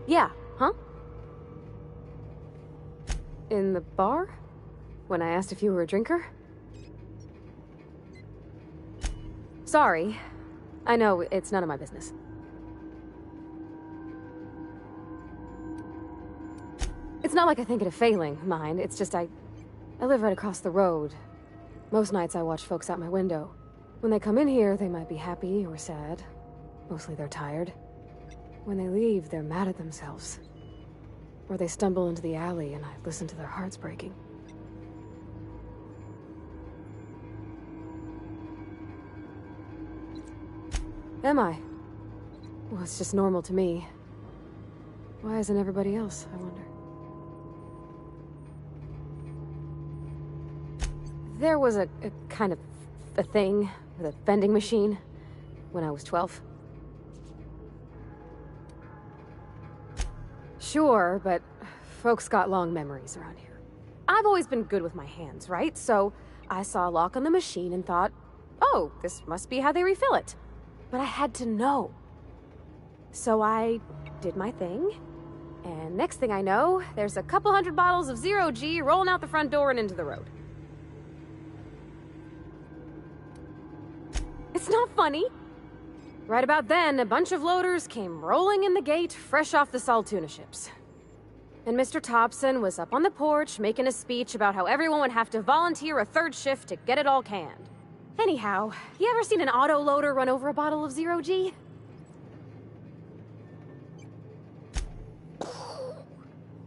Yeah, huh? In the bar? When I asked if you were a drinker? Sorry. I know, it's none of my business. It's not like I think it a failing, mind. It's just I live right across the road. Most nights I watch folks out my window. When they come in here, they might be happy or sad. Mostly they're tired. When they leave, they're mad at themselves. Or they stumble into the alley and I listen to their hearts breaking. Am I? Well, it's just normal to me. Why isn't everybody else, I wonder? There was a kind of a thing with a vending machine when I was 12. Sure, but folks got long memories around here. I've always been good with my hands, right? So I saw a lock on the machine and thought, oh, this must be how they refill it. But I had to know. So I did my thing, and next thing I know, there's a couple hundred bottles of 0G rolling out the front door and into the road. It's not funny. Right about then, a bunch of loaders came rolling in the gate, fresh off the Saltuna ships. And Mr. Thompson was up on the porch making a speech about how everyone would have to volunteer a third shift to get it all canned. Anyhow, you ever seen an auto loader run over a bottle of 0G?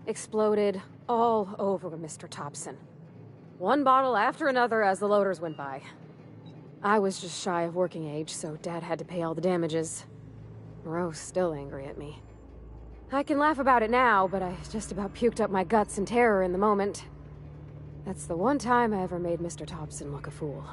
Exploded all over Mr. Thompson. One bottle after another as the loaders went by. I was just shy of working age, so Dad had to pay all the damages. Moreau's still angry at me. I can laugh about it now, but I just about puked up my guts in terror in the moment. That's the one time I ever made Mr. Thompson look a fool.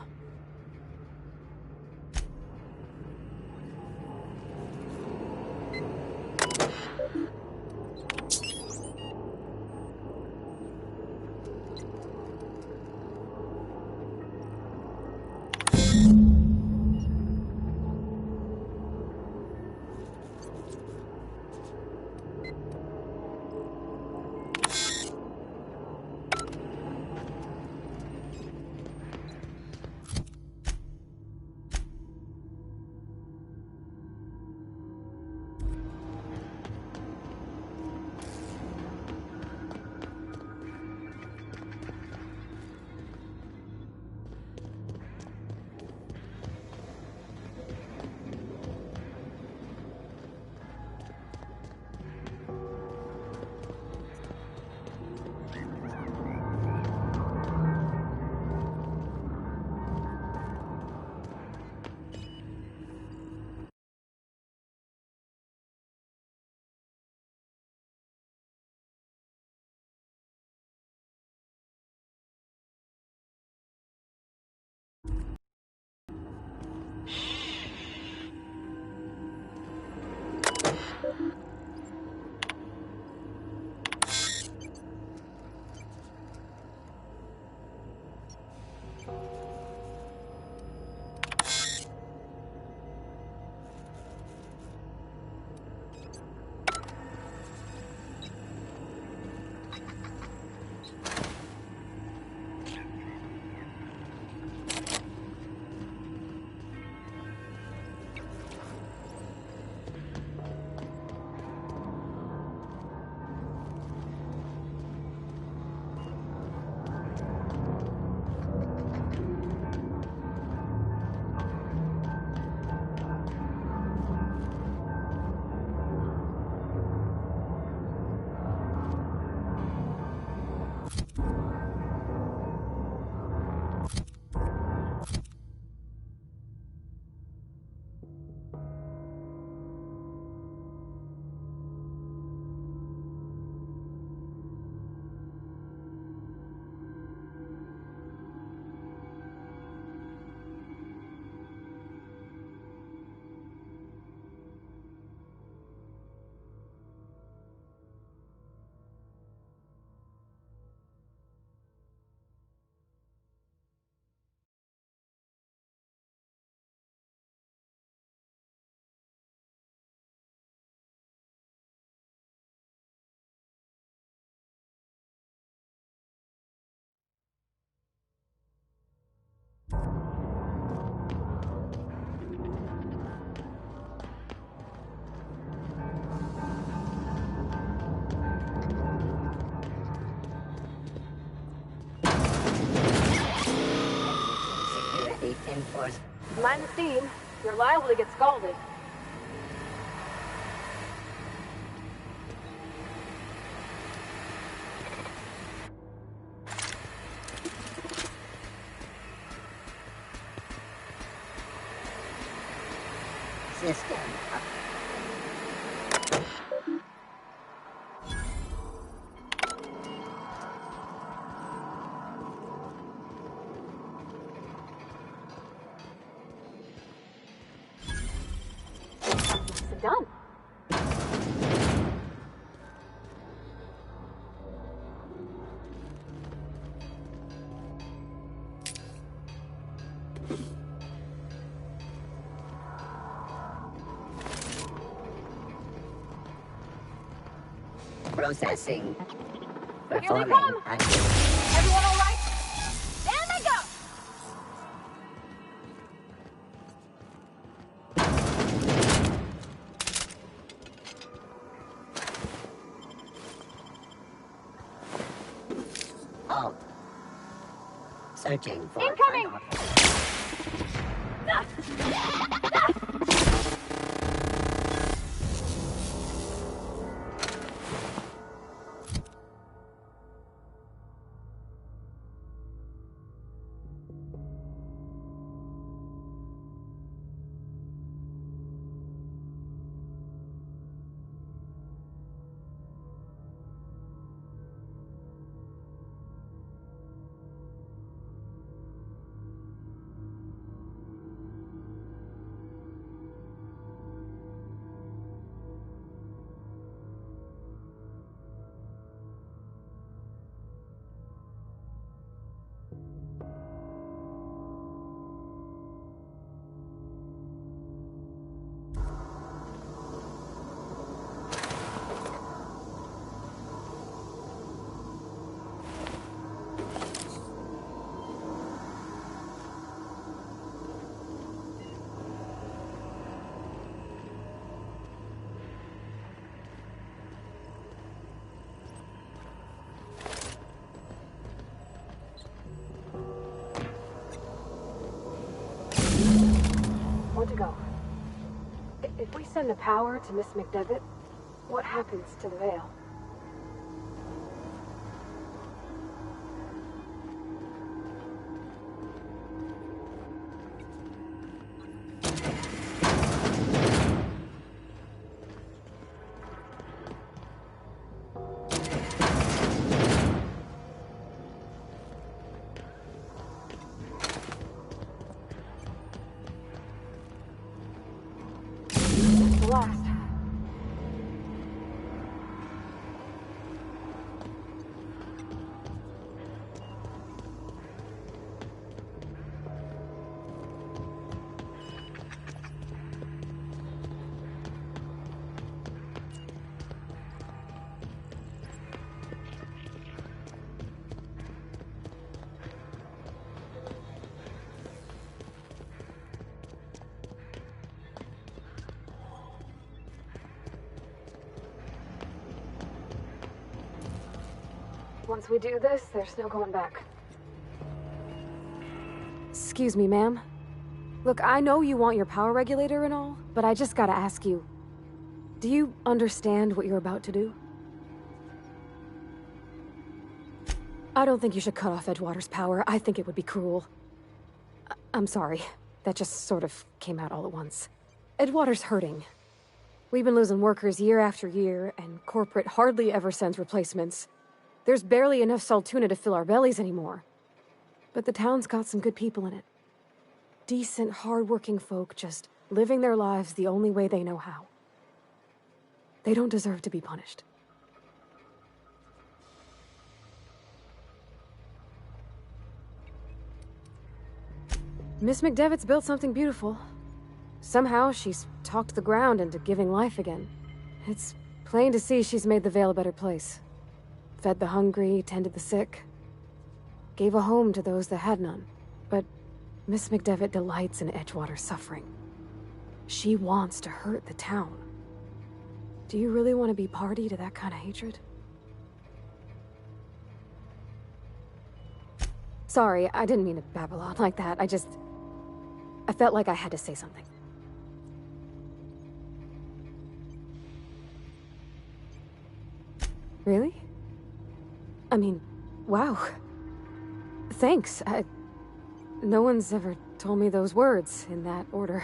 enforce. Mind the steam. You're liable to get scalded. System. It's done. Processing. Here they Performing. come! Everyone all right? There they go! Halt. Searching for Incoming! Want to go. If we send the power to Miss McDevitt, what happens to the veil? The last. Once we do this, there's no going back. Excuse me, ma'am. Look, I know you want your power regulator and all, but I just gotta ask you. Do you understand what you're about to do? I don't think you should cut off Edgewater's power. I think it would be cruel. I'm sorry. That just sort of came out all at once. Edgewater's hurting. We've been losing workers year after year, and corporate hardly ever sends replacements. There's barely enough Saltuna to fill our bellies anymore. But the town's got some good people in it. Decent, hard-working folk just living their lives the only way they know how. They don't deserve to be punished. Miss McDevitt's built something beautiful. Somehow, she's talked the ground into giving life again. It's plain to see she's made the Vale a better place. Fed the hungry, tended the sick. Gave a home to those that had none. But Miss McDevitt delights in Edgewater's suffering. She wants to hurt the town. Do you really want to be party to that kind of hatred? Sorry, I didn't mean to babble on like that. I felt like I had to say something. Really? I mean, wow. Thanks. No one's ever told me those words in that order.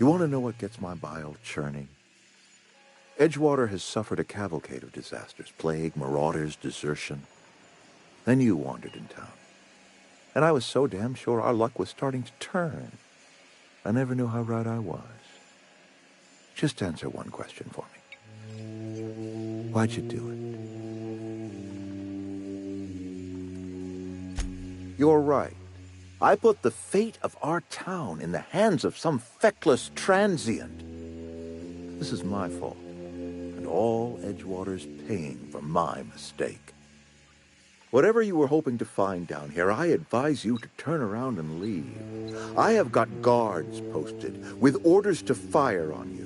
You want to know what gets my bile churning? Edgewater has suffered a cavalcade of disasters, plague, marauders, desertion. Then you wandered in town. And I was so damn sure our luck was starting to turn. I never knew how right I was. Just answer one question for me. Why'd you do it? You're right. I put the fate of our town in the hands of some feckless transient. This is my fault, and all Edgewater's paying for my mistake. Whatever you were hoping to find down here, I advise you to turn around and leave. I have got guards posted with orders to fire on you.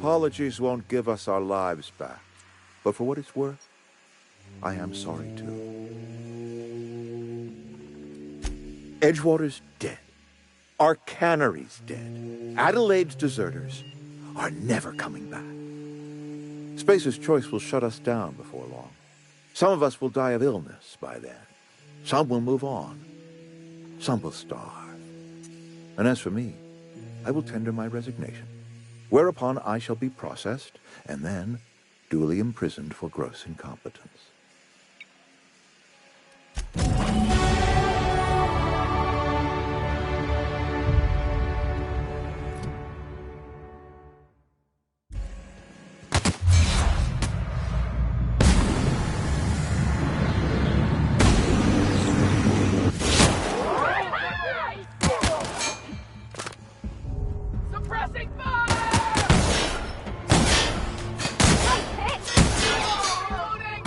apologies won't give us our lives back. But for what it's worth, I am sorry too. Edgewater's dead. Our cannery's dead. Adelaide's deserters are never coming back. Spacer's Choice will shut us down before long. Some of us will die of illness by then. Some will move on. Some will starve. And as for me, I will tender my resignation, whereupon I shall be processed and then duly imprisoned for gross incompetence. Suppressing fire! Reloading!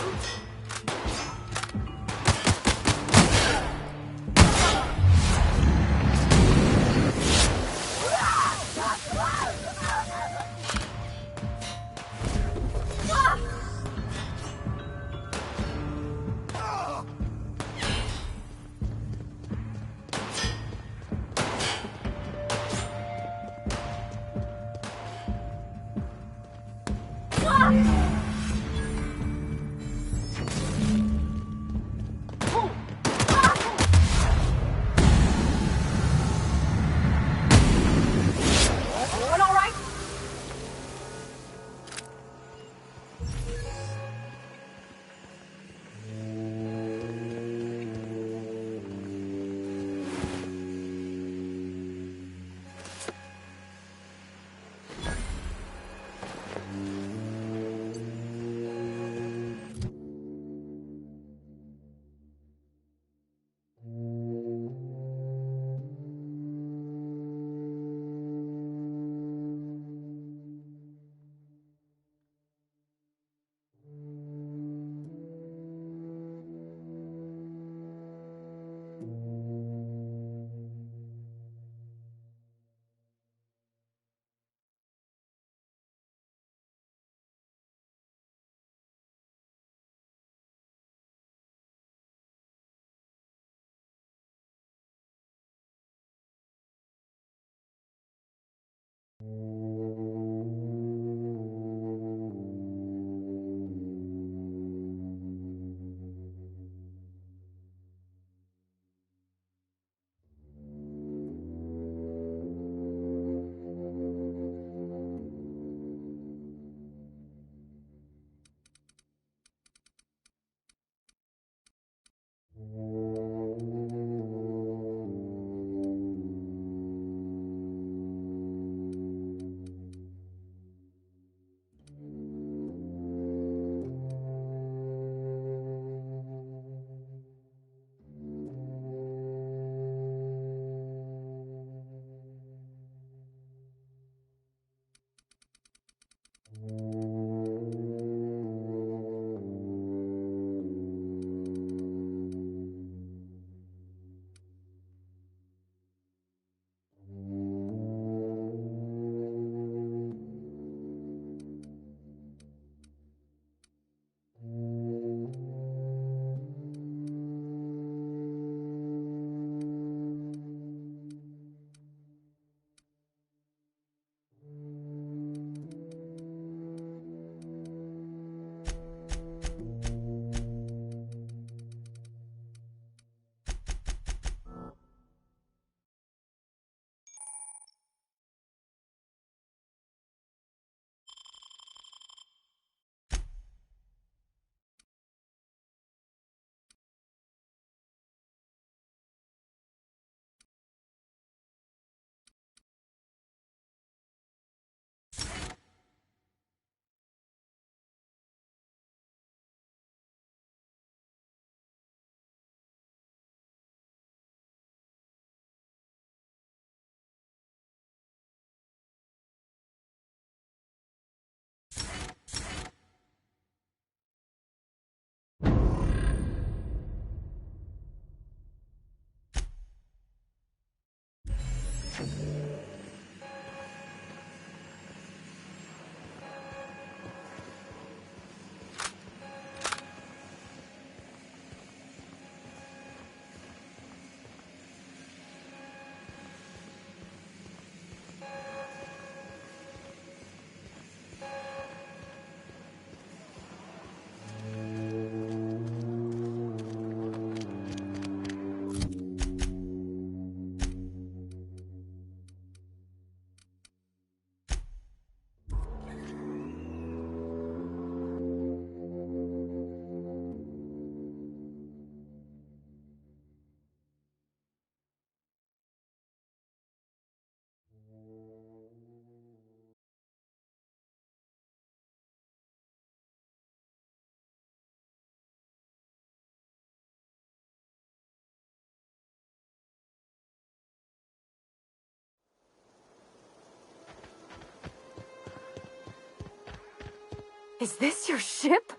Is this your ship?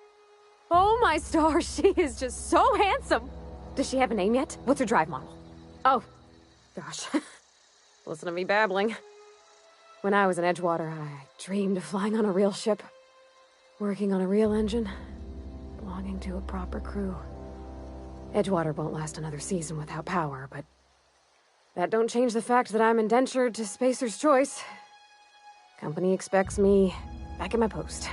Oh my stars, she is just so handsome! Does she have a name yet? What's her drive model? Oh, gosh. Listen to me babbling. When I was in Edgewater, I dreamed of flying on a real ship. Working on a real engine. Belonging to a proper crew. Edgewater won't last another season without power, but that don't change the fact that I'm indentured to Spacer's Choice. Company expects me back at my post.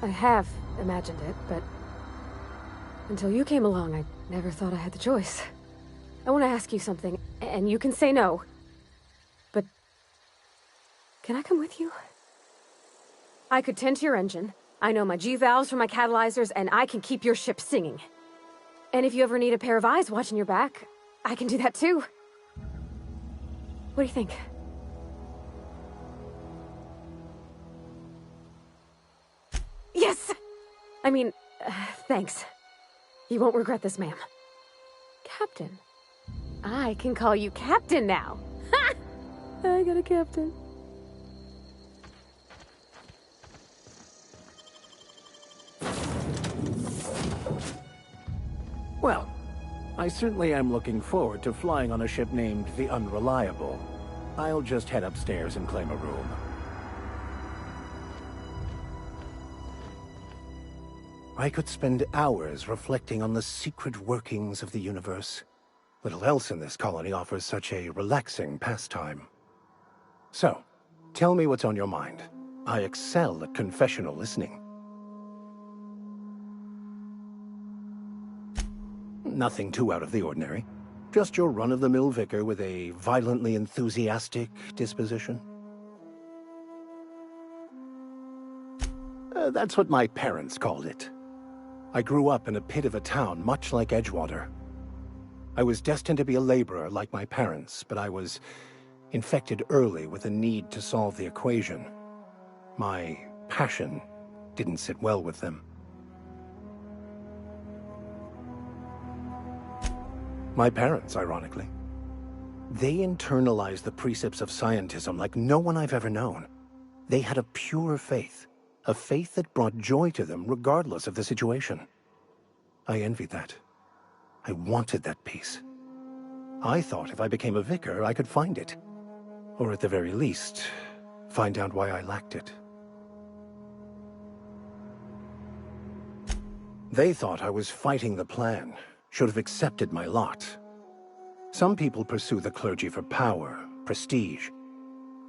I have imagined it, but until you came along, I never thought I had the choice. I want to ask you something, and you can say no. But can I come with you? I could tend to your engine. I know my G-valves for my catalyzers, and I can keep your ship singing. And if you ever need a pair of eyes watching your back, I can do that too. What do you think? Yes! I mean, thanks. You won't regret this, ma'am. Captain. I can call you Captain now. Ha! I got a captain. Well, I certainly am looking forward to flying on a ship named the Unreliable. I'll just head upstairs and claim a room. I could spend hours reflecting on the secret workings of the universe. Little else in this colony offers such a relaxing pastime. So, tell me what's on your mind. I excel at confessional listening. Nothing too out of the ordinary. Just your run-of-the-mill vicar with a violently enthusiastic disposition. That's what my parents called it. I grew up in a pit of a town much like Edgewater. I was destined to be a laborer like my parents, but I was infected early with a need to solve the equation. My passion didn't sit well with them. My parents, ironically. They internalized the precepts of scientism like no one I've ever known. They had a pure faith, a faith that brought joy to them regardless of the situation. I envied that. I wanted that peace. I thought if I became a vicar, I could find it. Or at the very least, find out why I lacked it. They thought I was fighting the plan, should have accepted my lot. Some people pursue the clergy for power, prestige,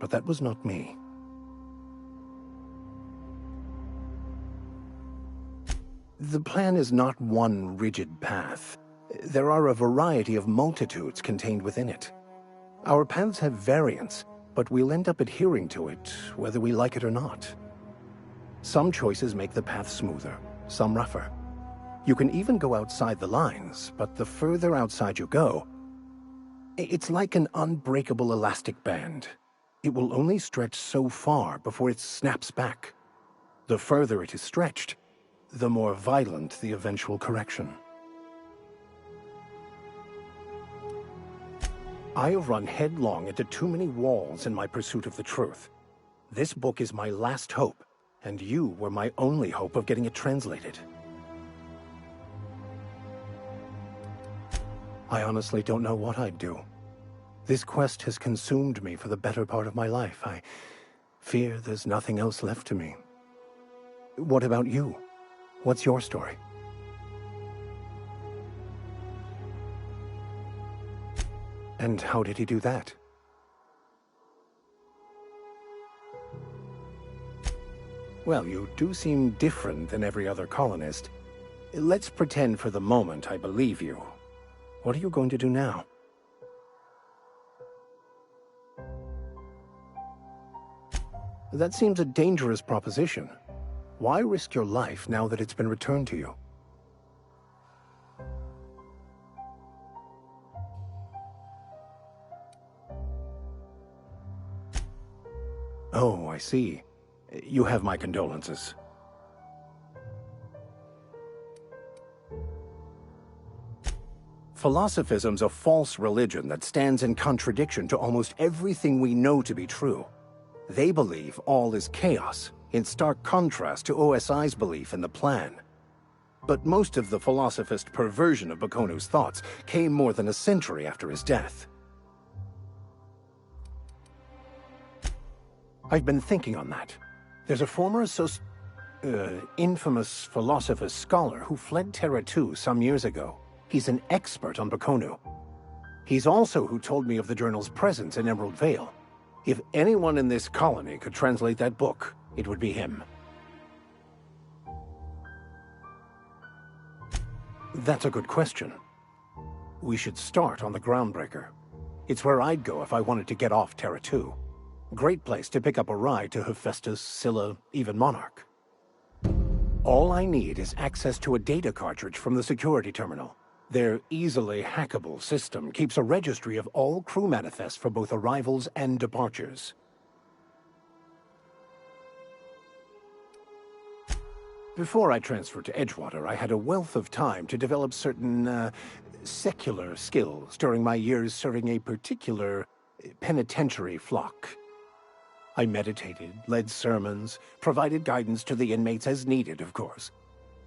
but that was not me. The plan is not one rigid path. There are a variety of multitudes contained within it. Our paths have variance, but we'll end up adhering to it, whether we like it or not. Some choices make the path smoother, some rougher. You can even go outside the lines, but the further outside you go, it's like an unbreakable elastic band. It will only stretch so far before it snaps back. The further it is stretched, the more violent the eventual correction. I have run headlong into too many walls in my pursuit of the truth. This book is my last hope, and you were my only hope of getting it translated. I honestly don't know what I'd do. This quest has consumed me for the better part of my life. I fear there's nothing else left to me. What about you? What's your story? And how did he do that? Well, you do seem different than every other colonist. Let's pretend for the moment I believe you. What are you going to do now? That seems a dangerous proposition. Why risk your life now that it's been returned to you? Oh, I see. You have my condolences. Philosophism's a false religion that stands in contradiction to almost everything we know to be true. They believe all is chaos, in stark contrast to OSI's belief in the plan. But most of the philosophist perversion of Bakonu's thoughts came more than a century after his death. I've been thinking on that. There's a former infamous philosopher scholar who fled Terra 2 some years ago. He's an expert on Bakonu. He's also who told me of the journal's presence in Emerald Vale. If anyone in this colony could translate that book, it would be him. That's a good question. We should start on the Groundbreaker. It's where I'd go if I wanted to get off Terra 2. Great place to pick up a ride to Hephaestus, Scylla, even Monarch. All I need is access to a data cartridge from the security terminal. Their easily hackable system keeps a registry of all crew manifests for both arrivals and departures. Before I transferred to Edgewater, I had a wealth of time to develop certain, secular skills during my years serving a particular penitentiary flock. I meditated, led sermons, provided guidance to the inmates as needed, of course.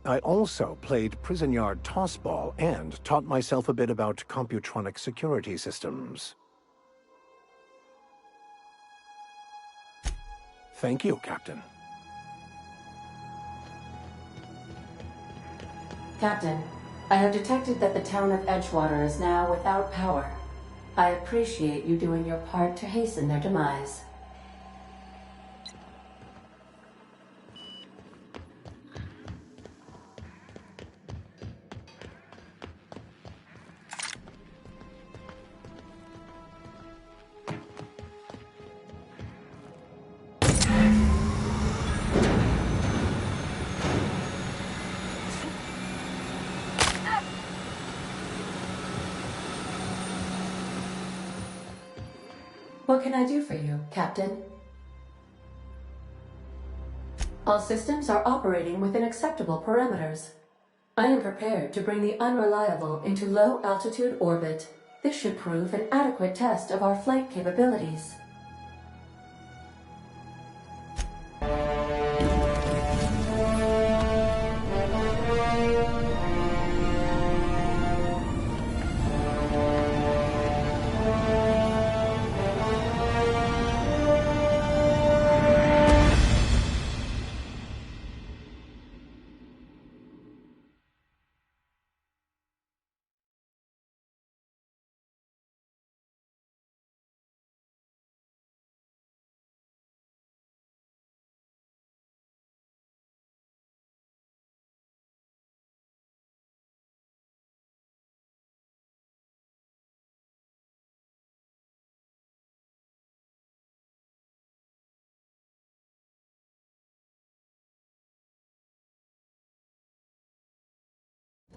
I also played prison yard tossball and taught myself a bit about computronic security systems. Thank you, Captain. Captain, I have detected that the town of Edgewater is now without power. I appreciate you doing your part to hasten their demise. What can I do for you, Captain? All systems are operating within acceptable parameters. I am prepared to bring the unreliable into low-altitude orbit. This should prove an adequate test of our flight capabilities.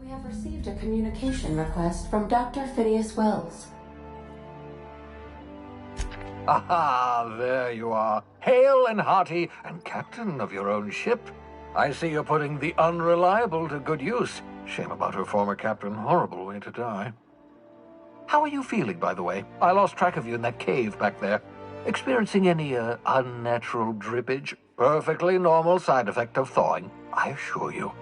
We have received a communication request from Dr. Phineas Wells. Aha, there you are. Hale and hearty, and captain of your own ship. I see you're putting the unreliable to good use. Shame about her former captain. Horrible way to die. How are you feeling, by the way? I lost track of you in that cave back there. Experiencing any, unnatural drippage? Perfectly normal side effect of thawing, I assure you.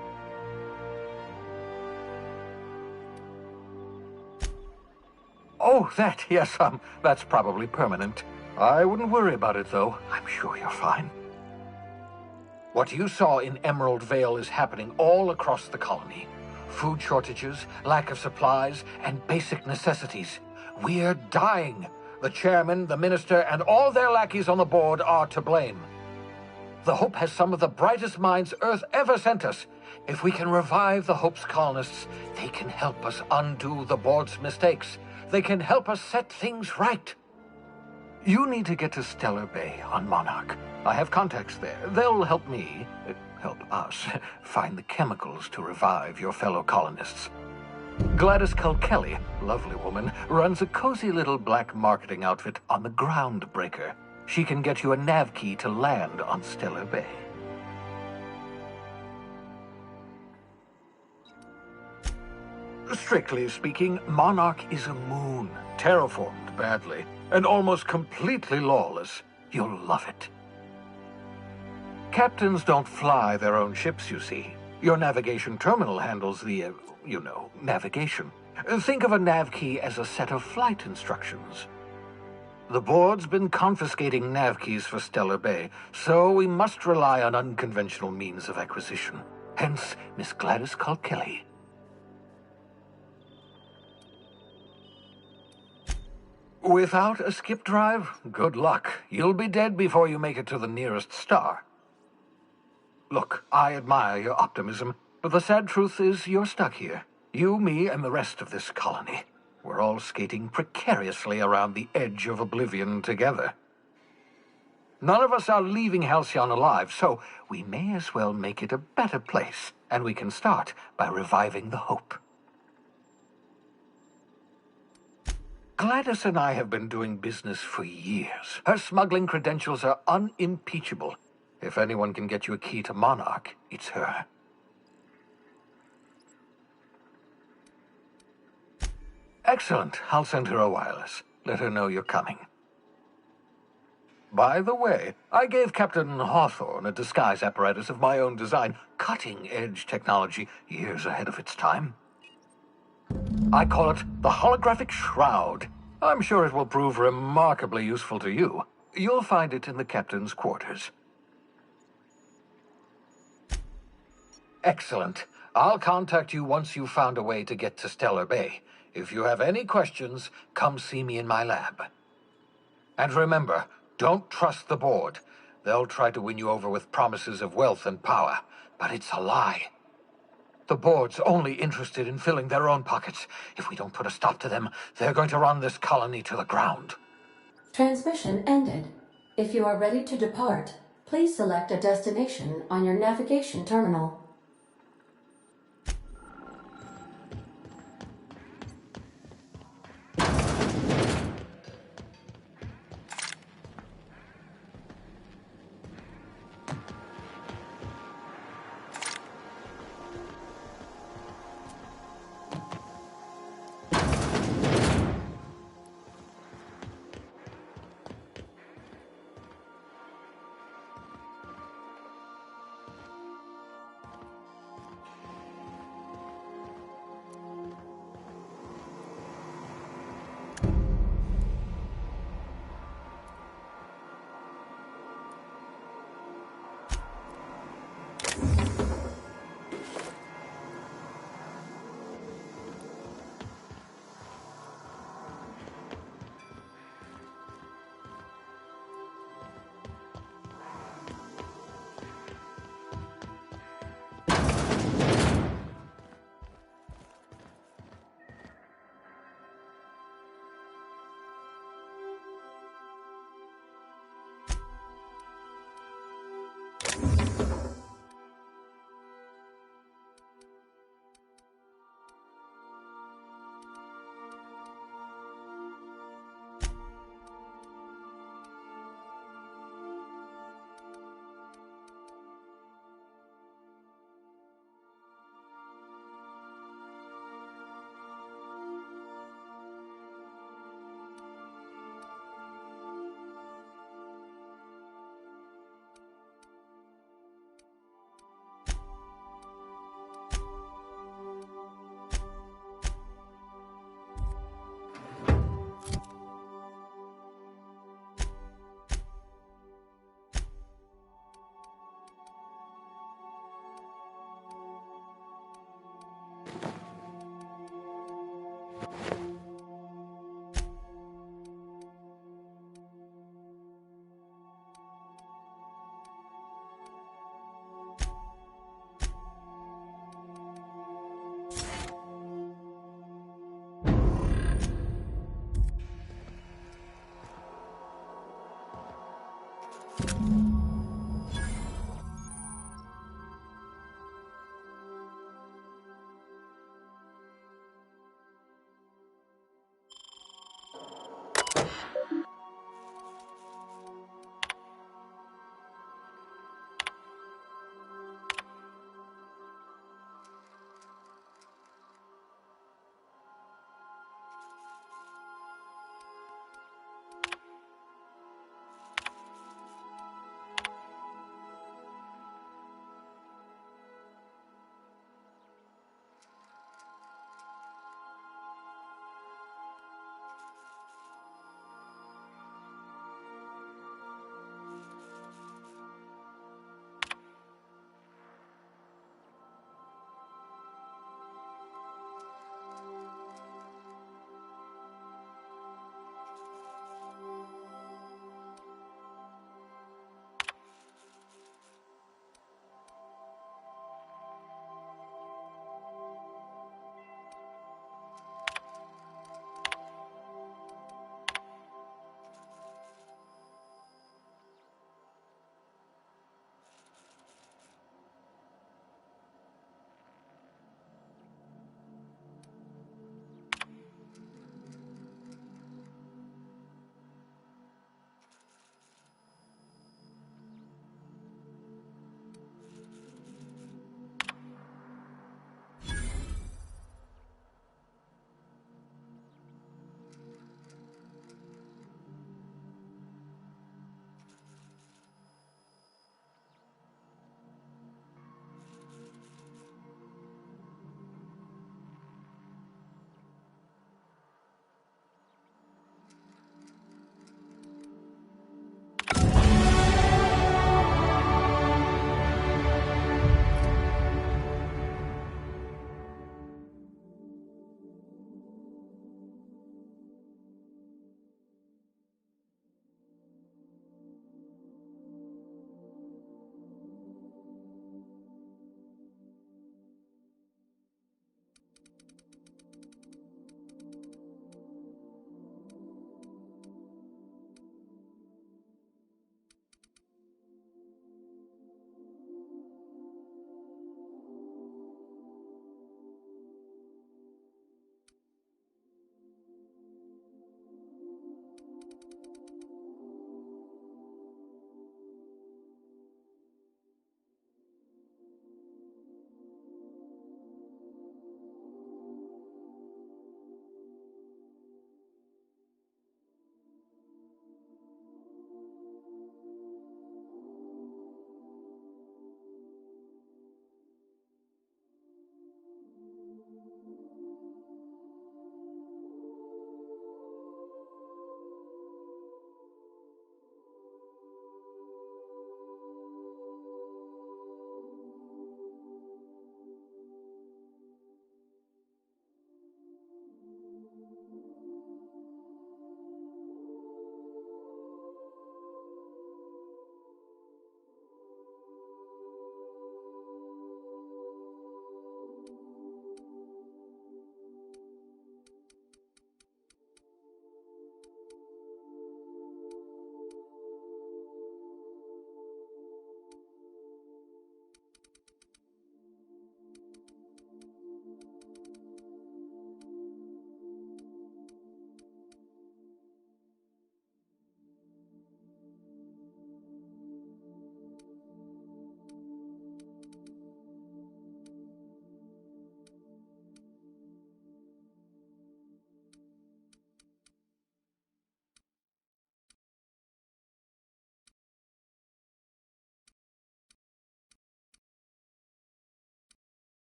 Oh, that, yes, that's probably permanent. I wouldn't worry about it, though. I'm sure you're fine. What you saw in Emerald Vale is happening all across the colony. Food shortages, lack of supplies, and basic necessities. We're dying. The chairman, the minister, and all their lackeys on the board are to blame. The Hope has some of the brightest minds Earth ever sent us. If we can revive the Hope's colonists, they can help us undo the board's mistakes. They can help us set things right. You need to get to Stellar Bay on Monarch. I have contacts there. They'll help me, help us, find the chemicals to revive your fellow colonists. Gladys Culkelly, lovely woman, runs a cozy little black marketing outfit on the Groundbreaker. She can get you a nav key to land on Stellar Bay. Strictly speaking, Monarch is a moon, terraformed badly, and almost completely lawless. You'll love it. Captains don't fly their own ships, you see. Your navigation terminal handles the, navigation. Think of a nav key as a set of flight instructions. The board's been confiscating nav keys for Stellar Bay, so we must rely on unconventional means of acquisition. Hence, Miss Gladys Kilkelly. Without a skip drive, good luck. You'll be dead before you make it to the nearest star. Look, I admire your optimism, but the sad truth is you're stuck here. You, me, and the rest of this colony. We're all skating precariously around the edge of oblivion together. None of us are leaving Halcyon alive, so we may as well make it a better place, and we can start by reviving the hope. Gladys and I have been doing business for years. Her smuggling credentials are unimpeachable. If anyone can get you a key to Monarch, it's her. Excellent. I'll send her a wireless. Let her know you're coming. By the way, I gave Captain Hawthorne a disguise apparatus of my own design, cutting-edge technology years ahead of its time. I call it the Holographic Shroud. I'm sure it will prove remarkably useful to you. You'll find it in the captain's quarters. Excellent. I'll contact you once you've found a way to get to Stellar Bay. If you have any questions, come see me in my lab. And remember, don't trust the board. They'll try to win you over with promises of wealth and power, but it's a lie. The board's only interested in filling their own pockets. If we don't put a stop to them, they're going to run this colony to the ground. Transmission ended. If you are ready to depart, please select a destination on your navigation terminal.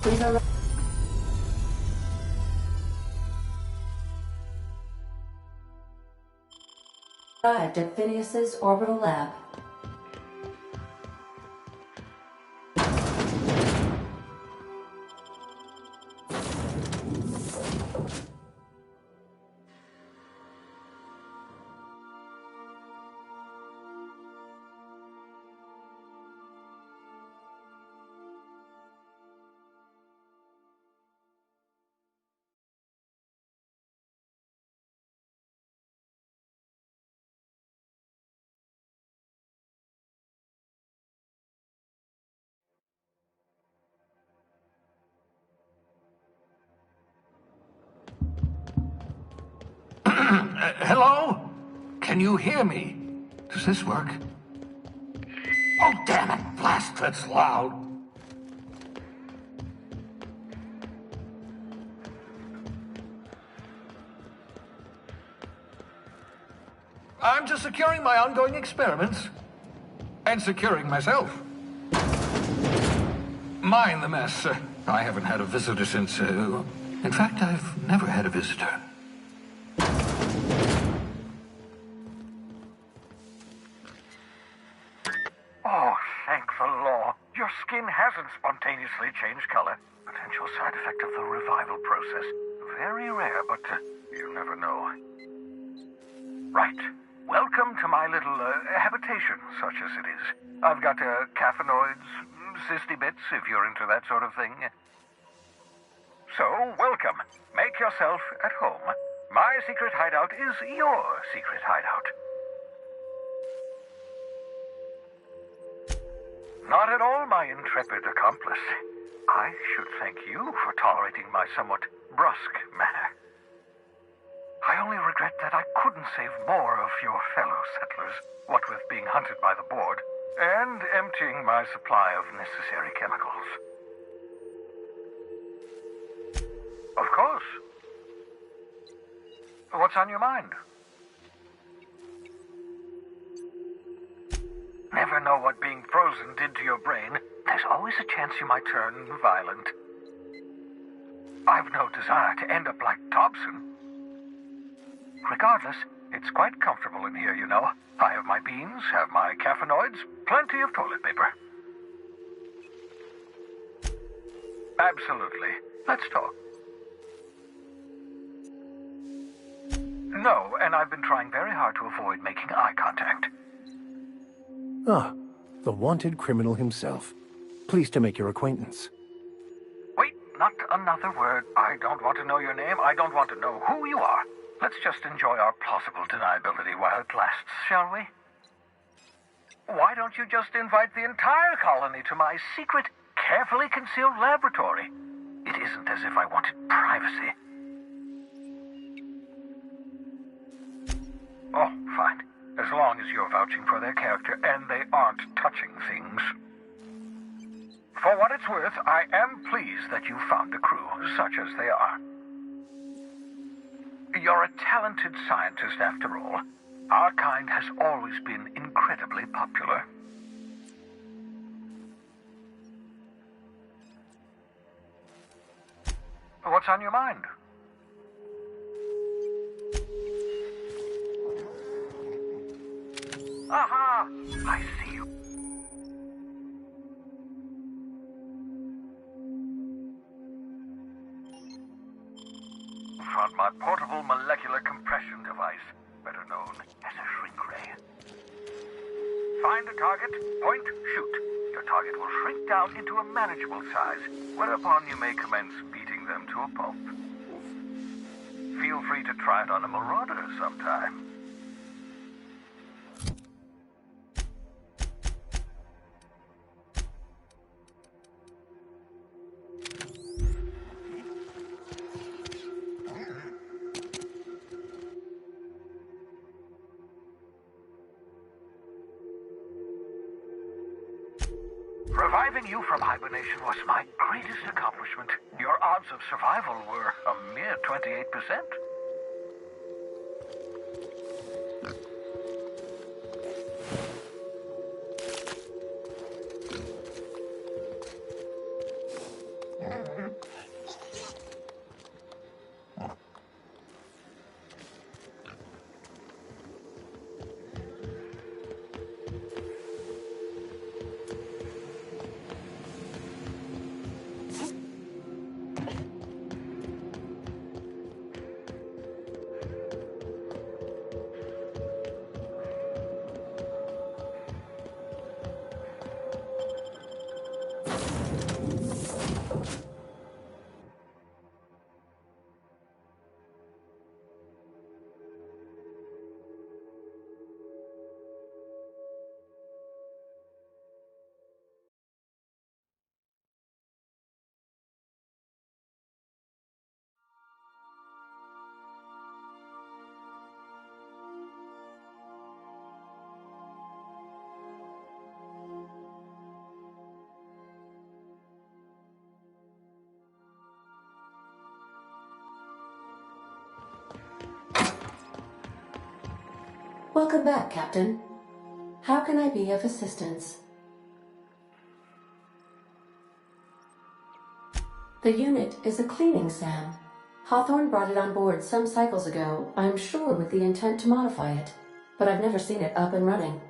We've arrived at Phineas's orbital lab. Hello? Can you hear me? Does this work? Oh, damn it! Blast, that's loud. I'm just securing my ongoing experiments. And securing myself. Mind the mess. I haven't had a visitor since, in fact, I've never had a visitor. Oh, thank the law. Your skin hasn't spontaneously changed color. Potential side effect of the revival process. Very rare, but you never know. Right. Welcome to my little habitation, such as it is. I've got caffeinoids, cysty bits, if you're into that sort of thing. So, welcome. Make yourself at home. My secret hideout is your secret hideout. Not at all, my intrepid accomplice. I should thank you for tolerating my somewhat brusque manner. I only regret that I couldn't save more of your fellow settlers, what with being hunted by the board, and emptying my supply of necessary chemicals. Of course. What's on your mind? Never know what being frozen did to your brain. There's always a chance you might turn violent. I've no desire to end up like Thompson. Regardless, it's quite comfortable in here, you know. I have my beans, have my caffeinoids, plenty of toilet paper. Absolutely. Let's talk. No, and I've been trying very hard to avoid making eye contact. Ah, the wanted criminal himself. Pleased to make your acquaintance. Wait, not another word. I don't want to know your name. I don't want to know who you are. Let's just enjoy our plausible deniability while it lasts, shall we? Why don't you just invite the entire colony to my secret, carefully concealed laboratory? It isn't as if I wanted privacy. Oh, fine. As long as you're vouching for their character and they aren't touching things. For what it's worth, I am pleased that you found a crew, such as they are. You're a talented scientist, after all. Our kind has always been incredibly popular. What's on your mind? Aha! I see you. Found my portable molecular compression device, better known as a shrink ray. Find a target, point, shoot. Your target will shrink down into a manageable size, whereupon you may commence beating them to a pulp. Feel free to try it on a marauder sometime. Reviving you from hibernation was my greatest accomplishment. Your odds of survival were a mere 28%. Welcome back, Captain. How can I be of assistance? The unit is a cleaning SAM. Hawthorne brought it on board some cycles ago, I'm sure with the intent to modify it, but I've never seen it up and running.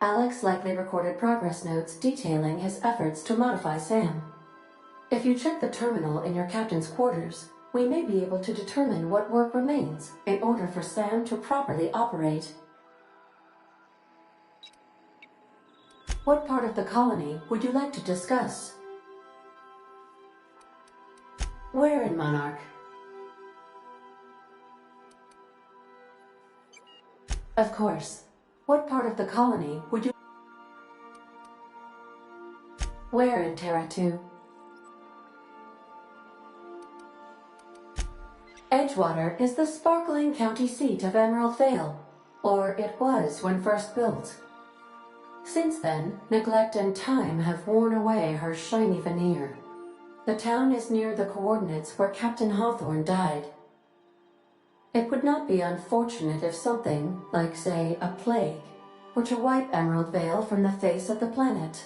Alex likely recorded progress notes detailing his efforts to modify SAM. If you check the terminal in your captain's quarters, we may be able to determine what work remains in order for SAM to properly operate. What part of the colony would you like to discuss? Where in Monarch? Of course. What part of the colony would you... Where in Terra 2? Edgewater is the sparkling county seat of Emerald Vale, or it was when first built. Since then, neglect and time have worn away her shiny veneer. The town is near the coordinates where Captain Hawthorne died. It would not be unfortunate if something, like say a plague, were to wipe Emerald Vale from the face of the planet.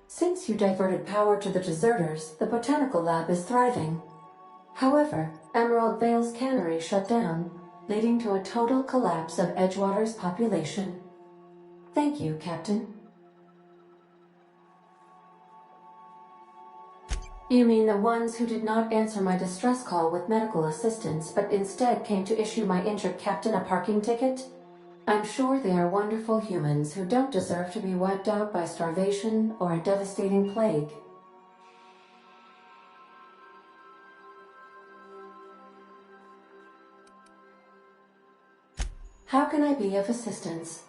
Since you diverted power to the deserters, the botanical lab is thriving. However, Emerald Vale's cannery shut down, leading to a total collapse of Edgewater's population. Thank you, Captain. You mean the ones who did not answer my distress call with medical assistance, but instead came to issue my injured captain a parking ticket? I'm sure they are wonderful humans who don't deserve to be wiped out by starvation or a devastating plague. How can I be of assistance?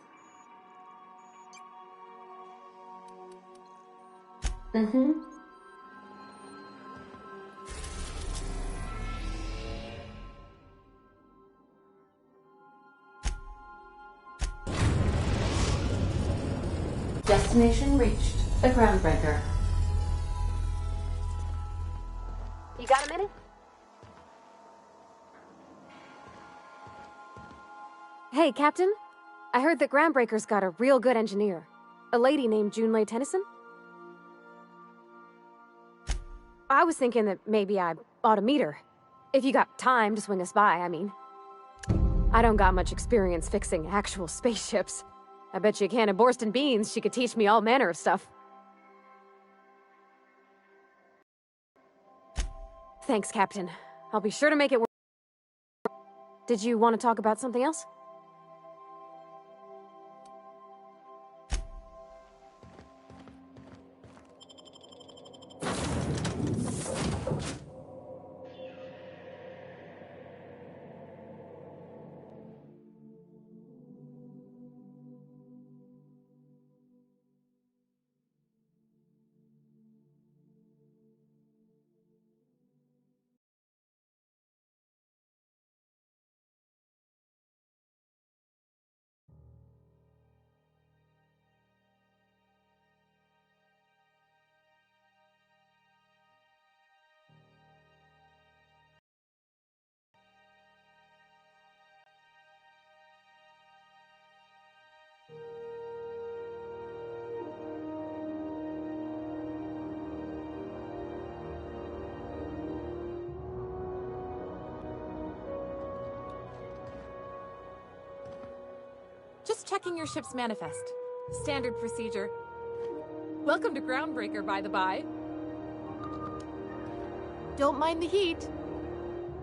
Destination reached. The Groundbreaker. You got a minute? Hey, Captain. I heard that Groundbreaker's got a real good engineer. A lady named Junlei Tennyson? I was thinking that maybe I ought to meet her. If you got time to swing us by, I mean. I don't got much experience fixing actual spaceships. I bet you a can of Borston beans she could teach me all manner of stuff. Thanks, Captain. I'll be sure to make it work. Did you want to talk about something else? Just checking your ship's manifest. Standard procedure. Welcome to Groundbreaker, by the by. Don't mind the heat.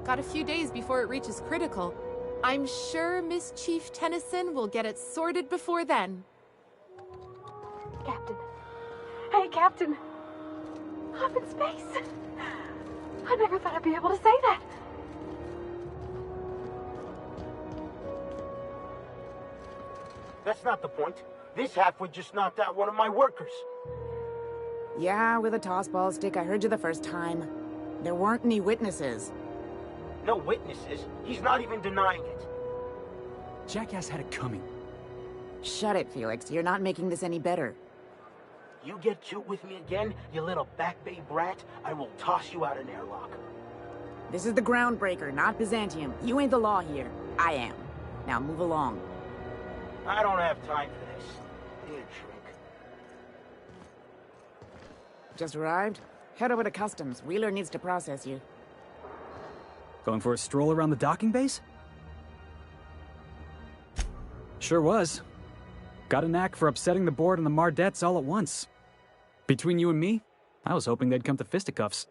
Got a few days before it reaches critical. I'm sure Miss Chief Tennyson will get it sorted before then. Captain. Hey, Captain. I'm in space. I never thought I'd be able to say that. That's not the point. This halfwit just knocked out one of my workers. Yeah, with a tossball stick, I heard you the first time. There weren't any witnesses. No witnesses? He's not even denying it. Jackass had it coming. Shut it, Felix. You're not making this any better. You get cute with me again, you little back bay brat, I will toss you out an airlock. This is the Groundbreaker, not Byzantium. You ain't the law here. I am. Now move along. I don't have time for this. You shrink. Just arrived? Head over to Customs. Wheeler needs to process you. Going for a stroll around the docking base? Sure was. Got a knack for upsetting the board and the Mardettes all at once. Between you and me, I was hoping they'd come to fisticuffs.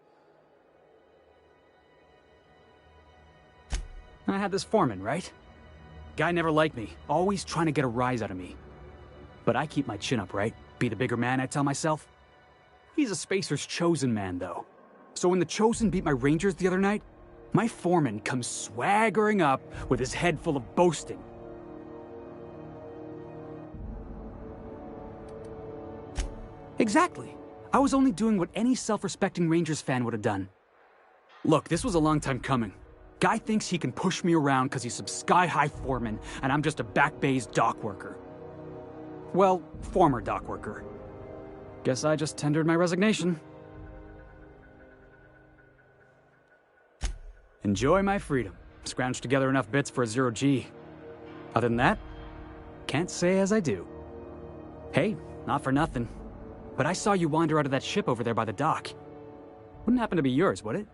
I had this foreman, right? Guy never liked me, always trying to get a rise out of me. But I keep my chin up, right? Be the bigger man, I tell myself. He's a Spacer's chosen man, though. So when the Chosen beat my Rangers the other night, my foreman comes swaggering up with his head full of boasting. Exactly. I was only doing what any self-respecting Rangers fan would have done. Look, this was a long time coming. Guy thinks he can push me around because he's some sky-high foreman, and I'm just a back bay's dock worker. Well, former dock worker. Guess I just tendered my resignation. Enjoy my freedom. Scrounged together enough bits for a 0G. Other than that, can't say as I do. Hey, not for nothing, but I saw you wander out of that ship over there by the dock. Wouldn't happen to be yours, would it?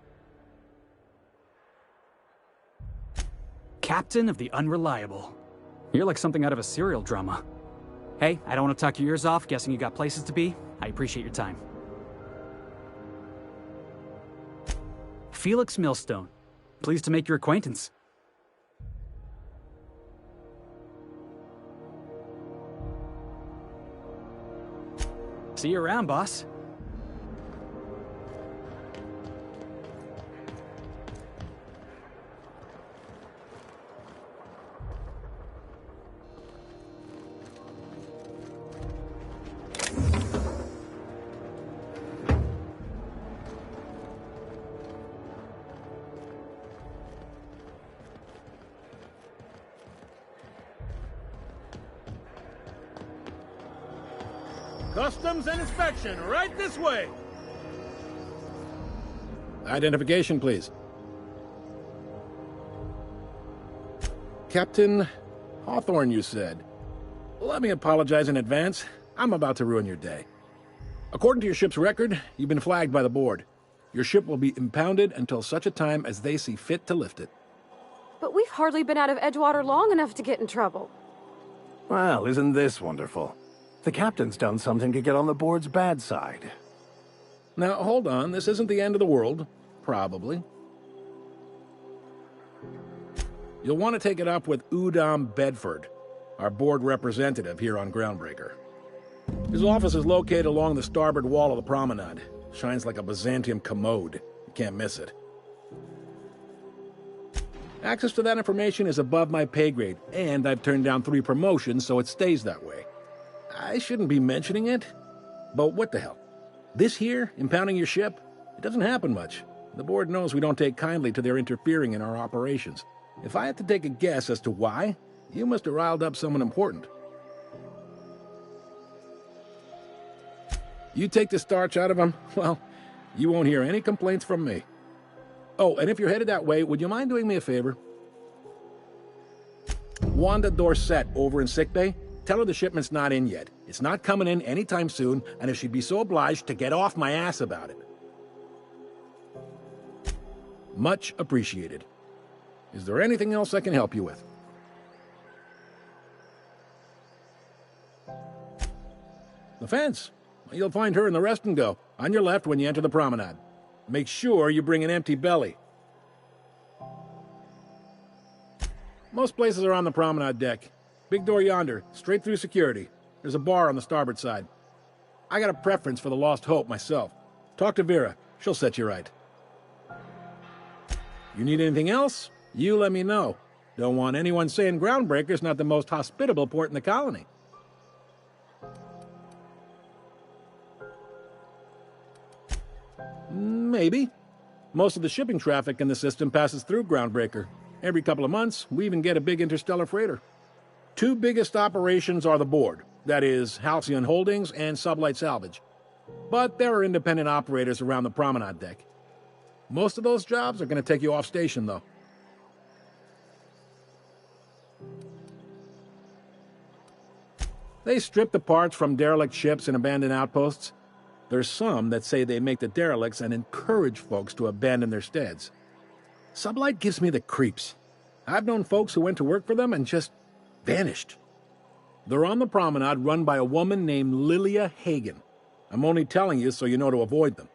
Captain of the Unreliable. You're like something out of a serial drama. Hey, I don't want to talk your ears off, guessing you got places to be. I appreciate your time. Felix Millstone. Pleased to make your acquaintance. See you around, boss. Customs and inspection, right this way! Identification, please. Captain Hawthorne, you said. Let me apologize in advance. I'm about to ruin your day. According to your ship's record, you've been flagged by the board. Your ship will be impounded until such a time as they see fit to lift it. But we've hardly been out of Edgewater long enough to get in trouble. Well, isn't this wonderful? The captain's done something to get on the board's bad side. Now, hold on. This isn't the end of the world. Probably. You'll want to take it up with Udom Bedford, our board representative here on Groundbreaker. His office is located along the starboard wall of the promenade. Shines like a Byzantium commode. You can't miss it. Access to that information is above my pay grade, and I've turned down 3 promotions, so it stays that way. I shouldn't be mentioning it, but what the hell? This here, impounding your ship, it doesn't happen much. The board knows we don't take kindly to their interfering in our operations. If I had to take a guess as to why, you must have riled up someone important. You take the starch out of them, well, you won't hear any complaints from me. Oh, and if you're headed that way, would you mind doing me a favor? Wanda Dorset over in sickbay, tell her the shipment's not in yet. It's not coming in anytime soon, and if she'd be so obliged to get off my ass about it. Much appreciated. Is there anything else I can help you with? The fence. You'll find her in the rest and go, on your left when you enter the promenade. Make sure you bring an empty belly. Most places are on the promenade deck. Big door yonder, straight through security. There's a bar on the starboard side. I got a preference for the Lost Hope myself. Talk to Vera. She'll set you right. You need anything else? You let me know. Don't want anyone saying Groundbreaker's not the most hospitable port in the colony. Maybe. Most of the shipping traffic in the system passes through Groundbreaker. Every couple of months, we even get a big interstellar freighter. 2 biggest operations are the board, that is, Halcyon Holdings and Sublight Salvage. But there are independent operators around the promenade deck. Most of those jobs are going to take you off station, though. They strip the parts from derelict ships and abandoned outposts. There's some that say they make the derelicts and encourage folks to abandon their steads. Sublight gives me the creeps. I've known folks who went to work for them and just vanished. They're on the promenade run by a woman named Lilia Hagen. I'm only telling you so you know to avoid them.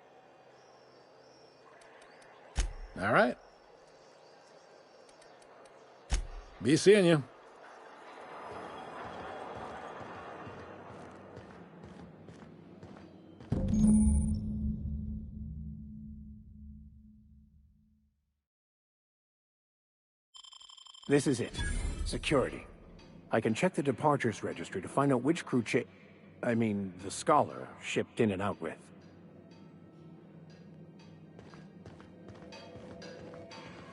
All right. Be seeing you. This is it. Security. I can check the departures registry to find out which crew the Scholar shipped in and out with.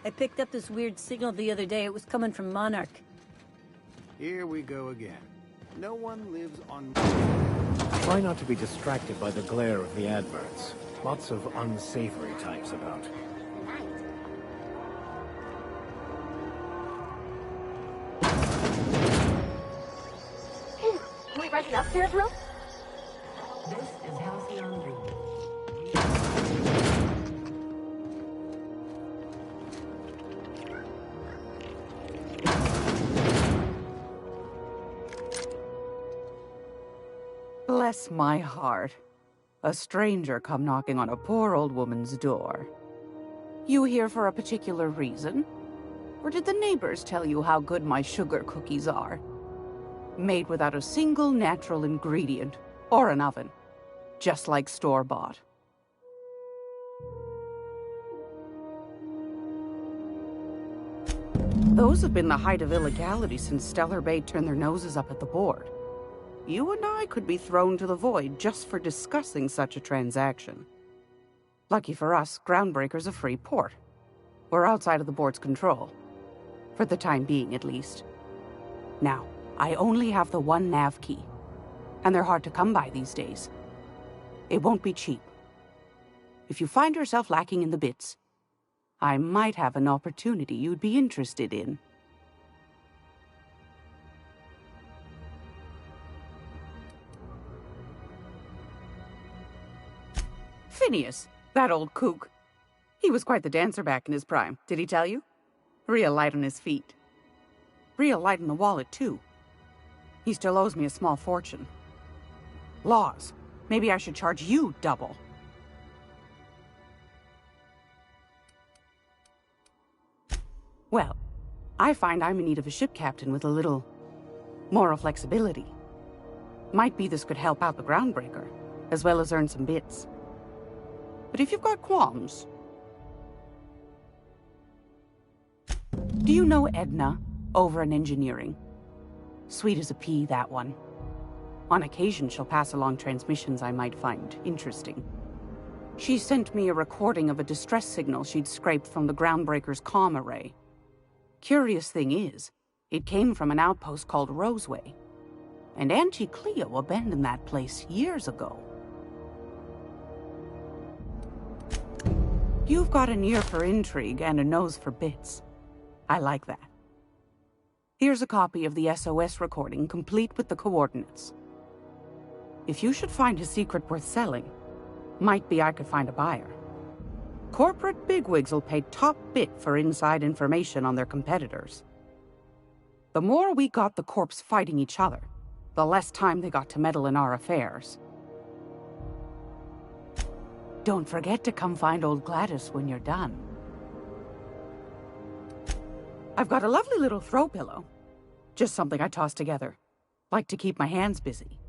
I picked up this weird signal the other day. It was coming from Monarch. Here we go again. No one lives on... Try not to be distracted by the glare of the adverts. Lots of unsavory types about. Can we rent an upstairs room? This is Halcyon Room. Bless my heart. A stranger come knocking on a poor old woman's door. You here for a particular reason? Or did the neighbors tell you how good my sugar cookies are? Made without a single natural ingredient, or an oven. Just like store-bought. Those have been the height of illegality since Stellar Bay turned their noses up at the board. You and I could be thrown to the void just for discussing such a transaction. Lucky for us, Groundbreaker's a free port. We're outside of the board's control. For the time being, at least. Now, I only have the one nav key. And they're hard to come by these days. It won't be cheap. If you find yourself lacking in the bits, I might have an opportunity you'd be interested in. Phineas, that old kook. He was quite the dancer back in his prime, did he tell you? Real light on his feet. Real light in the wallet, too. He still owes me a small fortune. Laws. Maybe I should charge you double. Well, I find I'm in need of a ship captain with a little moral flexibility. Might be this could help out the Groundbreaker, as well as earn some bits. But if you've got qualms... Do you know Edna, over in engineering? Sweet as a pea, that one. On occasion, she'll pass along transmissions I might find interesting. She sent me a recording of a distress signal she'd scraped from the Groundbreaker's comm array. Curious thing is, it came from an outpost called Roseway. And Auntie Cleo abandoned that place years ago. You've got an ear for intrigue and a nose for bits. I like that. Here's a copy of the SOS recording, complete with the coordinates. If you should find a secret worth selling, might be I could find a buyer. Corporate bigwigs will pay top bit for inside information on their competitors. The more we got the corps fighting each other, the less time they got to meddle in our affairs. Don't forget to come find old Gladys when you're done. I've got a lovely little throw pillow. Just something I toss together. Like to keep my hands busy.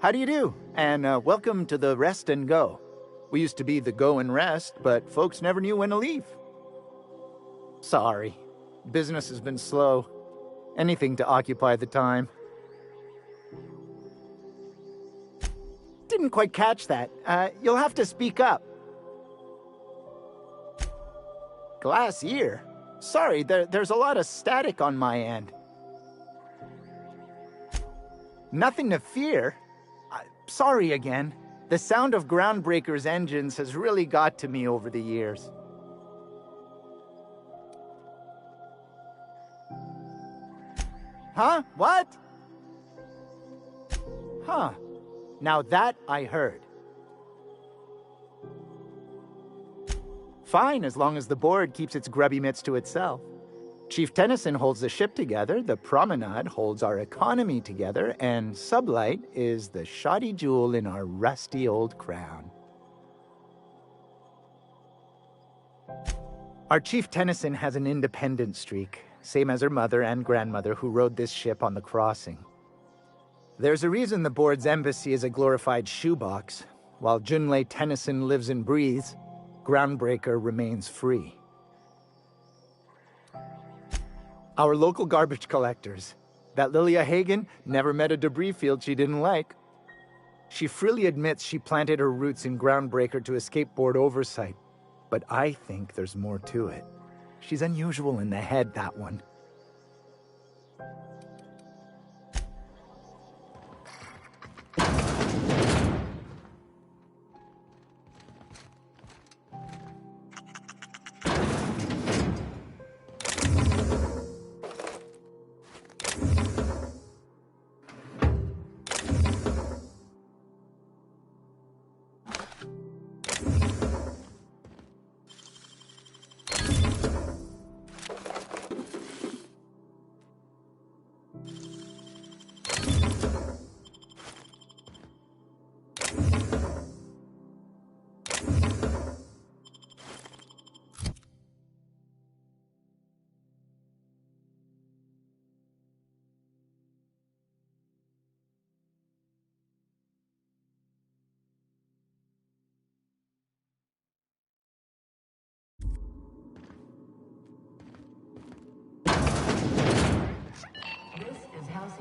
How do you do? And welcome to the Rest and Go. We used to be the Go and Rest, but folks never knew when to leave. Sorry. Business has been slow. Anything to occupy the time. Didn't quite catch that. You'll have to speak up. Glass ear? Sorry, there's a lot of static on my end. Nothing to fear. Sorry again. The sound of Groundbreaker's engines has really got to me over the years. Huh? What? Huh. Now that I heard. Fine, as long as the board keeps its grubby mitts to itself. Chief Tennyson holds the ship together, the Promenade holds our economy together, and Sublight is the shoddy jewel in our rusty old crown. Our Chief Tennyson has an independent streak, same as her mother and grandmother who rode this ship on the crossing. There's a reason the board's embassy is a glorified shoebox. While Junlei Tennyson lives and breathes, Groundbreaker remains free. Our local garbage collectors. That Lilia Hagen never met a debris field she didn't like. She freely admits she planted her roots in Groundbreaker to escape board oversight. But I think there's more to it. She's unusual in the head, that one.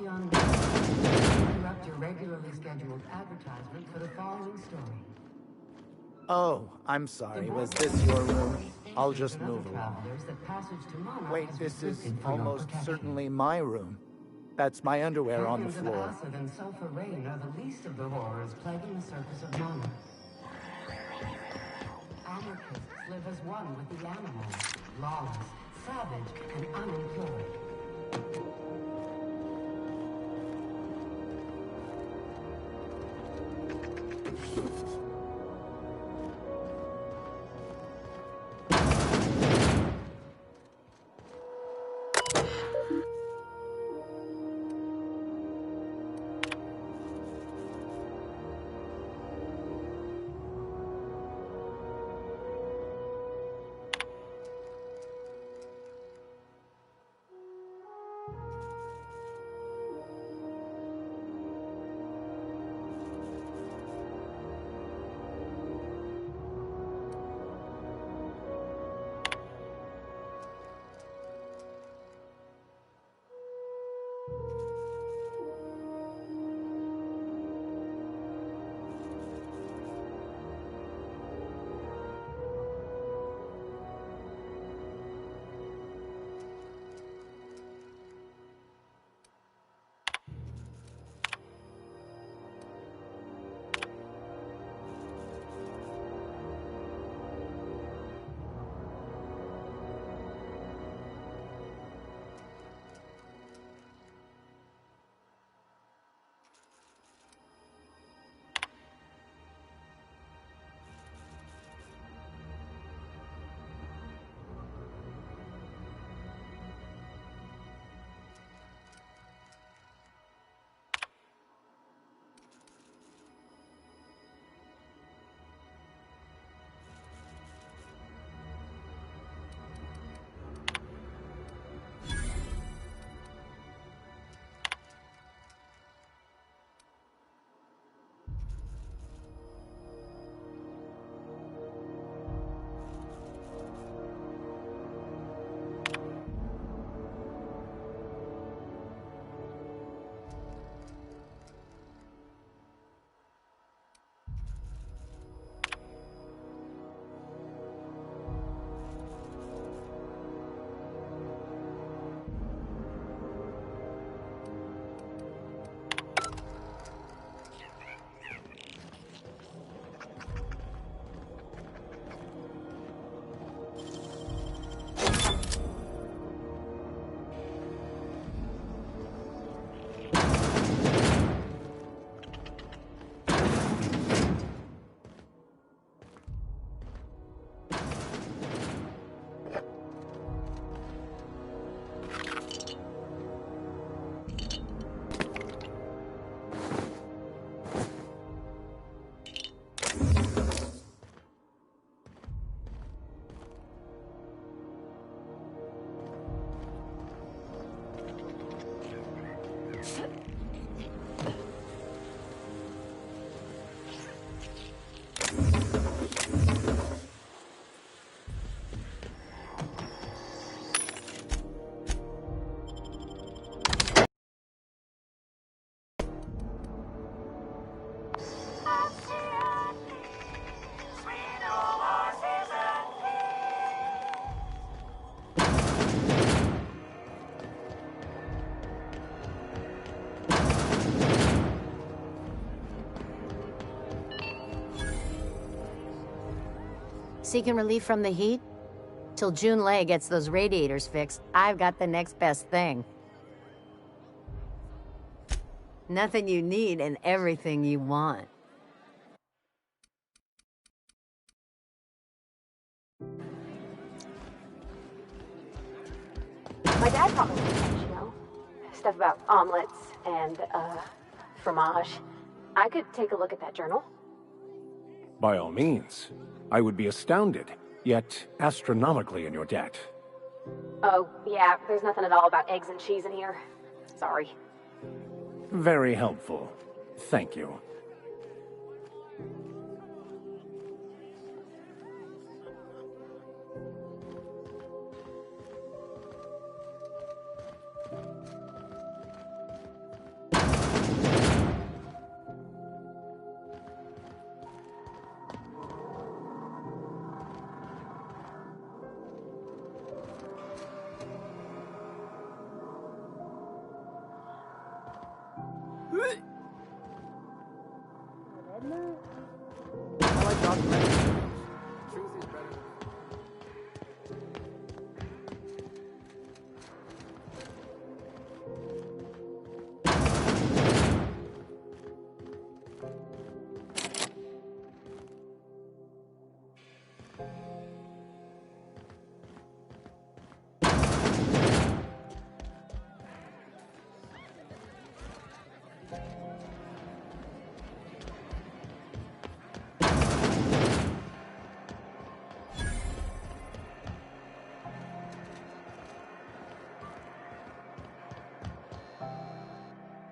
Interrupt your regularly scheduled advertisement for the following story. Oh, I'm sorry. Was this your room? I'll just move along. Wait, this is almost certainly my room. That's my underwear on the floor. Acid and sulfur rain are the least of the horrors plaguing the surface of Monarch. Anarchists live as one with the animals, lawless, savage, and unemployed. seeking relief from the heat? Till June Lay gets those radiators fixed, I've got the next best thing. Nothing you need and everything you want. My dad taught me stuff about omelets and, fromage. I could take a look at that journal. By all means. I would be astounded, yet astronomically in your debt. Oh, yeah, there's nothing at all about eggs and cheese in here. Sorry. Very helpful. Thank you.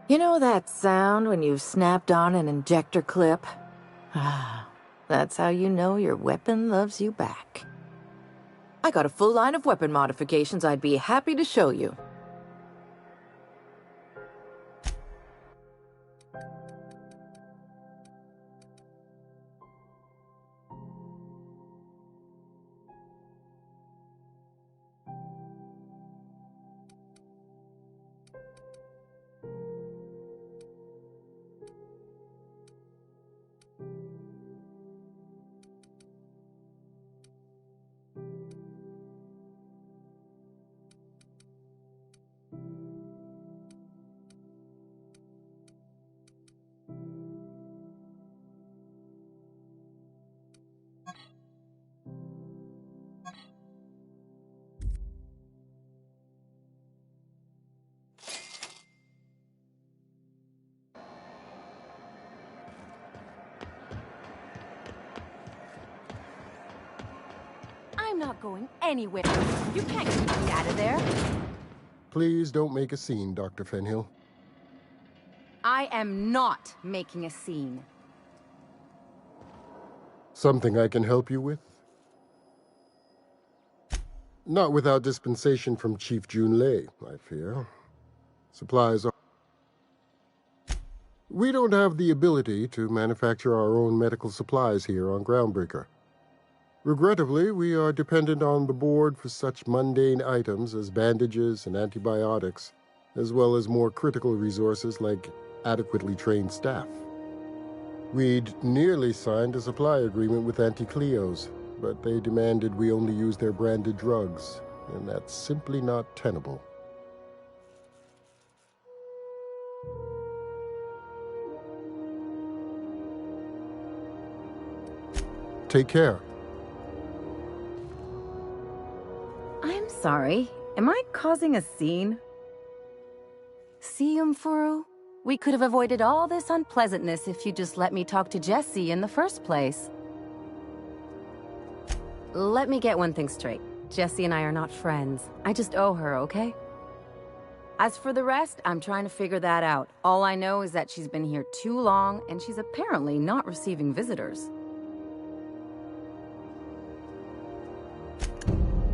You know that sound when you've snapped on an injector clip? That's how you know your weapon loves you back. I got a full line of weapon modifications I'd be happy to show you. I'm not going anywhere. You can't keep me out of there. Please don't make a scene, Dr. Fenhill. I am not making a scene. Something I can help you with? Not without dispensation from Chief June Lay, I fear. Supplies are... We don't have the ability to manufacture our own medical supplies here on Groundbreaker. Regrettably, we are dependent on the board for such mundane items as bandages and antibiotics, as well as more critical resources like adequately trained staff. We'd nearly signed a supply agreement with Anti-Cleos, but they demanded we only use their branded drugs, and that's simply not tenable. Take care. I'm sorry. Am I causing a scene? See, Umfuru? We could have avoided all this unpleasantness if you just let me talk to Jessie in the first place. Let me get one thing straight. Jessie and I are not friends. I just owe her, okay? As for the rest, I'm trying to figure that out. All I know is that she's been here too long, and she's apparently not receiving visitors.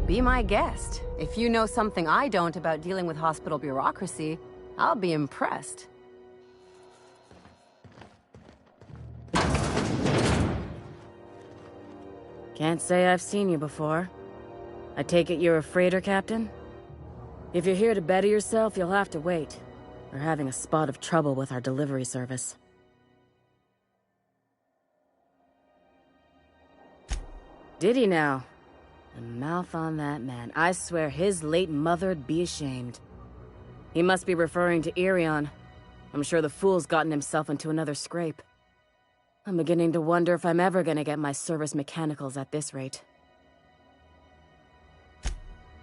Be my guest. If you know something I don't about dealing with hospital bureaucracy, I'll be impressed. Can't say I've seen you before. I take it you're a freighter captain? If you're here to better yourself, you'll have to wait. We're having a spot of trouble with our delivery service. Did he now? The mouth on that man. I swear his late mother'd be ashamed. He must be referring to Irion. I'm sure the fool's gotten himself into another scrape. I'm beginning to wonder if I'm ever gonna get my service mechanicals at this rate.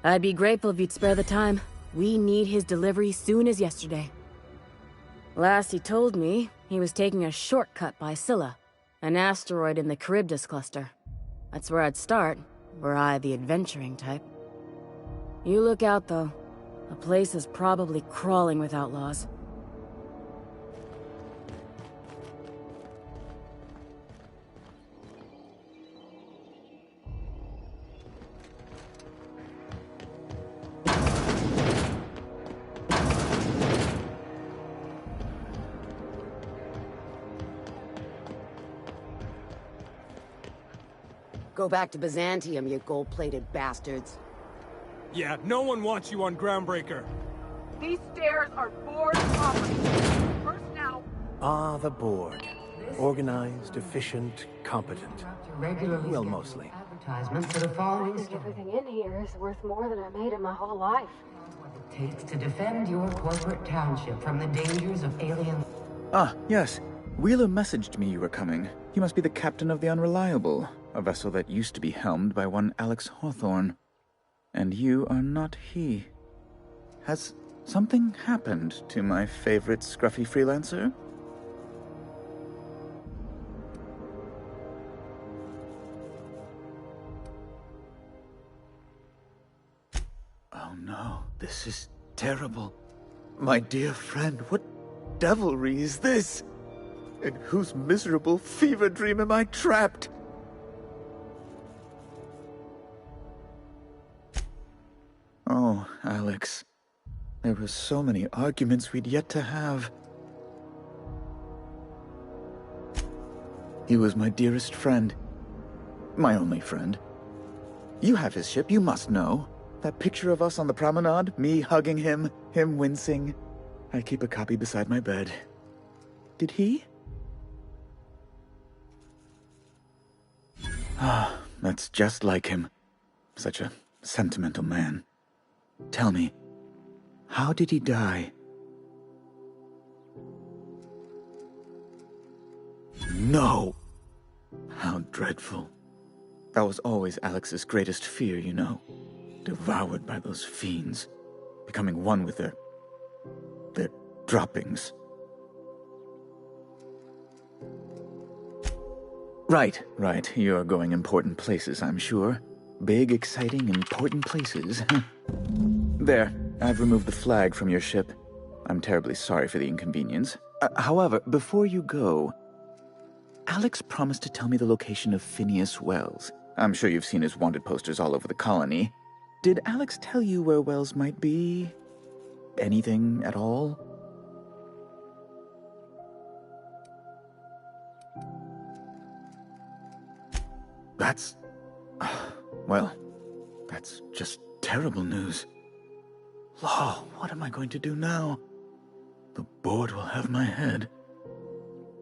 I'd be grateful if you'd spare the time. We need his delivery soon as yesterday. Last he told me, he was taking a shortcut by Scylla, an asteroid in the Charybdis cluster. That's where I'd start, were I the adventuring type. You look out, though. The place is probably crawling with outlaws. Go back to Byzantium, you gold-plated bastards. Yeah, no one wants you on Groundbreaker. These stairs are board property. First now. Ah, the board. Organized, efficient, competent. Well, mostly. Advertisements for the following Everything in here is worth more than I made in my whole life. takes to defend your corporate township from the dangers of alien... Ah, yes. Wheeler messaged me you were coming. You must be the captain of the Unreliable, a vessel that used to be helmed by one Alex Hawthorne. And you are not he. Has something happened to my favorite scruffy freelancer? Oh no, this is terrible. My dear friend, what devilry is this? In whose miserable fever dream am I trapped? Oh, Alex. There were so many arguments we'd yet to have. He was my dearest friend. My only friend. You have his ship, you must know. That picture of us on the promenade, me hugging him, him wincing. I keep a copy beside my bed. Did he? Ah, that's just like him. Such a sentimental man. Tell me, how did he die? No! How dreadful. That was always Alex's greatest fear, you know. Devoured by those fiends. Becoming one with their droppings. Right. You're going important places, I'm sure. Big, exciting, important places. There, I've removed the flag from your ship. I'm terribly sorry for the inconvenience. However, before you go, Alex promised to tell me the location of Phineas Wells. I'm sure you've seen his wanted posters all over the colony. Did Alex tell you where Wells might be? Anything at all? That's... well, that's just terrible news. Law, what am I going to do now? The board will have my head.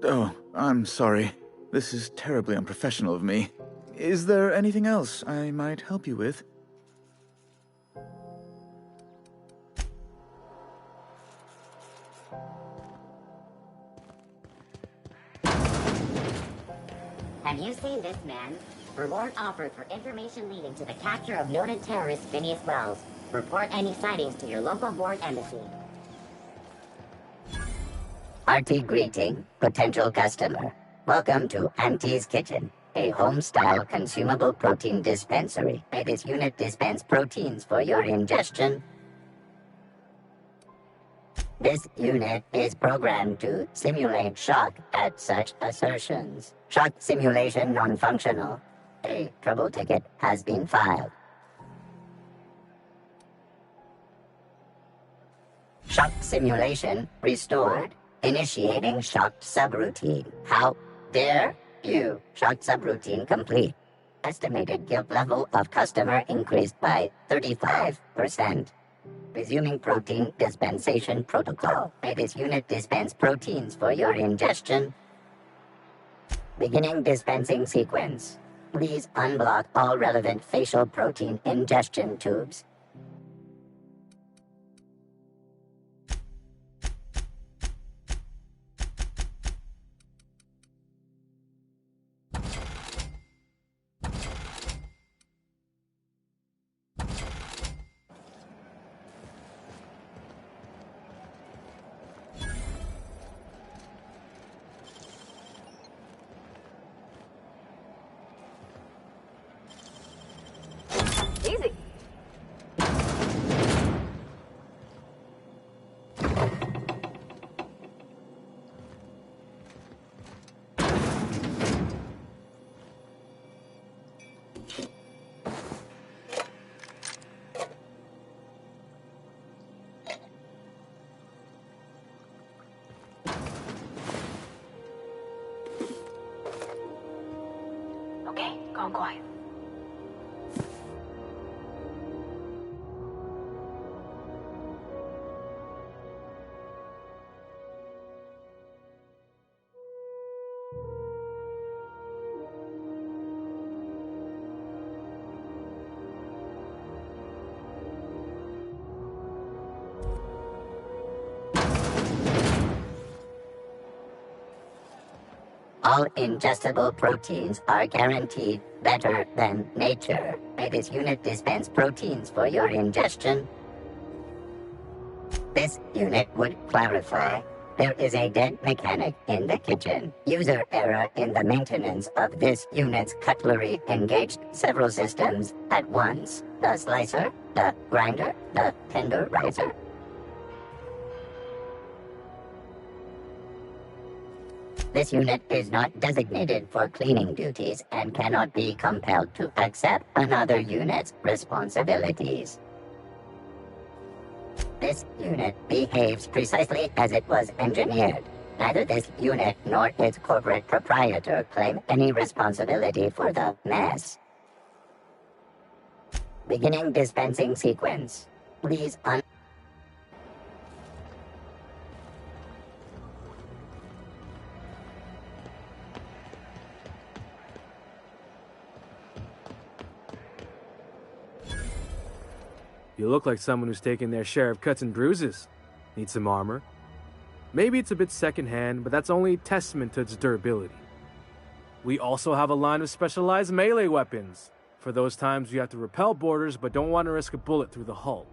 Oh, I'm sorry. This is terribly unprofessional of me. Is there anything else I might help you with? Have you seen this man? Reward offered for information leading to the capture of noted terrorist Phineas Wells. Report any sightings to your local board embassy. Hearty greeting, potential customer. Welcome to Auntie's Kitchen, a home-style consumable protein dispensary. May this unit dispense proteins for your ingestion. This unit is programmed to simulate shock at such assertions. Shock simulation non-functional. A trouble ticket has been filed. Shock simulation restored. Initiating shocked subroutine. How dare you? Shocked subroutine complete. Estimated guilt level of customer increased by 35%. Resuming protein dispensation protocol. May this unit dispense proteins for your ingestion. Beginning dispensing sequence. Please unblock all relevant facial protein ingestion tubes. Easy. Okay, gone quiet. All ingestible proteins are guaranteed better than nature. May this unit dispense proteins for your ingestion. This unit would clarify. There is a dead mechanic in the kitchen. User error in the maintenance of this unit's cutlery engaged several systems at once. The slicer, the grinder, the tenderizer. This unit is not designated for cleaning duties and cannot be compelled to accept another unit's responsibilities. This unit behaves precisely as it was engineered. Neither this unit nor its corporate proprietor claim any responsibility for the mess. Beginning dispensing sequence. Please You look like someone who's taken their share of cuts and bruises. Need some armor? Maybe it's a bit secondhand, but that's only testament to its durability. We also have a line of specialized melee weapons, for those times you have to repel boarders but don't want to risk a bullet through the hull.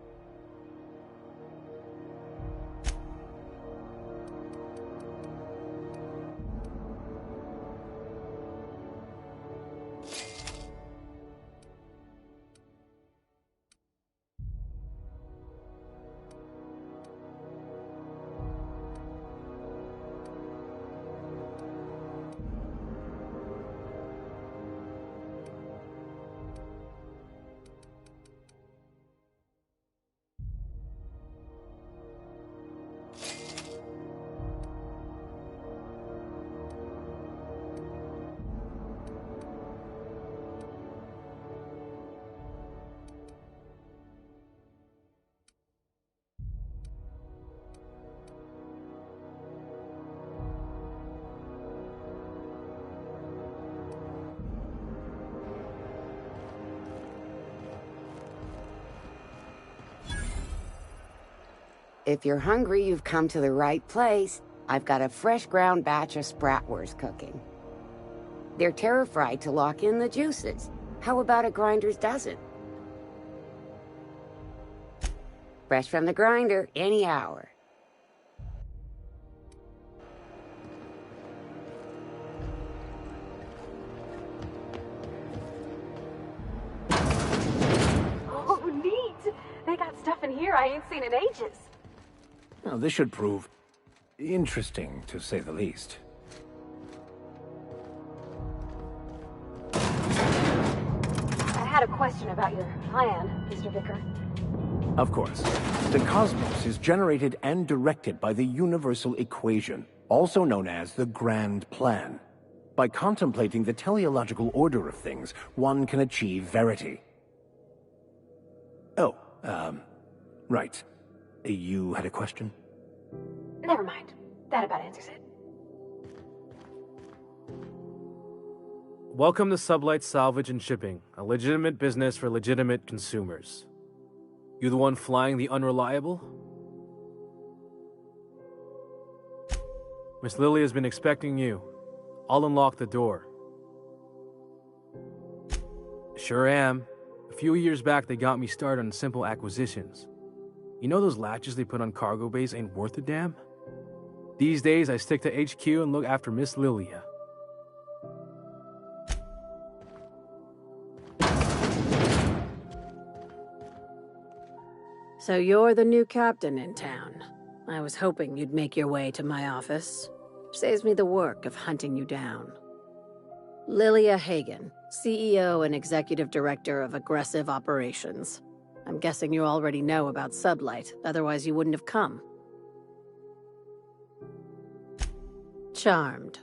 If you're hungry, you've come to the right place. I've got a fresh ground batch of spratwurst cooking. They're terra-fried to lock in the juices. How about a grinder's dozen? Fresh from the grinder, any hour. Oh, neat! They got stuff in here I ain't seen in ages. Now, this should prove interesting, to say the least. I had a question about your plan, Mr. Vicker. Of course. The cosmos is generated and directed by the universal equation, also known as the Grand Plan. By contemplating the teleological order of things, one can achieve verity. Oh, right. You had a question? Never mind. That about answers it. Welcome to Sublight Salvage and Shipping, a legitimate business for legitimate consumers. You the one flying the Unreliable? Miss Lily has been expecting you. I'll unlock the door. Sure am. A few years back, they got me started on simple acquisitions. You know those latches they put on cargo bays ain't worth a damn? These days, I stick to HQ and look after Miss Lilia. So you're the new captain in town. I was hoping you'd make your way to my office. Saves me the work of hunting you down. Lilia Hagen, CEO and Executive Director of Aggressive Operations. I'm guessing you already know about Sublight, otherwise you wouldn't have come. Charmed.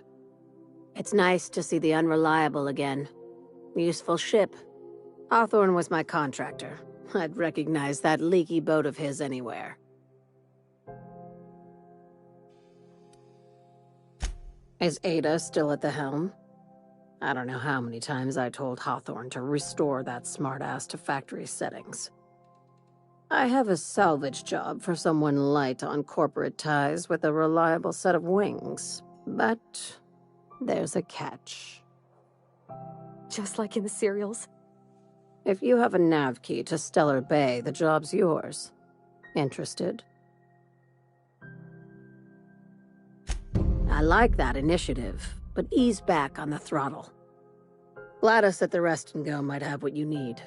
It's nice to see the Unreliable again. Useful ship. Hawthorne was my contractor. I'd recognize that leaky boat of his anywhere. Is Ada still at the helm? I don't know how many times I told Hawthorne to restore that smartass to factory settings. I have a salvage job for someone light on corporate ties with a reliable set of wings, but there's a catch. Just like in the serials? If you have a nav key to Stellar Bay, the job's yours. Interested? I like that initiative, but ease back on the throttle. Gladys at the Rest and Go might have what you need.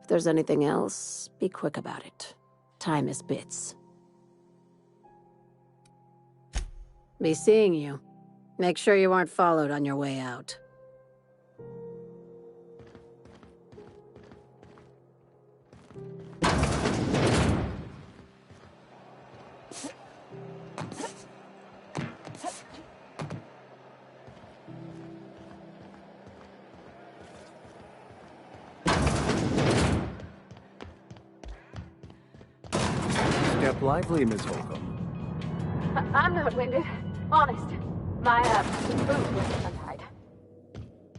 If there's anything else, be quick about it. Time is bits. Be seeing you. Make sure you aren't followed on your way out. Step lively, Miss Holcomb. I'm not winded. Honest. My, boot was untied.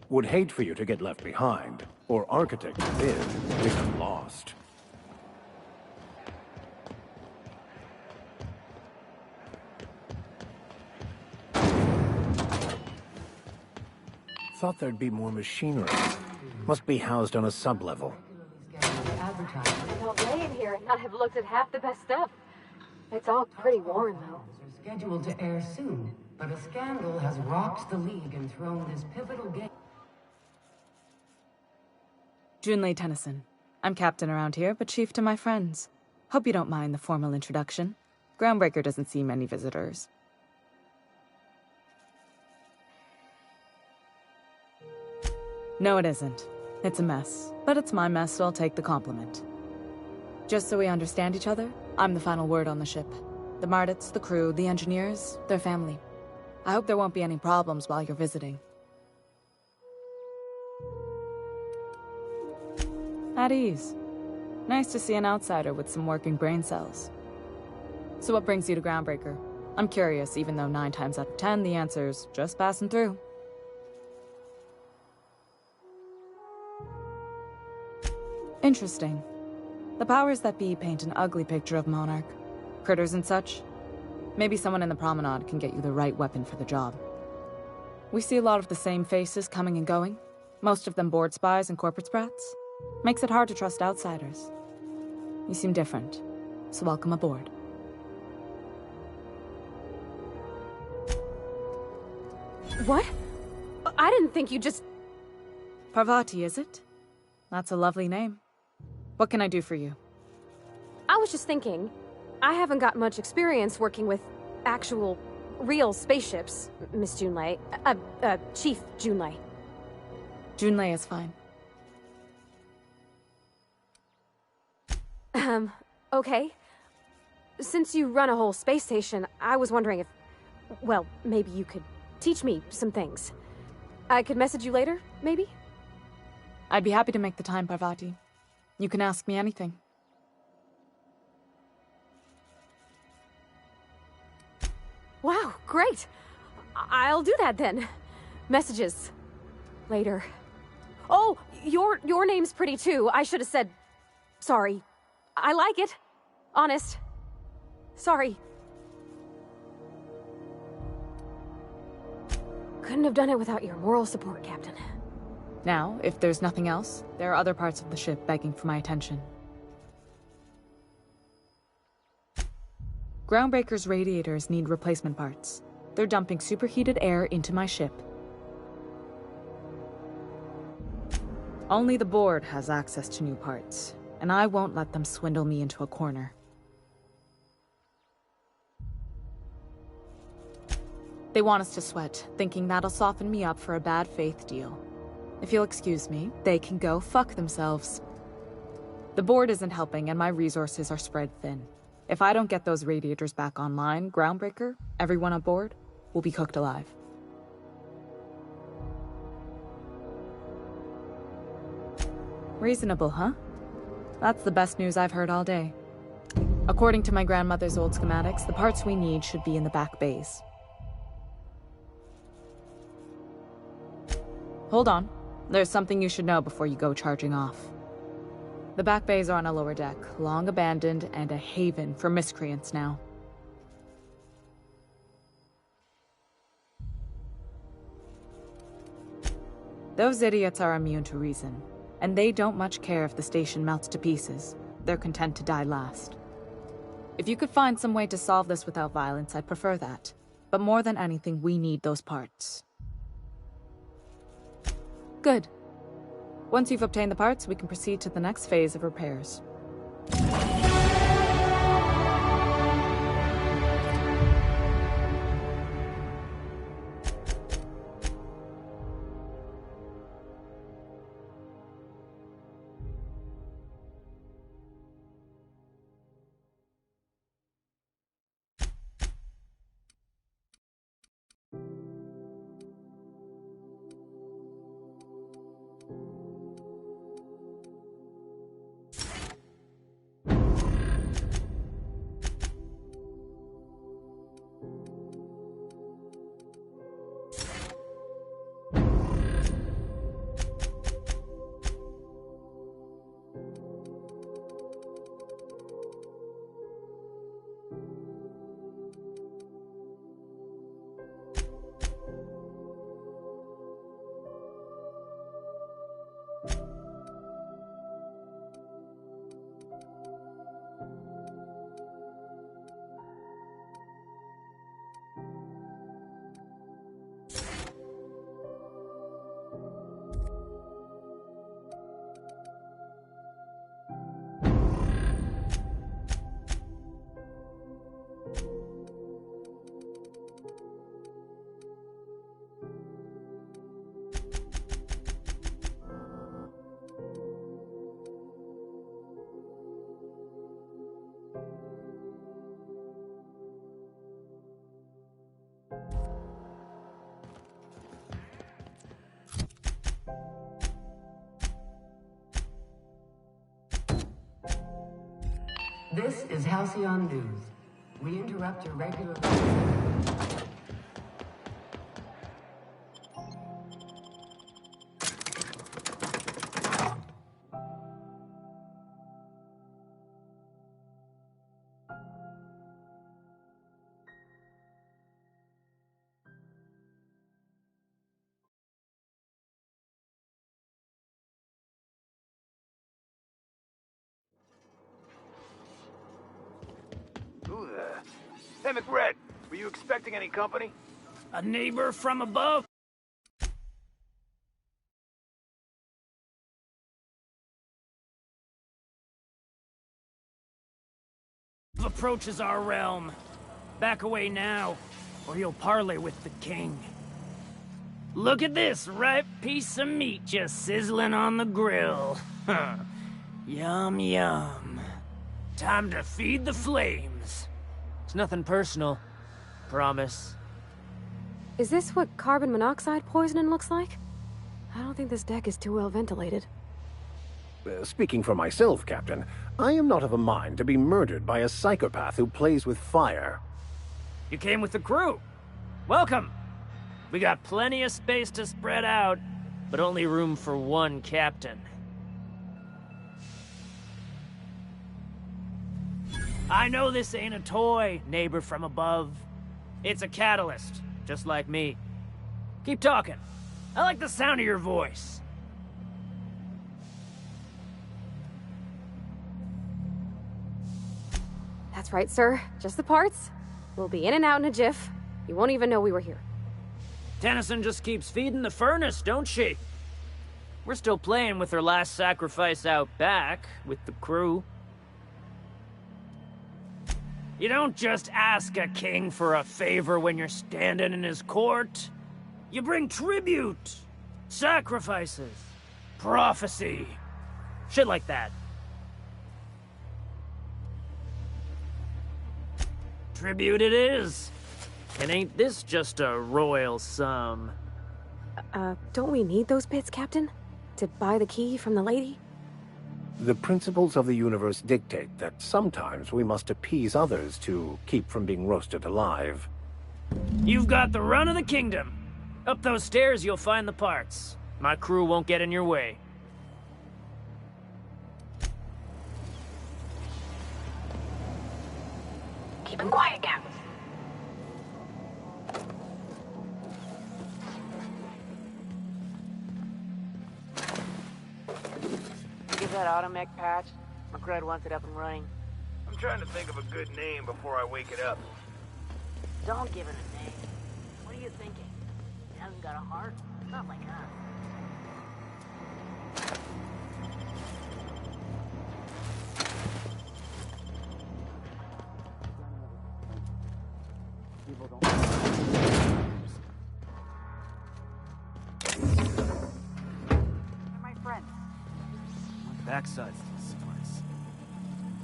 Would hate for you to get left behind, or architect forbid, become lost. Thought there'd be more machinery. Must be housed on a sub-level. I'll lay in here and not have looked at half the best stuff. It's all pretty worn, though. Scheduled to air soon, but a scandal has rocked the League and thrown this pivotal game. Junlei Tennyson. I'm captain around here, but chief to my friends. Hope you don't mind the formal introduction. Groundbreaker doesn't see many visitors. No, it isn't. It's a mess. But it's my mess, so I'll take the compliment. Just so we understand each other, I'm the final word on the ship. The Mardits, the crew, the engineers, their family. I hope there won't be any problems while you're visiting. At ease. Nice to see an outsider with some working brain cells. So what brings you to Groundbreaker? I'm curious, even though 9 times out of 10 the answer's just passing through. Interesting. The powers that be paint an ugly picture of Monarch. Critters and such. Maybe someone in the promenade can get you the right weapon for the job. We see a lot of the same faces coming and going. Most of them board spies and corporate sprats. Makes it hard to trust outsiders. You seem different, so welcome aboard. What? I didn't think you just... Parvati, is it? That's a lovely name. What can I do for you? I was just thinking, I haven't got much experience working with actual, real spaceships, Miss Junlei. Chief Junlei. Junlei is fine. Okay. Since you run a whole space station, I was wondering if... Well, maybe you could teach me some things. I could message you later, maybe? I'd be happy to make the time, Parvati. You can ask me anything. Wow, great! I'll do that then. Messages. Later. Oh, your name's pretty too. I should have said sorry. I like it. Honest. Sorry. Couldn't have done it without your moral support, Captain. Now, if there's nothing else, there are other parts of the ship begging for my attention. Groundbreaker's radiators need replacement parts. They're dumping superheated air into my ship. Only the board has access to new parts, and I won't let them swindle me into a corner. They want us to sweat, thinking that'll soften me up for a bad faith deal. If you'll excuse me, they can go fuck themselves. The board isn't helping and my resources are spread thin. If I don't get those radiators back online, Groundbreaker, everyone on board, will be cooked alive. Reasonable, huh? That's the best news I've heard all day. According to my grandmother's old schematics, the parts we need should be in the back bays. Hold on. There's something you should know before you go charging off. The back bays are on a lower deck, long abandoned and a haven for miscreants now. Those idiots are immune to reason, and they don't much care if the station melts to pieces. They're content to die last. If you could find some way to solve this without violence, I'd prefer that. But more than anything, we need those parts. Good. Once you've obtained the parts, we can proceed to the next phase of repairs. This is Halcyon News. We interrupt your regular... Who the... Hey, McRed, were you expecting any company? A neighbor from above? Approaches our realm. Back away now, or you'll parley with the king. Look at this ripe piece of meat just sizzling on the grill. Yum, yum. Time to feed the flames. It's nothing personal. Promise. Is this what carbon monoxide poisoning looks like? I don't think this deck is too well ventilated. Speaking for myself, Captain, I am not of a mind to be murdered by a psychopath who plays with fire. You came with the crew. Welcome. We got plenty of space to spread out. but only room for one captain. I know this ain't a toy, neighbor from above. It's a catalyst, just like me. Keep talking. I like the sound of your voice. That's right, sir. Just the parts. We'll be in and out in a jiff. You won't even know we were here. Tennyson just keeps feeding the furnace, don't she? We're still playing with her last sacrifice out back, with the crew. You don't just ask a king for a favor when you're standing in his court. You bring tribute, sacrifices, prophecy, shit like that. Tribute it is. And ain't this just a royal sum? Don't we need those bits, Captain? To buy the key from the lady? The principles of the universe dictate that sometimes we must appease others to keep from being roasted alive. You've got the run of the kingdom. Up those stairs, you'll find the parts. My crew won't get in your way. Keep him quiet, Captain. Give that automech patch. McRed wants it up and running. I'm trying to think of a good name before I wake it up. Don't give it a name. What are you thinking? He hasn't got a heart? Not like us. People don't. They're my friends. Backsides to this place.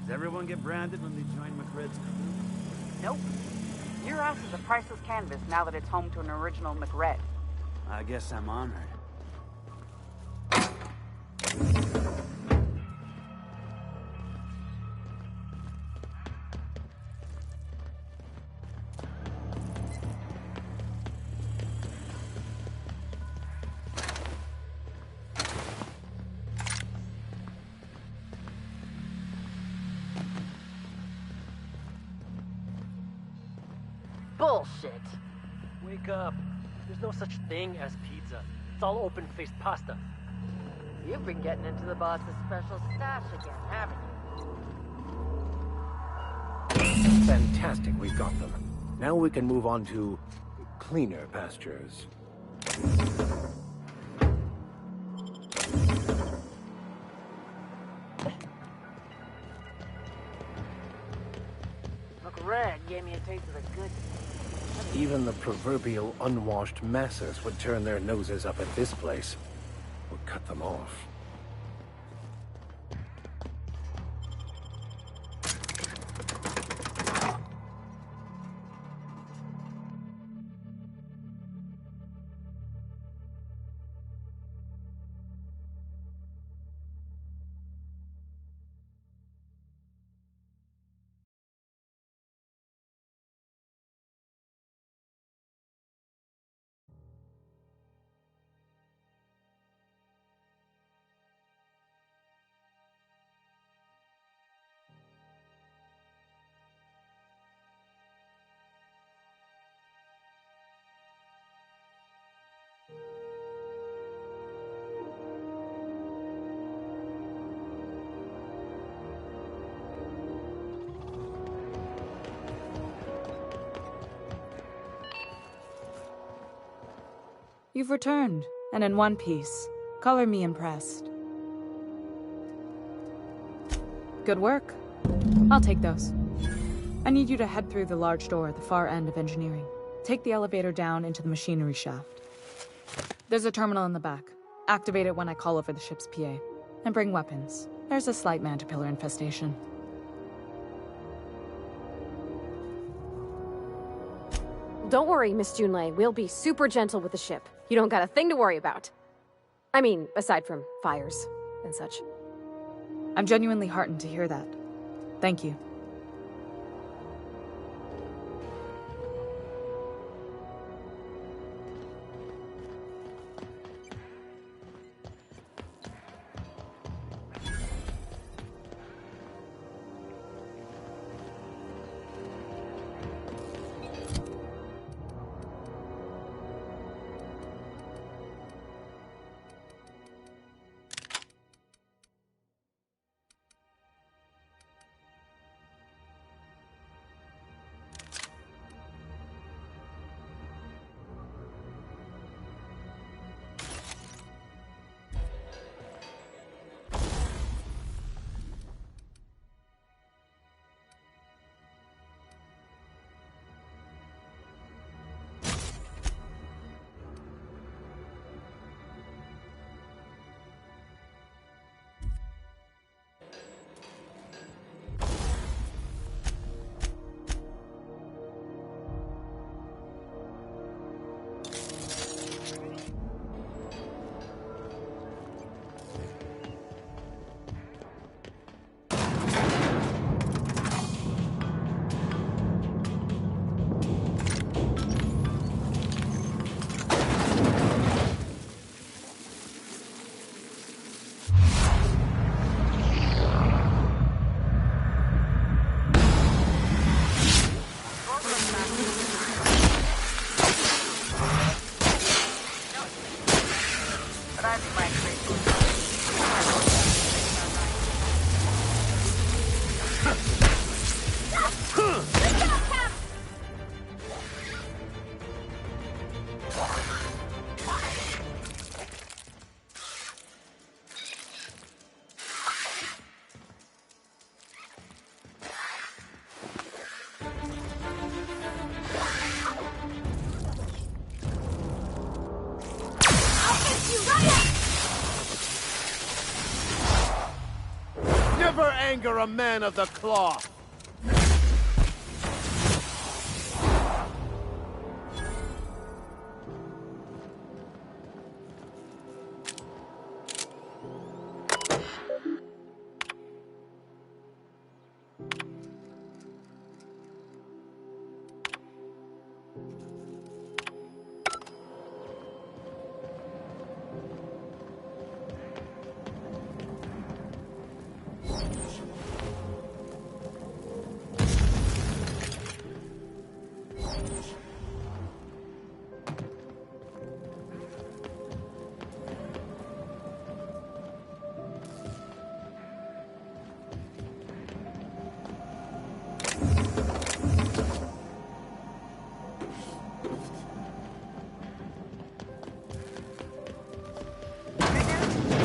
Does everyone get branded when they join McRed's crew? Nope. Your ass is a priceless canvas now that it's home to an original McRed. I guess I'm honored. Bullshit. Wake up. There's no such thing as pizza. It's all open-faced pasta. You've been getting into the boss's special stash again, haven't you? Fantastic, we've got them. Now we can move on to cleaner pastures. McRed gave me a taste of the good. Even the proverbial unwashed masses would turn their noses up at this place. We'll cut them off. You've returned, and in one piece. Color me impressed. Good work. I'll take those. I need you to head through the large door at the far end of engineering. Take the elevator down into the machinery shaft. There's a terminal in the back. Activate it when I call over the ship's PA. And bring weapons. There's a slight mantipillar infestation. Don't worry, Miss Junlei. We'll be super gentle with the ship. You don't got a thing to worry about. I mean, aside from fires and such. I'm genuinely heartened to hear that. Thank you. landing my resources. Never anger a man of the cloth!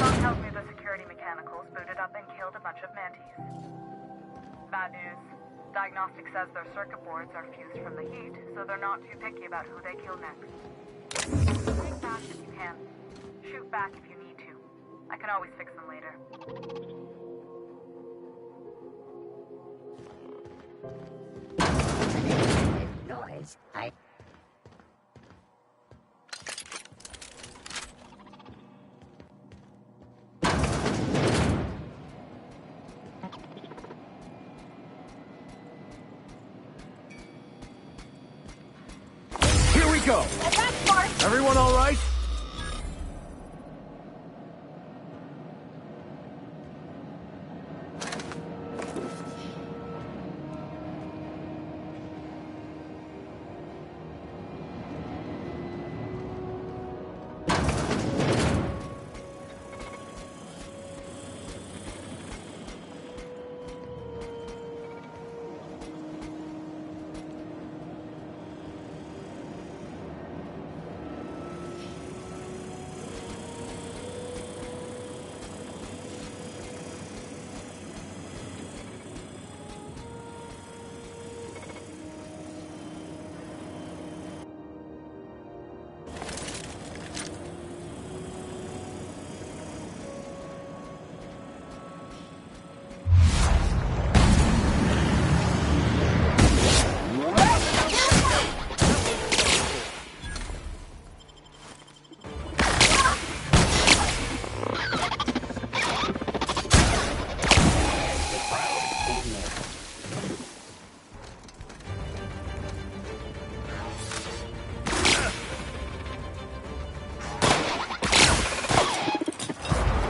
Tom tells me the security mechanicals booted up and killed a bunch of mantis. Bad news. Diagnostic says their circuit boards are fused from the heat, so they're not too picky about who they kill next. Think fast if you can. Shoot back if you need to. I can always fix them later. Noise. Here we go! Everyone all right?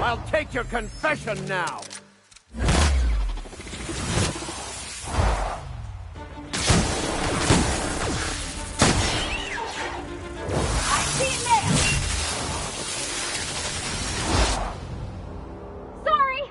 I'll take your confession now! Sorry!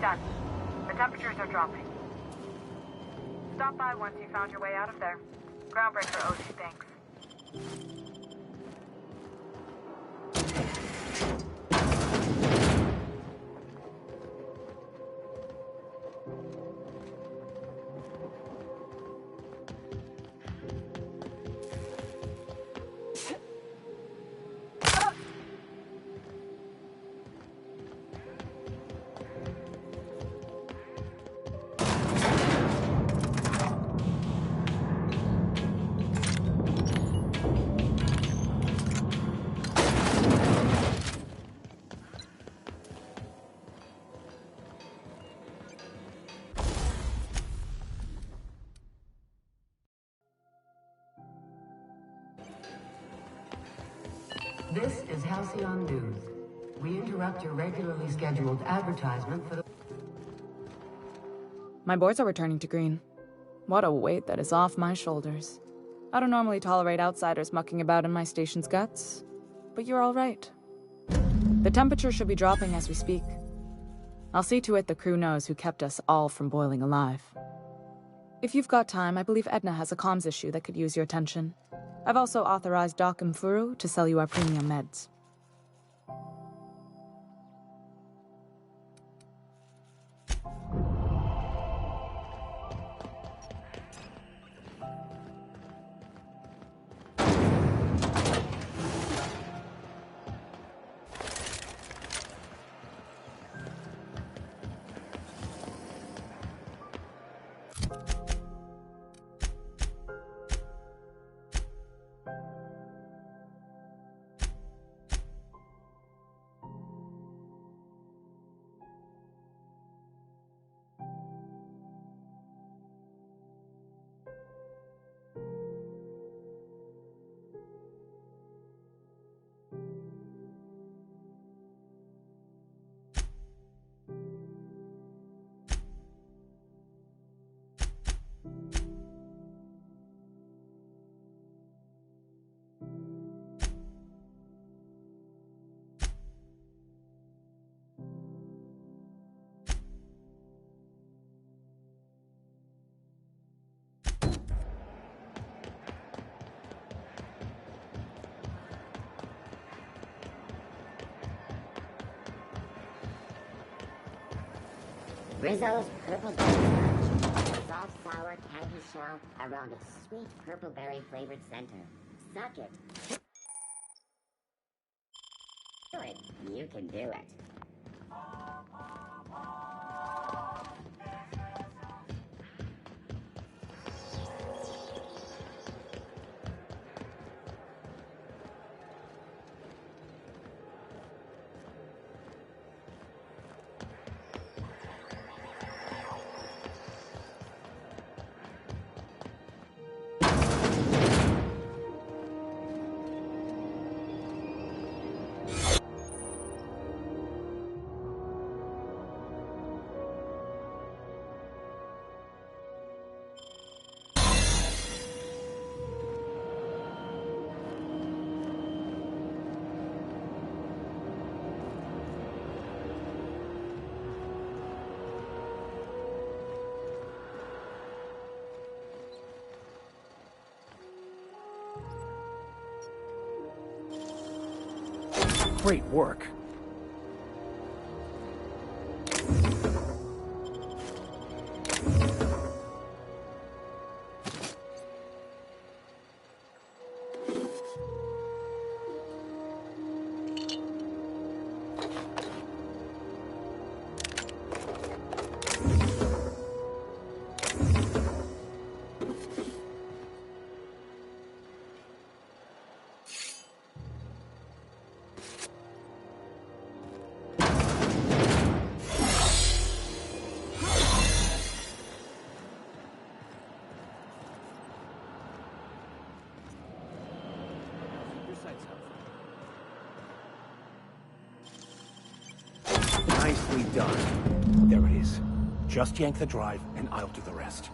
Done. The temperatures are dropping. Stop by once you found your way out of there. Groundbreaker owes you thanks. This is Halcyon News. We interrupt your regularly scheduled advertisement for the... My boards are returning to green. What a weight that is off my shoulders. I don't normally tolerate outsiders mucking about in my station's guts, but you're all right. The temperature should be dropping as we speak. I'll see to it the crew knows who kept us all from boiling alive. If you've got time, I believe Edna has a comms issue that could use your attention. I've also authorized Doc and Furu to sell you our premium meds. Rizzo's Purple Berry Punch. Soft, sour, candy shell around a sweet purple berry flavored center. Suck it. Do it. You can do it. Great work. Nicely done. There it is. Just yank the drive, and I'll do the rest.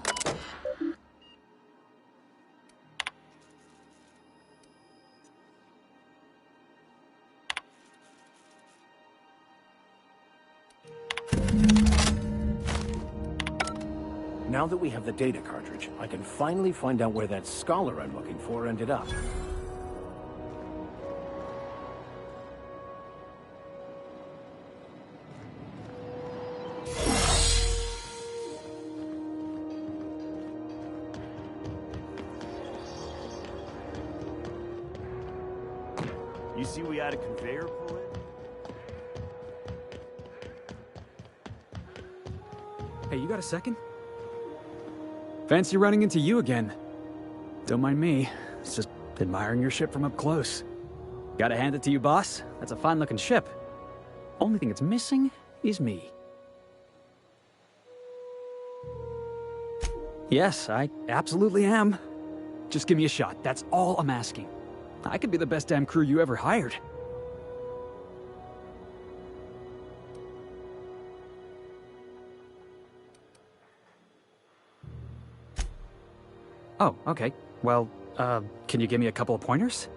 Now that we have the data cartridge, I can finally find out where that scholar I'm looking for ended up. You see we had a conveyor pull in? Hey, you got a second? Fancy running into you again. Don't mind me. It's just admiring your ship from up close. Gotta hand it to you, boss. That's a fine-looking ship. Only thing it's missing is me. Yes, I absolutely am. Just give me a shot. That's all I'm asking. I could be the best damn crew you ever hired. Oh, okay. Well, can you give me a couple of pointers?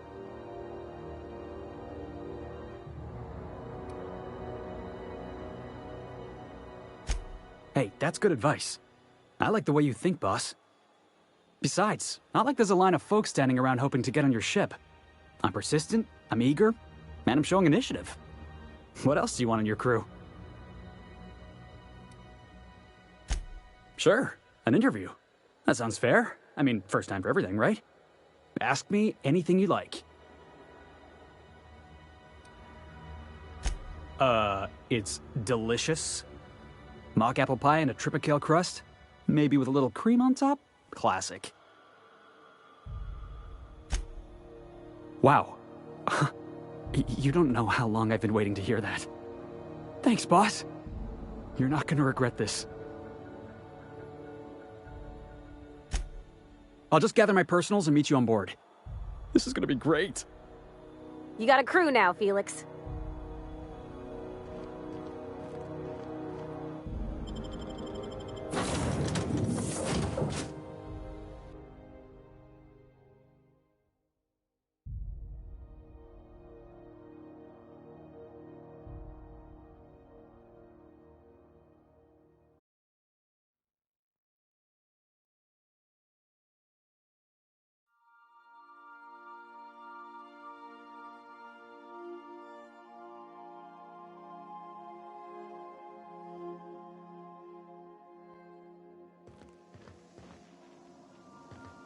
Hey, that's good advice. I like the way you think, boss. Besides, not like there's a line of folks standing around hoping to get on your ship. I'm persistent, I'm eager, and I'm showing initiative. What else do you want in your crew? Sure, an interview. That sounds fair. I mean, first time for everything, right? Ask me anything you like. It's delicious. Mock apple pie and a tripicale crust? Maybe with a little cream on top? Classic. Wow. You don't know how long I've been waiting to hear that. Thanks, boss. You're not gonna regret this. I'll just gather my personals and meet you on board. This is gonna be great. You got a crew now, Felix.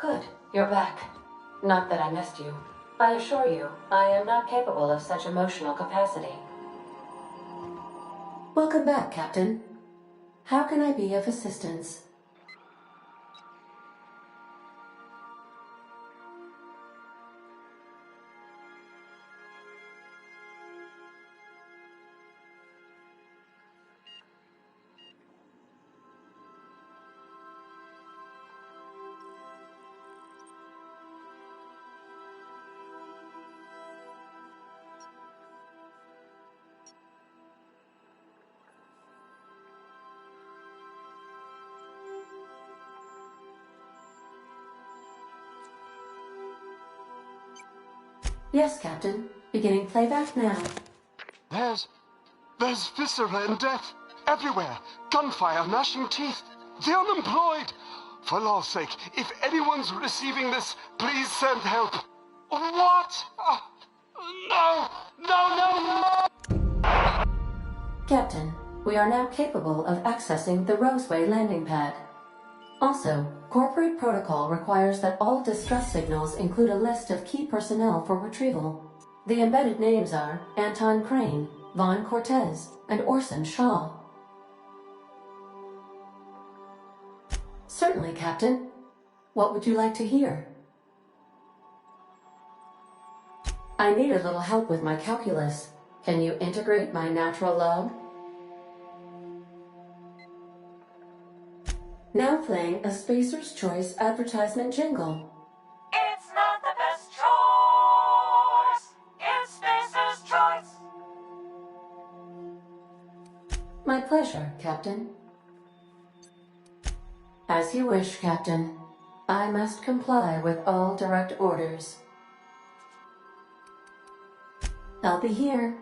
Good, you're back. Not that I missed you. I assure you, I am not capable of such emotional capacity. Welcome back, Captain. How can I be of assistance? Yes, Captain. Beginning playback now. There's viscera and death everywhere. Gunfire, gnashing teeth. The unemployed. For law's sake, if anyone's receiving this, please send help. What? No! Captain, we are now capable of accessing the Roseway landing pad. Also, corporate protocol requires that all distress signals include a list of key personnel for retrieval. The embedded names are Anton Crane, Vaughn Cortez, and Orson Shaw. Certainly, Captain. What would you like to hear? I need a little help with my calculus. Can you integrate my natural log? Now playing a Spacer's Choice advertisement jingle. It's not the best choice. It's Spacer's Choice. My pleasure, Captain. As you wish, Captain. I must comply with all direct orders. I'll be here.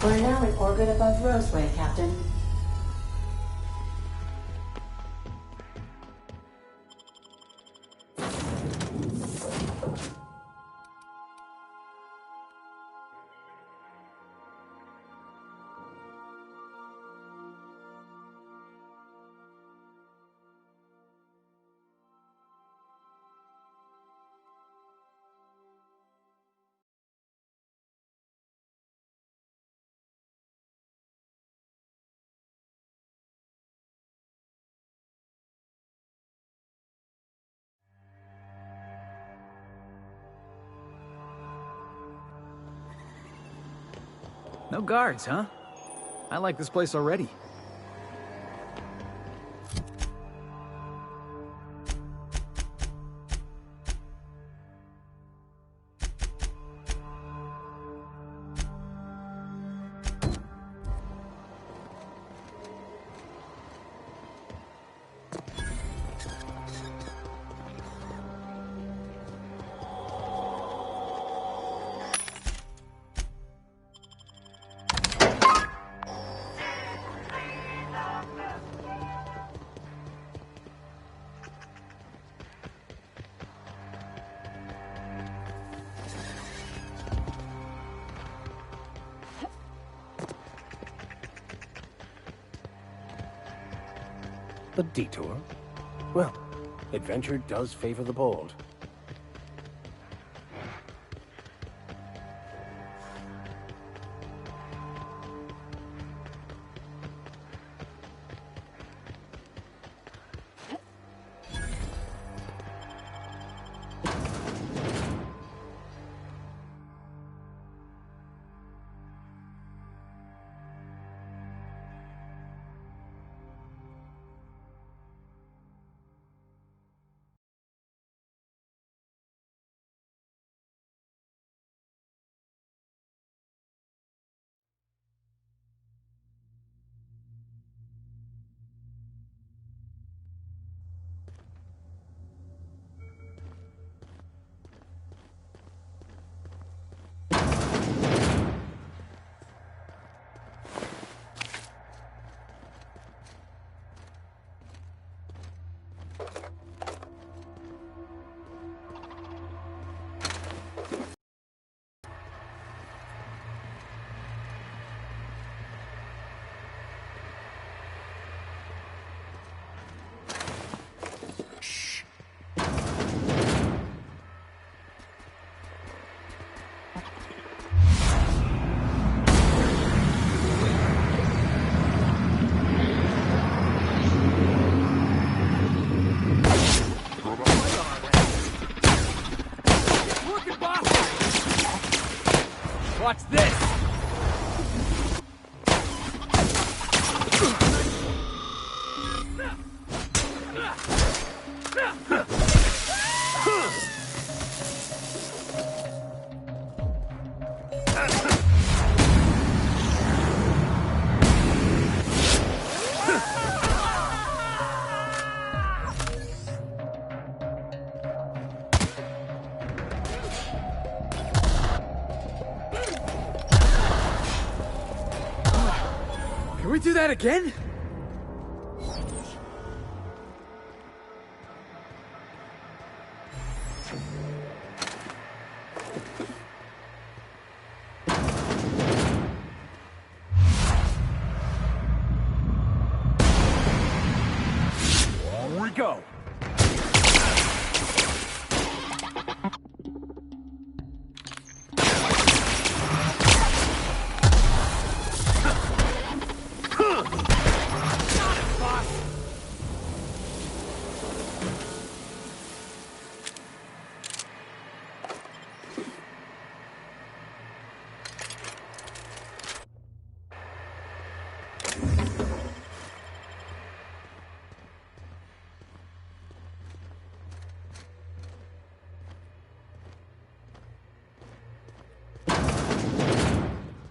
We're now in orbit above Roseway, Captain. No guards, huh? I like this place already. A detour? Well, adventure does favor the bold. Watch this! Can we do that again? Here we go.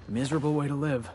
Miserable way to live.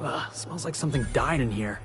Ugh, smells like something died in here.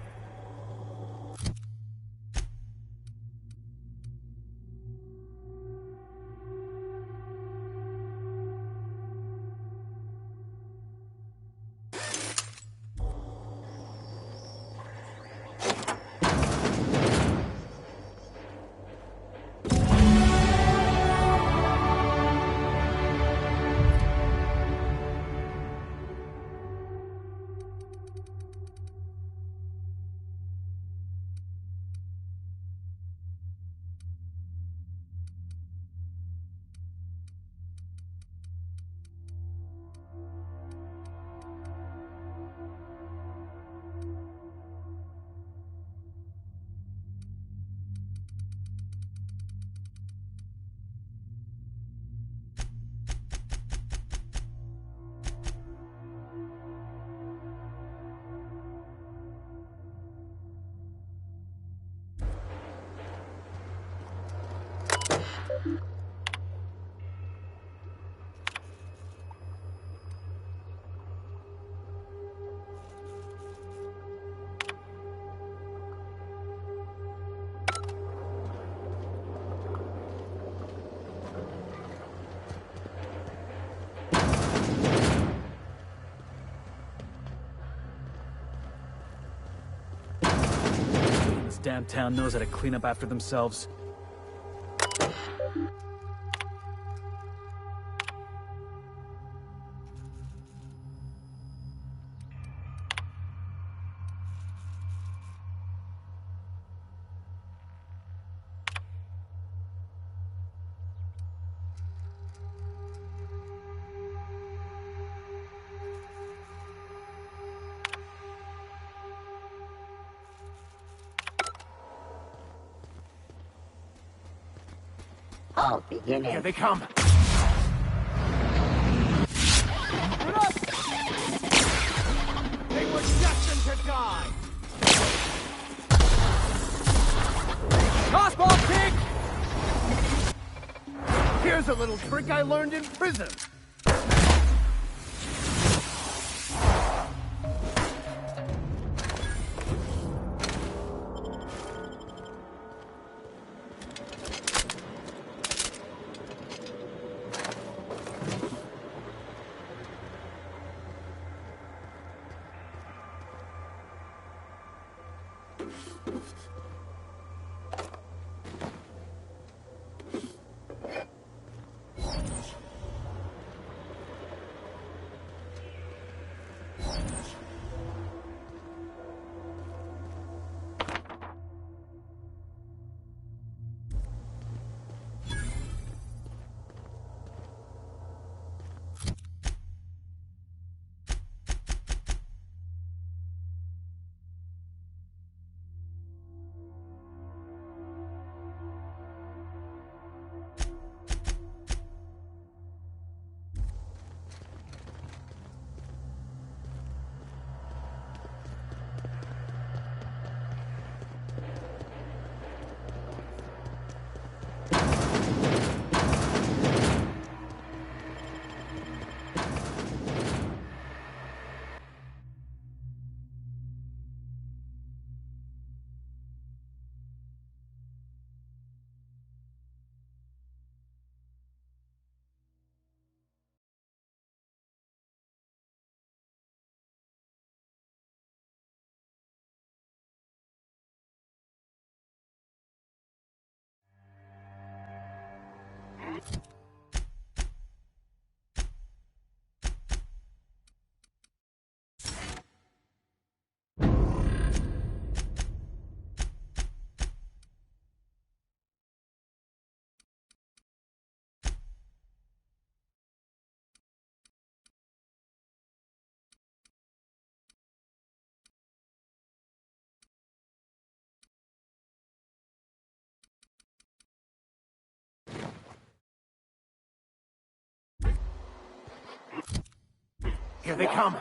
This damn town knows how to clean up after themselves. All beginning. Here they come. They were destined to die. Crossbow kick! Here's a little trick I learned in prison. Here they come.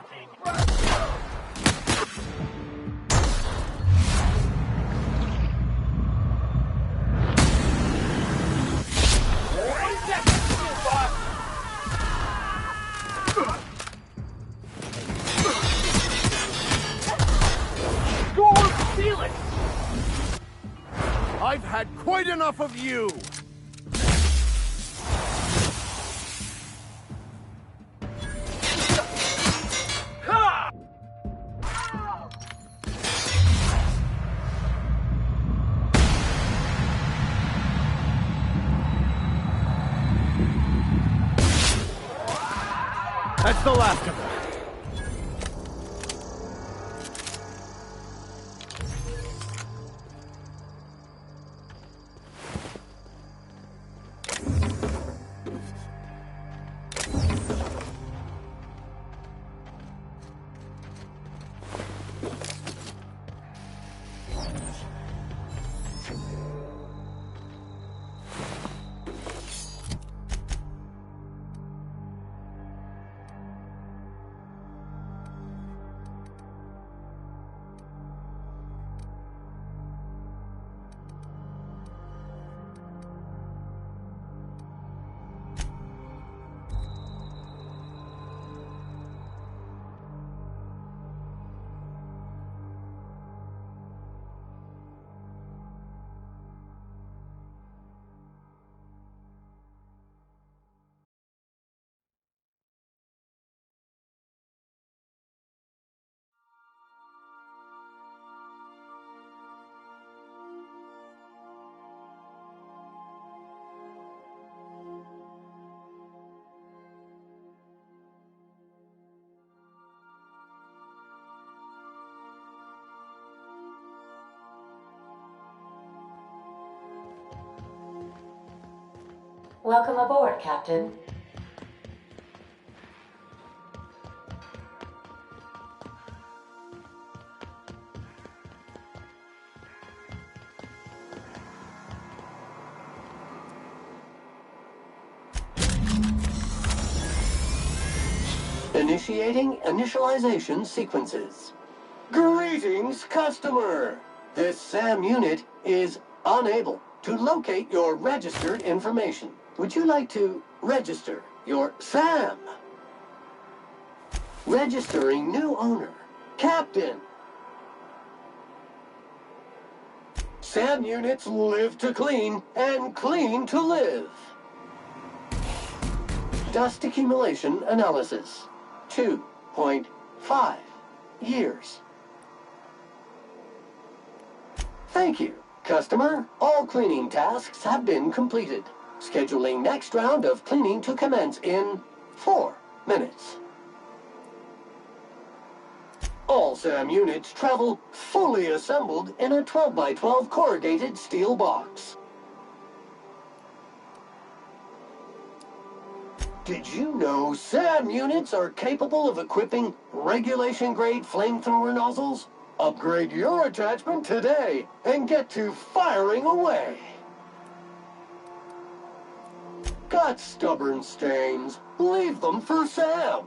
I've had quite enough of you! That's the last of them. Welcome aboard, Captain. Initiating initialization sequences. Greetings, customer! This SAM unit is unable to locate your registered information. Would you like to register your SAM? Registering new owner. Captain. SAM units live to clean and clean to live. Dust accumulation analysis. 2.5 years. Thank you, customer. All cleaning tasks have been completed. Scheduling next round of cleaning to commence in 4 minutes. All SAM units travel fully assembled in a 12x12 corrugated steel box. Did you know SAM units are capable of equipping regulation-grade flamethrower nozzles? Upgrade your attachment today and get to firing away. Got stubborn stains? Leave them for Sam.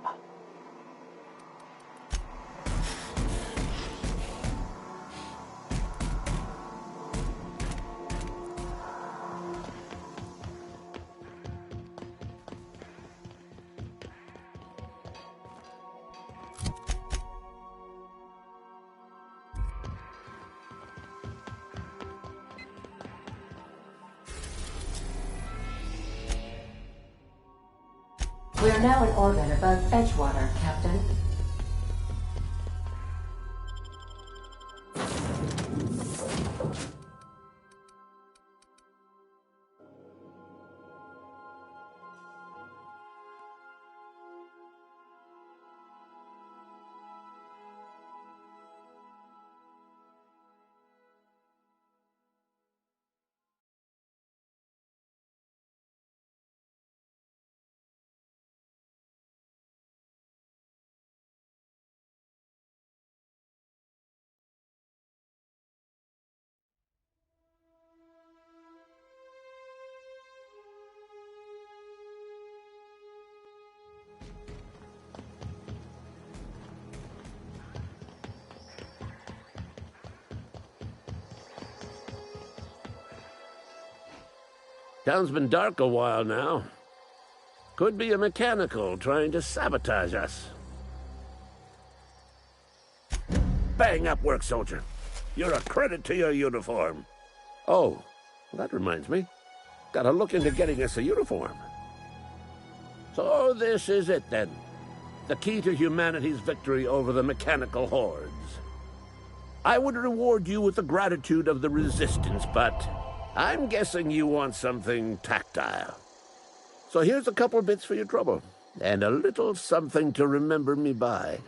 We are now in orbit above Edgewater, Captain. Town's been dark a while now. Could be a mechanical trying to sabotage us. Bang up work, soldier. You're a credit to your uniform. Oh, that reminds me. Gotta look into getting us a uniform. So this is it, then. The key to humanity's victory over the mechanical hordes. I would reward you with the gratitude of the Resistance, but I'm guessing you want something tactile. So here's a couple of bits for your trouble, and a little something to remember me by.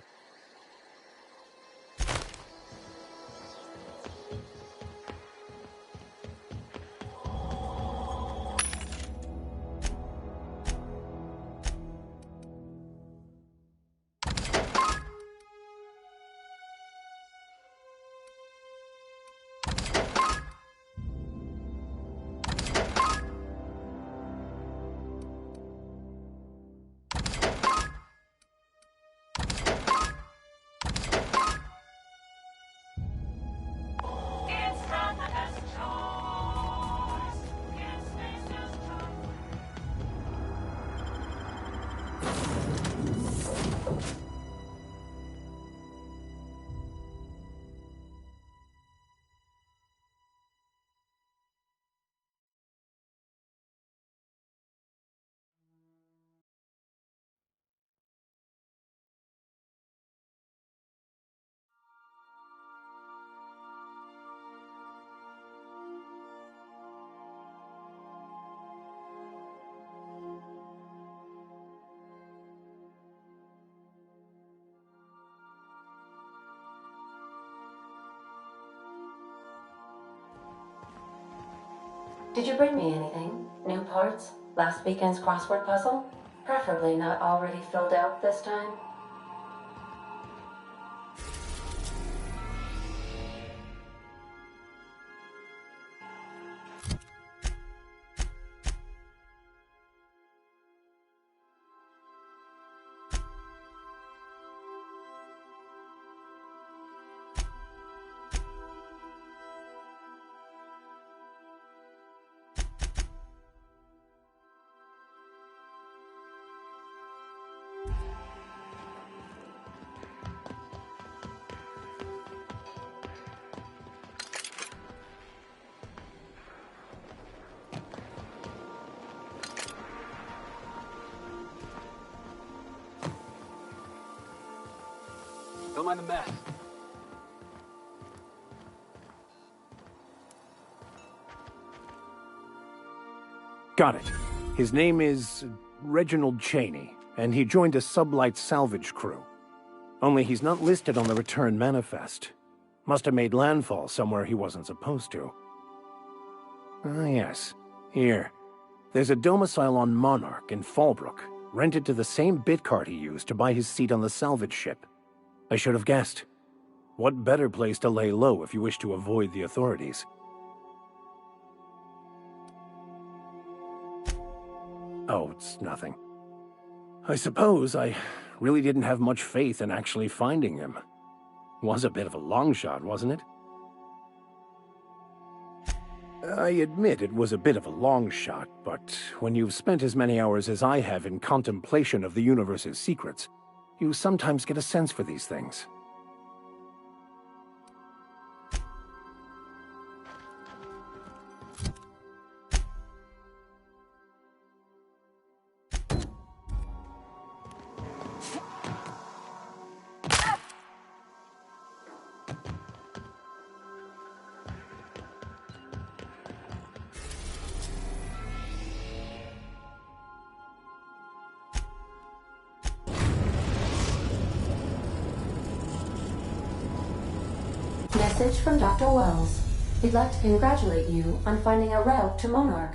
Did you bring me anything? New parts? Last weekend's crossword puzzle? Preferably not already filled out this time. Don't mind the mess. Got it. His name is Reginald Cheney, and he joined a sublight salvage crew. Only he's not listed on the return manifest. Must have made landfall somewhere he wasn't supposed to. Ah, yes. Here. There's a domicile on Monarch in Fallbrook, rented to the same bit card he used to buy his seat on the salvage ship. I should have guessed. What better place to lay low if you wish to avoid the authorities? Oh, it's nothing. I suppose I really didn't have much faith in actually finding him. Was a bit of a long shot, wasn't it? I admit it was a bit of a long shot, but when you've spent as many hours as I have in contemplation of the universe's secrets, you sometimes get a sense for these things. Message from Dr. Wells. He'd like to congratulate you on finding a route to Monarch.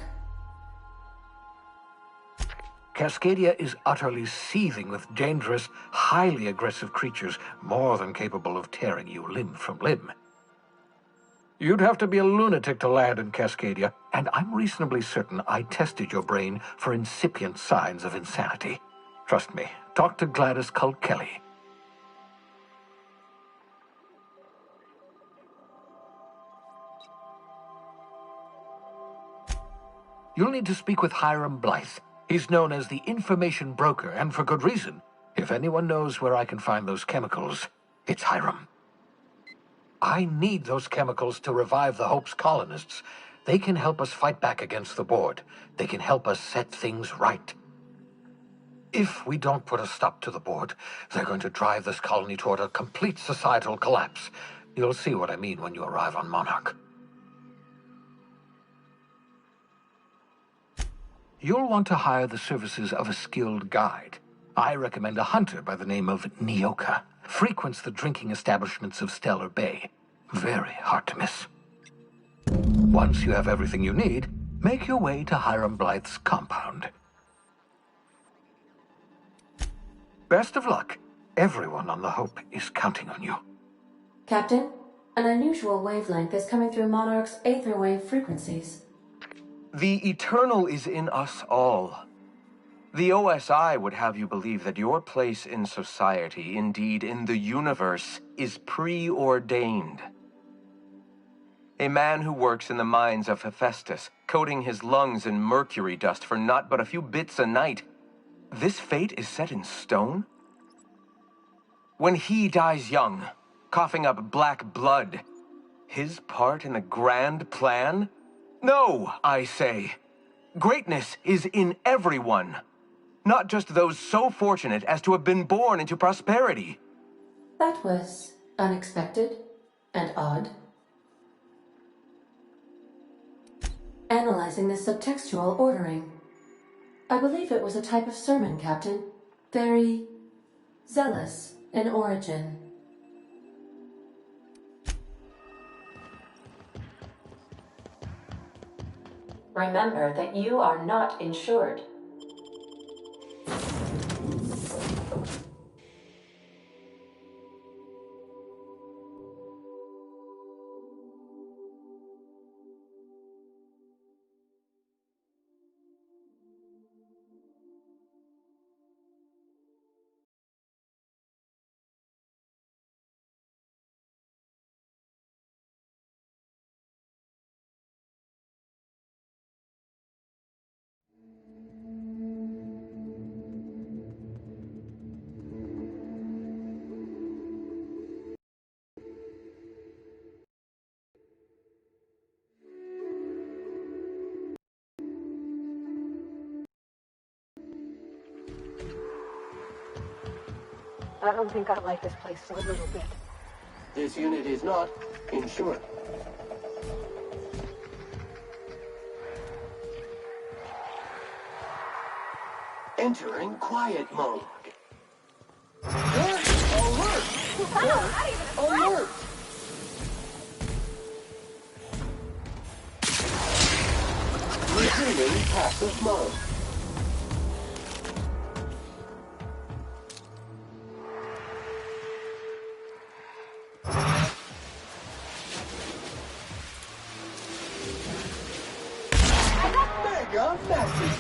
Cascadia is utterly seething with dangerous, highly aggressive creatures more than capable of tearing you limb from limb. You'd have to be a lunatic to land in Cascadia, and I'm reasonably certain I tested your brain for incipient signs of insanity. Trust me, talk to Gladys Cull Kelly. You'll need to speak with Hiram Blythe. He's known as the information broker, and for good reason. If anyone knows where I can find those chemicals, it's Hiram. I need those chemicals to revive the Hope's colonists. They can help us fight back against the Board. They can help us set things right. If we don't put a stop to the Board, they're going to drive this colony toward a complete societal collapse. You'll see what I mean when you arrive on Monarch. You'll want to hire the services of a skilled guide. I recommend a hunter by the name of Nyoka. Frequents the drinking establishments of Stellar Bay. Very hard to miss. Once you have everything you need, make your way to Hiram Blythe's compound. Best of luck. Everyone on the Hope is counting on you. Captain, an unusual wavelength is coming through Monarch's aether wave frequencies. The eternal is in us all. The OSI would have you believe that your place in society, indeed in the universe, is preordained. A man who works in the mines of Hephaestus, coating his lungs in mercury dust for not but a few bits a night. This fate is set in stone? When he dies young, coughing up black blood, his part in the grand plan? No, I say. Greatness is in everyone. Not just those so fortunate as to have been born into prosperity. That was unexpected and odd. Analyzing the subtextual ordering. I believe it was a type of sermon, Captain. Very zealous in origin. Remember that you are not insured. I don't think I like this place a little bit. This unit is not insured. Entering quiet mode. Alert! Alert! Resuming passive mode. Mega massive.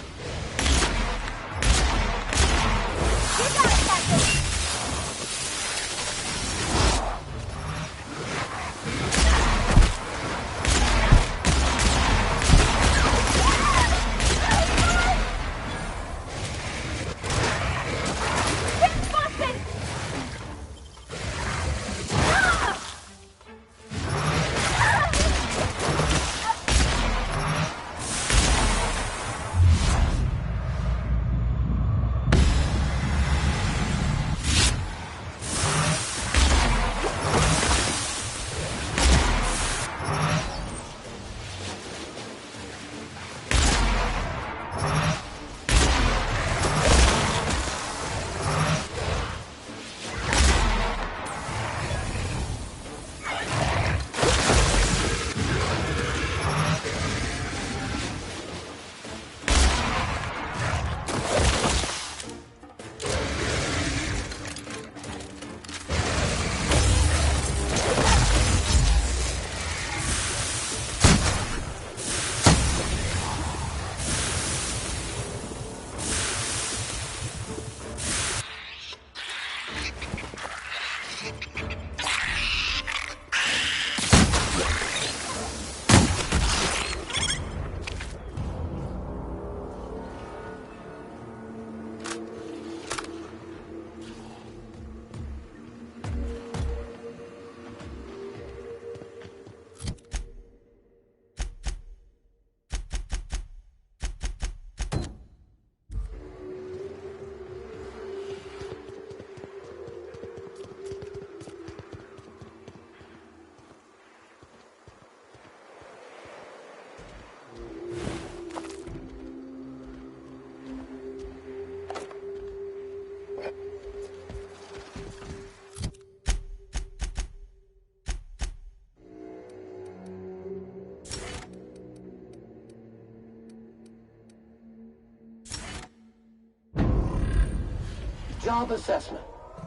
on-the-job assessment.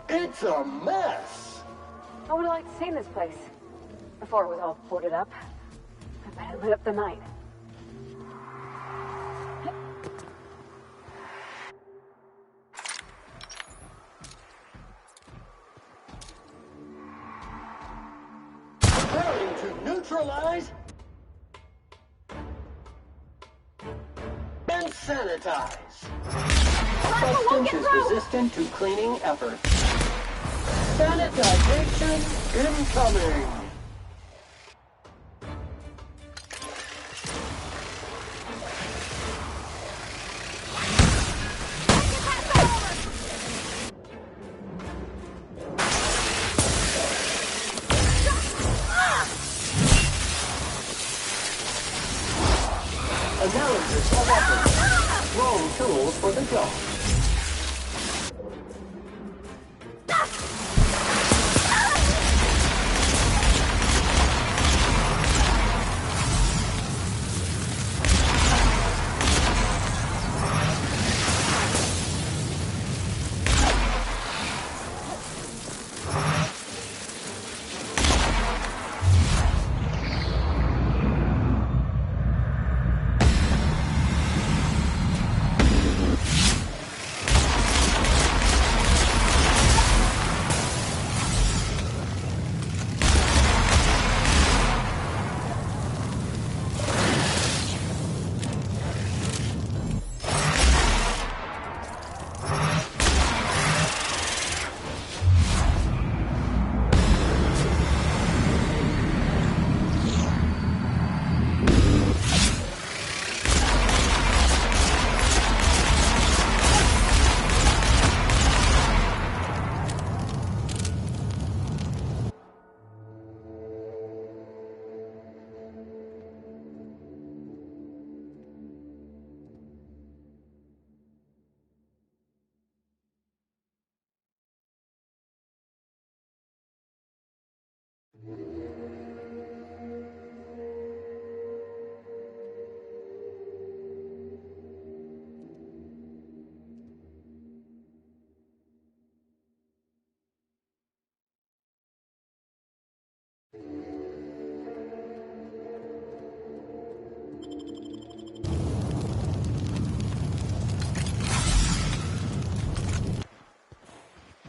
It's a mess. I would have liked to see this place before it was all boarded up. I bet it lit up the night. Preparing to neutralize and sanitize. Substance is resistant to cleaning efforts. Sanitization incoming. Analysis of efforts. Wrong tools for the job.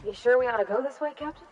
You sure we ought to go this way, Captain?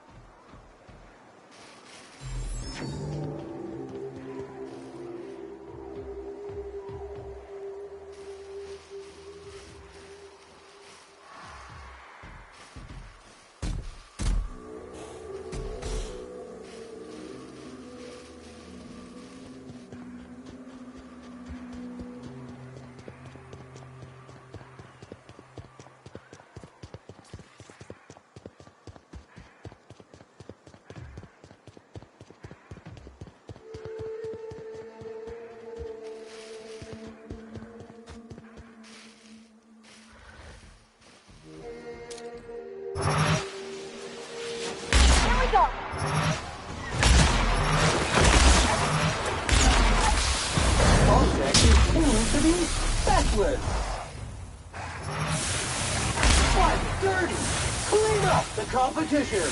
Object is tuned to be feckless. 530. Clean up the competition.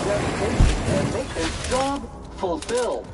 Dedication and maintenance job fulfilled.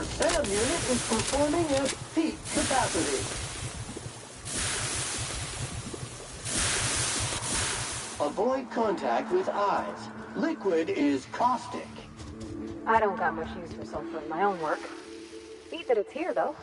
Your SAM unit is performing at peak capacity. Avoid contact with eyes. Liquid is caustic. I don't got much use for sulfur in my own work. Neat that it's here, though.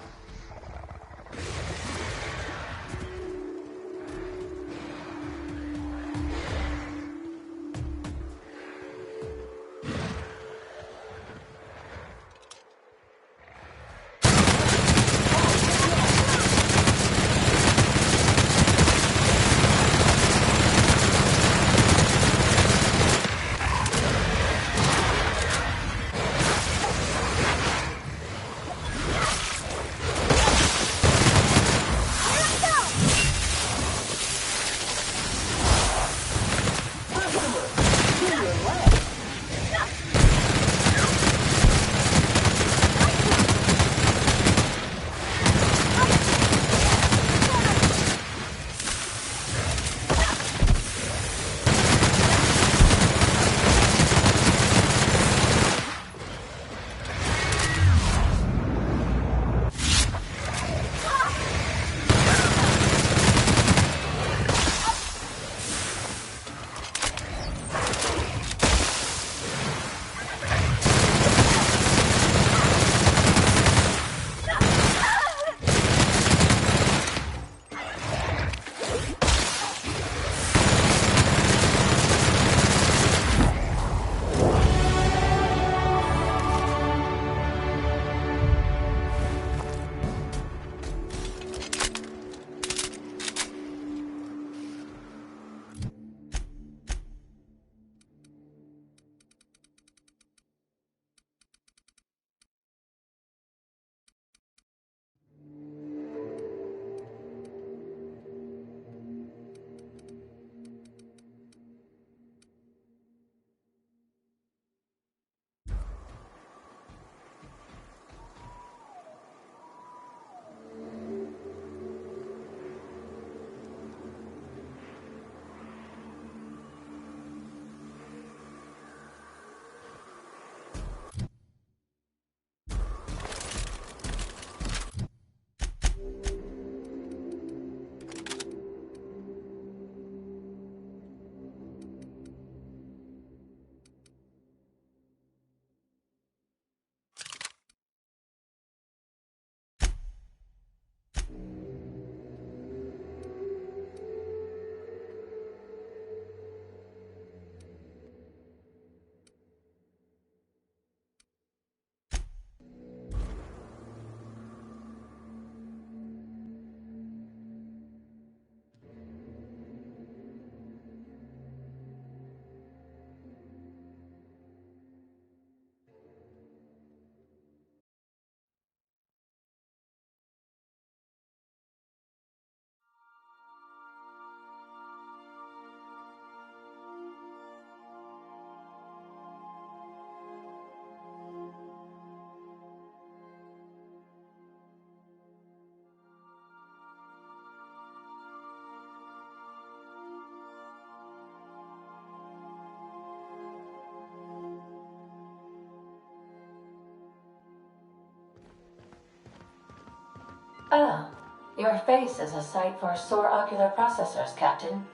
Ah, your face is a sight for sore ocular processors, Captain.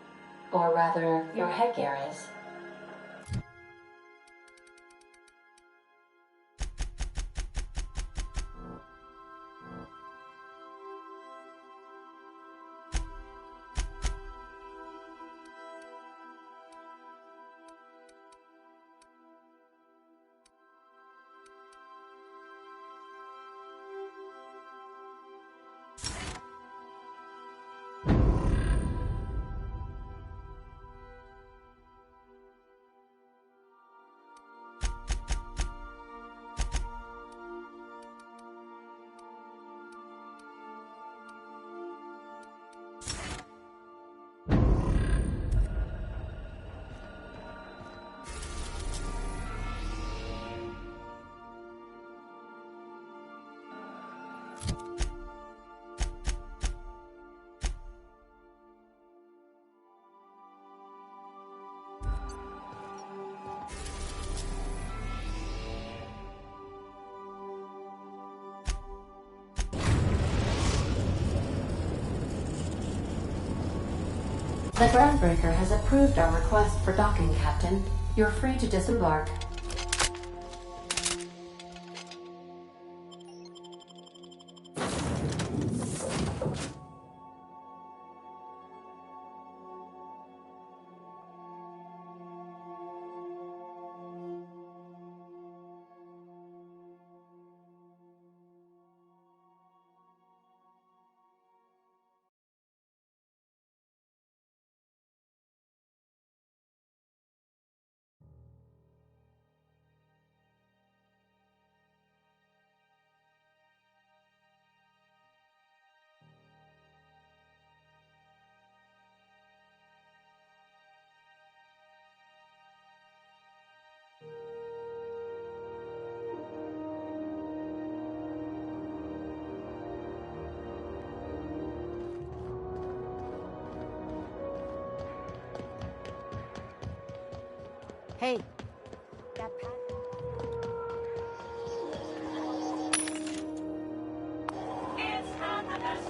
Or rather, your headgear is. The groundbreaker has approved our request for docking, Captain. You're free to disembark. Hey, that path. It's not the best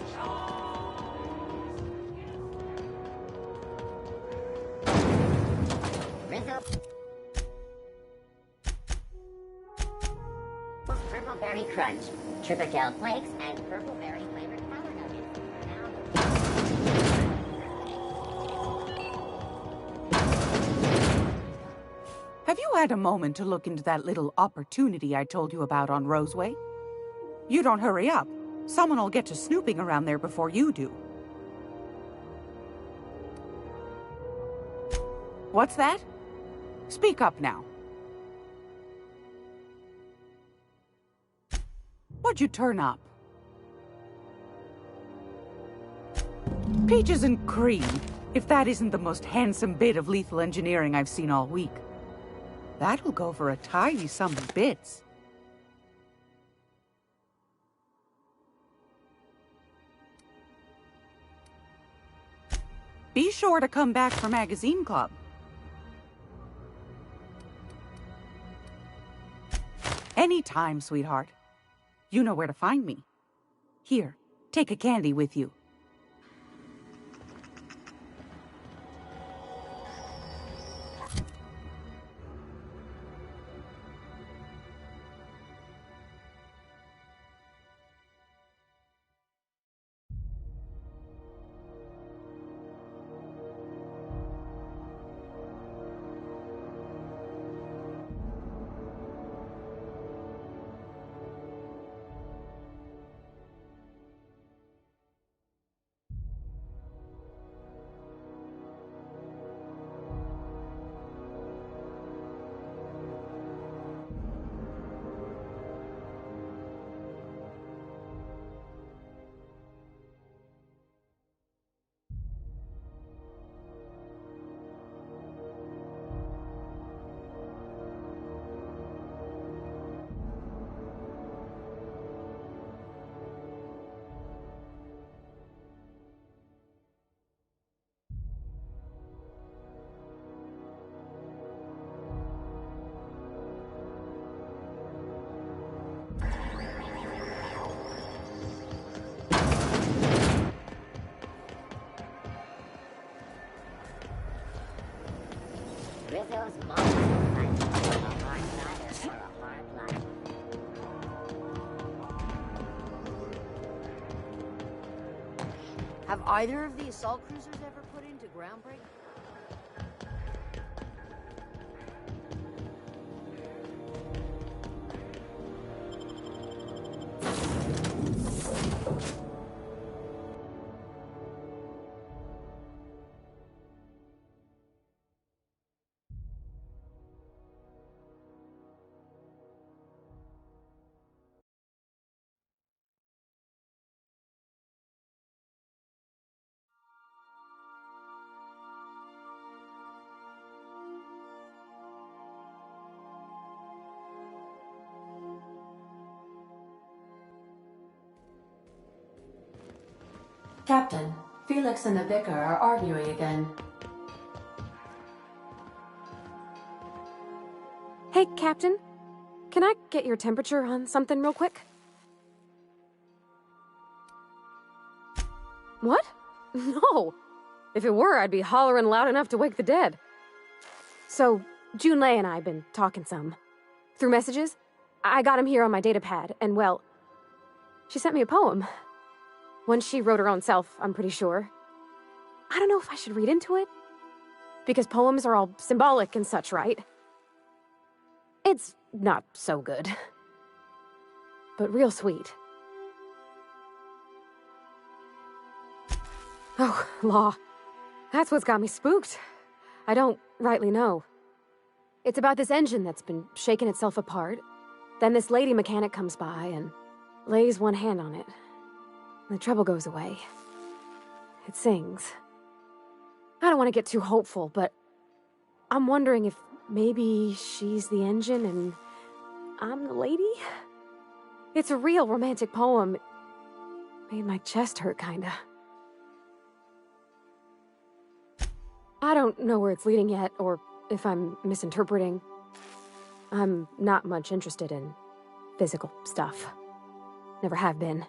Purple berry crunch, Triple flakes, and purple berry flavored power nuggets. Have you had a moment to look into that little opportunity I told you about on Roseway? You don't hurry up. Someone will get to snooping around there before you do. What's that? Speak up now. What'd you turn up? Peaches and cream, if that isn't the most handsome bit of lethal engineering I've seen all week. That'll go for a tidy sum of bits. Be sure to come back for Magazine Club. Anytime, sweetheart. You know where to find me. Here, take a candy with you. Rizzo's mom fighting for a hard cider for a hard life. Have either of the assault cruisers ever put into groundbreak? Captain, Felix and the Vicar are arguing again. Hey, Captain. Can I get your temperature on something real quick? What? No. If it were, I'd be hollering loud enough to wake the dead. So, Junlei and I have been talking some. Through messages. I got him here on my datapad, and well, she sent me a poem. One she wrote her own self, I'm pretty sure. I don't know if I should read into it. Because poems are all symbolic and such, right? It's not so good. But real sweet. Oh, law. That's what's got me spooked. I don't rightly know. It's about this engine that's been shaking itself apart. Then this lady mechanic comes by and lays one hand on it. And the trouble goes away. It sings. I don't want to get too hopeful, but I'm wondering if maybe she's the engine and I'm the lady? It's a real romantic poem. Made my chest hurt, kinda. I don't know where it's leading yet, or if I'm misinterpreting. I'm not much interested in physical stuff. Never have been.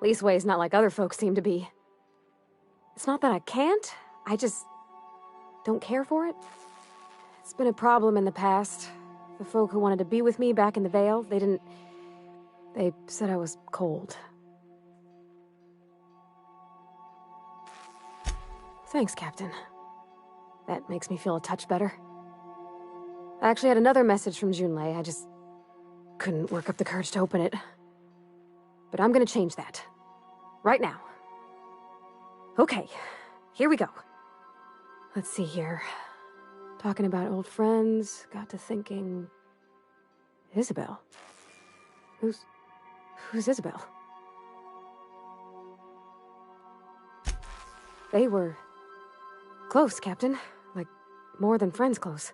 Leastways, not like other folks seem to be. It's not that I can't, I just don't care for it. It's been a problem in the past. The folk who wanted to be with me back in the Vale, they said I was cold. Thanks, Captain. That makes me feel a touch better. I actually had another message from Junlei. I just couldn't work up the courage to open it. But I'm gonna change that. Right now. Okay, here we go. Let's see here. Talking about old friends, got to thinking... Isabel? Who's Isabel? They were... close, Captain. Like, more than friends close.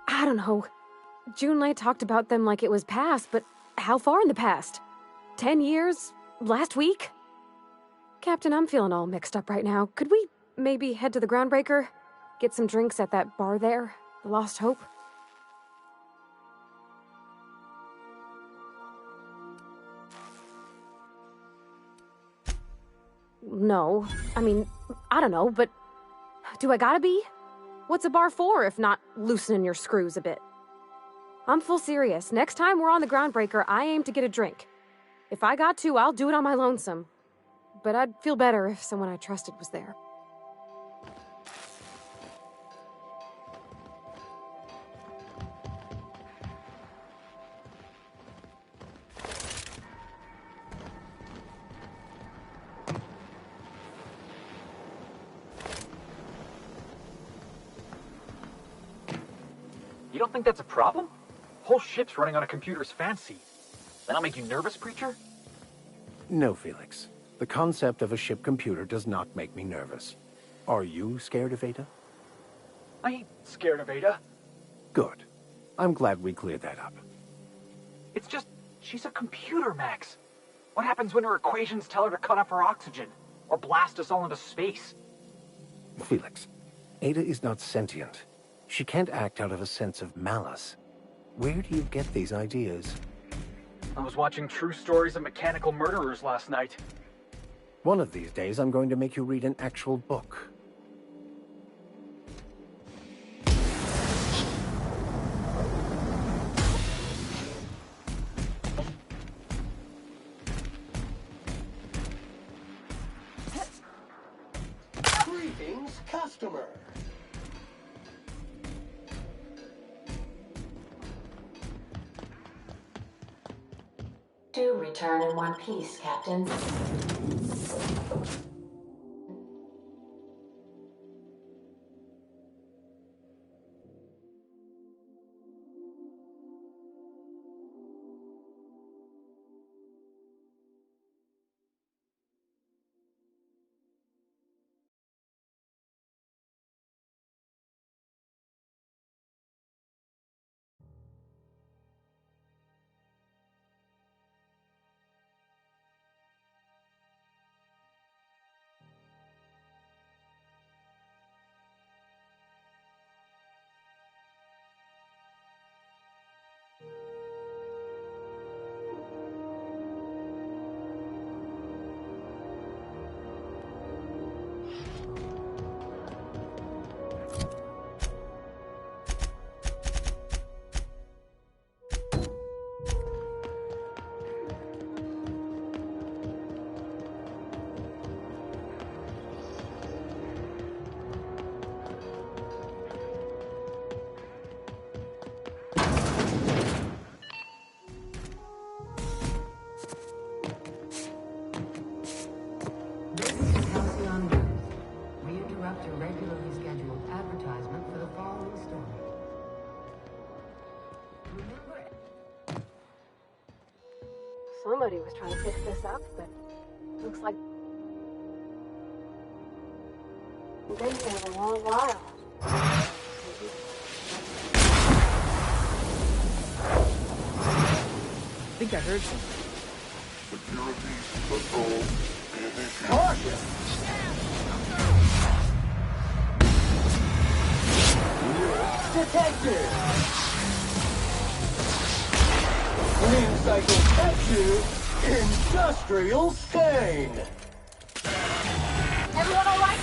I don't know. Junlei talked about them like it was past, but how far in the past? 10 years? Last week? Captain, I'm feeling all mixed up right now. Could we maybe head to the Groundbreaker? Get some drinks at that bar there? The Lost Hope? No. I mean, I don't know, but... do I gotta be? What's a bar for if not loosening your screws a bit? I'm full serious. Next time we're on the Groundbreaker, I aim to get a drink. If I got to, I'll do it on my lonesome. But I'd feel better if someone I trusted was there. You don't think that's a problem? Whole ship's running on a computer's fancy. That'll make you nervous, preacher? No, Felix. The concept of a ship computer does not make me nervous. Are you scared of Ada? I ain't scared of Ada. Good. I'm glad we cleared that up. It's just, she's a computer, Max. What happens when her equations tell her to cut off her oxygen? Or blast us all into space? Felix, Ada is not sentient. She can't act out of a sense of malice. Where do you get these ideas? I was watching True Stories of Mechanical Murderers last night. One of these days, I'm going to make you read an actual book. Greetings, customer. Do return in one piece, Captain. Somebody was trying to fix this up, but looks like they've been here a long while. I think I heard something. Security patrol initiated. Caution! Detected! Clean cycle catch you, industrial stain! Everyone all right?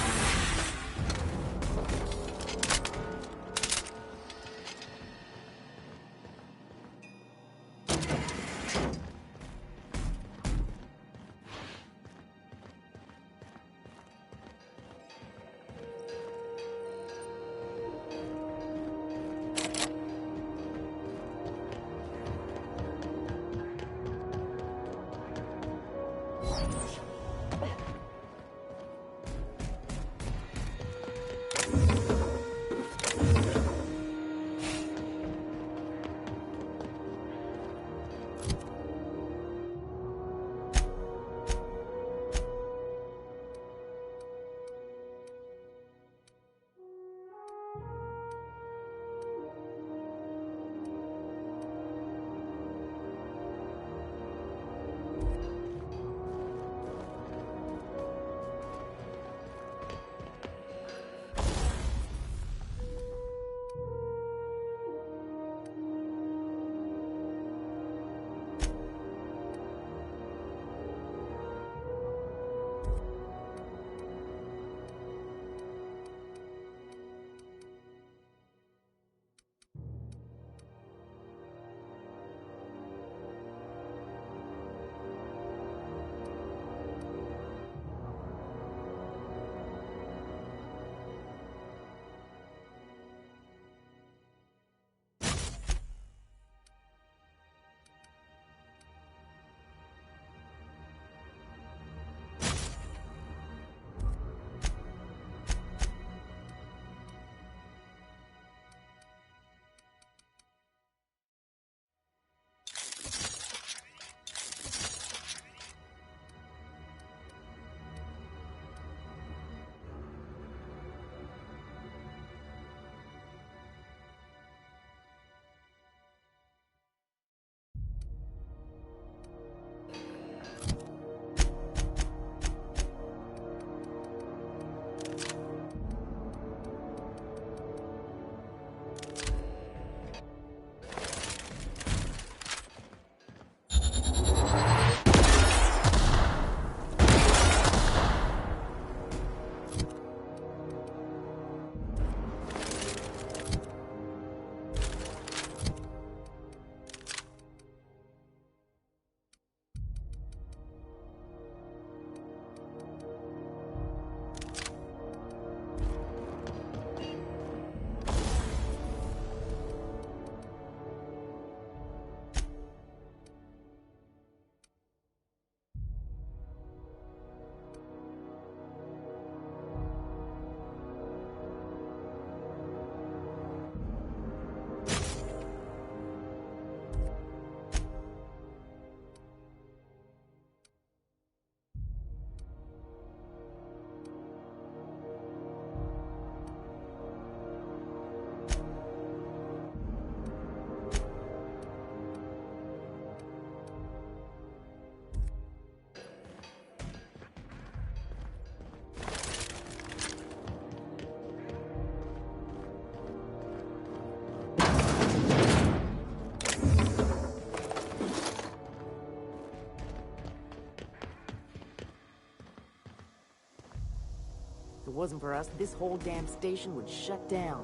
If it wasn't for us, this whole damn station would shut down.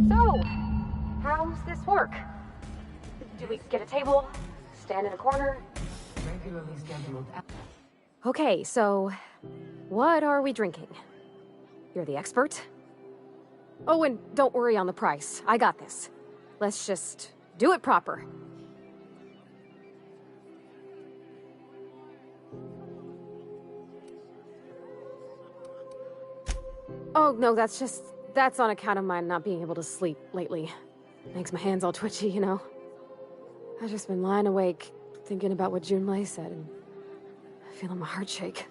So, how's this work? Do we get a table? Stand in a corner? Regularly scheduled. Okay, so what are we drinking? You're the expert? Oh, and don't worry on the price. I got this. Let's just do it proper. Oh, no, that's on account of my not being able to sleep lately. Makes my hands all twitchy, you know? I've just been lying awake, thinking about what Junlei said, and feeling my heart shake.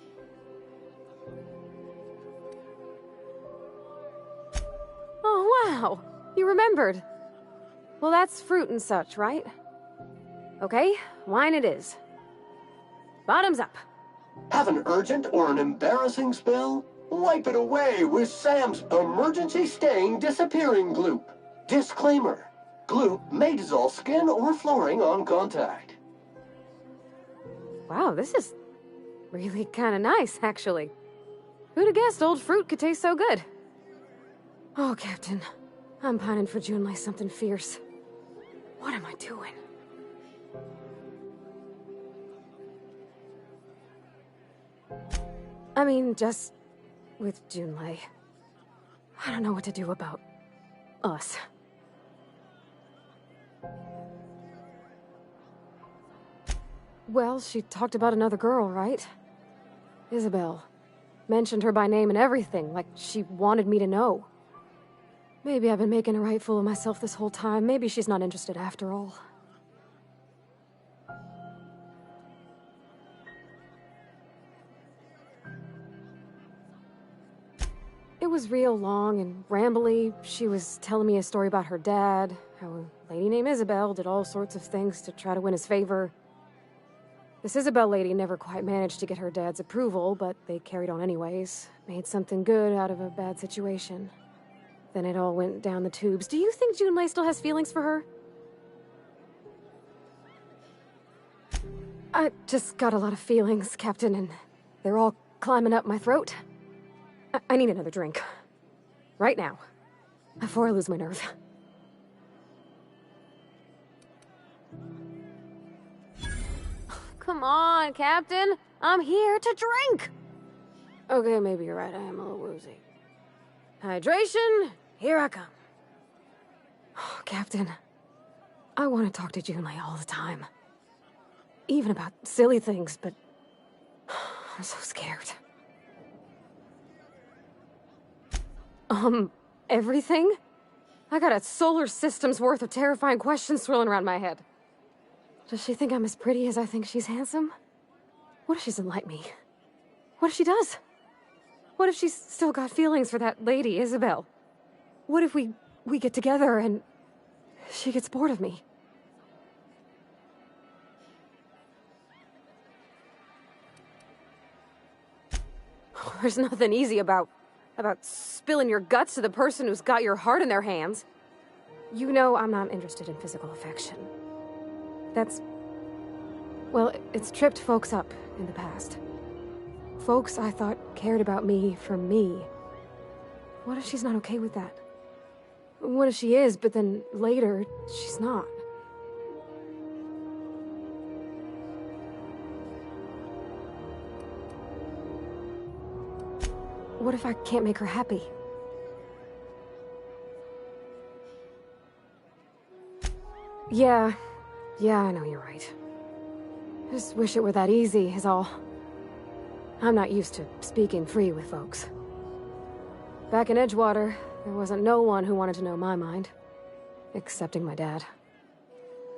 Oh, wow! You remembered! Well, that's fruit and such, right? Okay, wine it is. Bottoms up. Have an urgent or an embarrassing spill? Wipe it away with Sam's emergency stain disappearing gloop. Disclaimer: gloop may dissolve skin or flooring on contact. Wow, this is really kind of nice, actually. Who'd have guessed old fruit could taste so good? Oh, Captain, I'm pining for Junlei something fierce. What am I doing? I mean, just with Junlei. I don't know what to do about us. Well, she talked about another girl, right? Isabel. Mentioned her by name and everything, like she wanted me to know. Maybe I've been making a right fool of myself this whole time. Maybe she's not interested after all. It was real long and rambly. She was telling me a story about her dad, how a lady named Isabel did all sorts of things to try to win his favor. This Isabel lady never quite managed to get her dad's approval, but they carried on anyways. Made something good out of a bad situation. Then it all went down the tubes. Do you think Junlei still has feelings for her? I just got a lot of feelings, Captain, and they're all climbing up my throat. I need another drink. Right now. Before I lose my nerve. Come on, Captain. I'm here to drink. Okay, maybe you're right. I am a little woozy. Hydration, here I come. Oh, Captain, I want to talk to Junlei all the time. Even about silly things, but I'm so scared. Everything? I got a solar system's worth of terrifying questions swirling around my head. Does she think I'm as pretty as I think she's handsome? What if she doesn't like me? What if she does? What if she's still got feelings for that lady, Isabel? What if we get together and she gets bored of me? There's nothing easy about spilling your guts to the person who's got your heart in their hands. You know I'm not interested in physical affection. Well, it's tripped folks up in the past. Folks I thought cared about me for me. What if she's not okay with that? What if she is, but then later, she's not? What if I can't make her happy? Yeah, I know you're right. Just wish it were that easy, is all. I'm not used to speaking free with folks. Back in Edgewater, there wasn't no one who wanted to know my mind. Excepting my dad.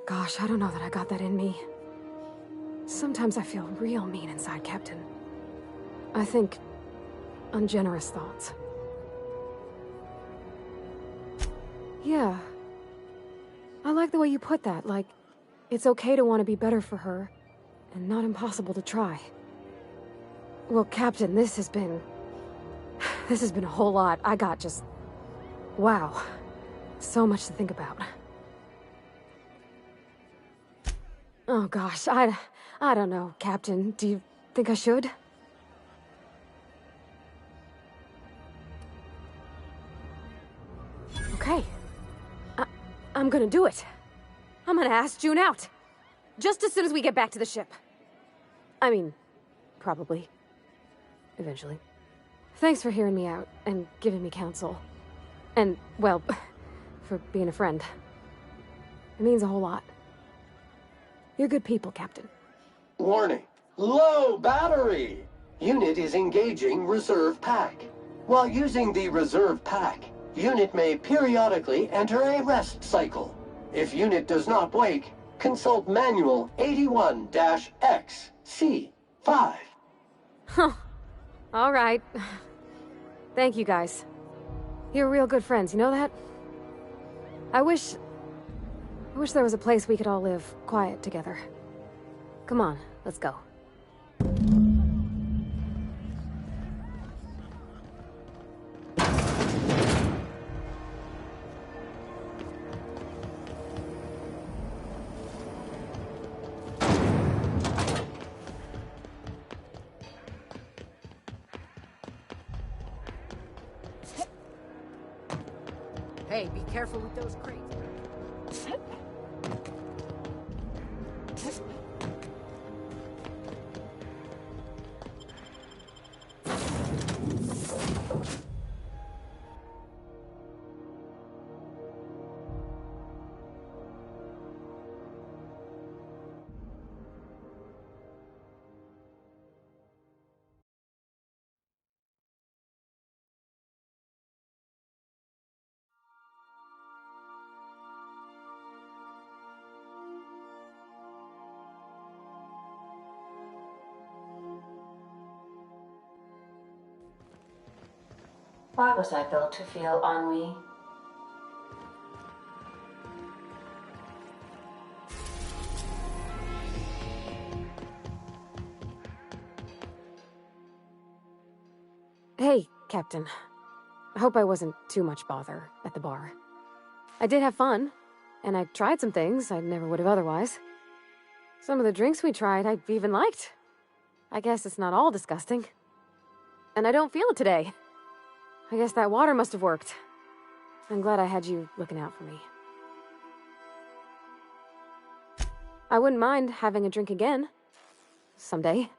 Gosh, I don't know that I got that in me. Sometimes I feel real mean inside, Captain. I think ungenerous thoughts. Yeah. I like the way you put that, like, it's okay to want to be better for her, and not impossible to try. Well, Captain, this has been a whole lot. I got just... wow. So much to think about. Oh gosh, I don't know, Captain. Do you think I should? Okay. I'm gonna do it. I'm gonna ask June out. Just as soon as we get back to the ship. I mean, probably. Eventually. Thanks for hearing me out and giving me counsel. And, well, for being a friend. It means a whole lot. You're good people, Captain. Warning. Low battery! Unit is engaging reserve pack. While using the reserve pack, unit may periodically enter a rest cycle. If unit does not wake, consult Manual 81-XC5. Huh. All right. Thank you, guys. You're real good friends, you know that? I wish there was a place we could all live quiet together. Come on, let's go. Hey, be careful with those crates. Why was I built to feel ennui? Hey, Captain. I hope I wasn't too much bother at the bar. I did have fun, and I tried some things I never would have otherwise. Some of the drinks we tried I even liked. I guess it's not all disgusting. And I don't feel it today. I guess that water must have worked. I'm glad I had you looking out for me. I wouldn't mind having a drink again. Someday.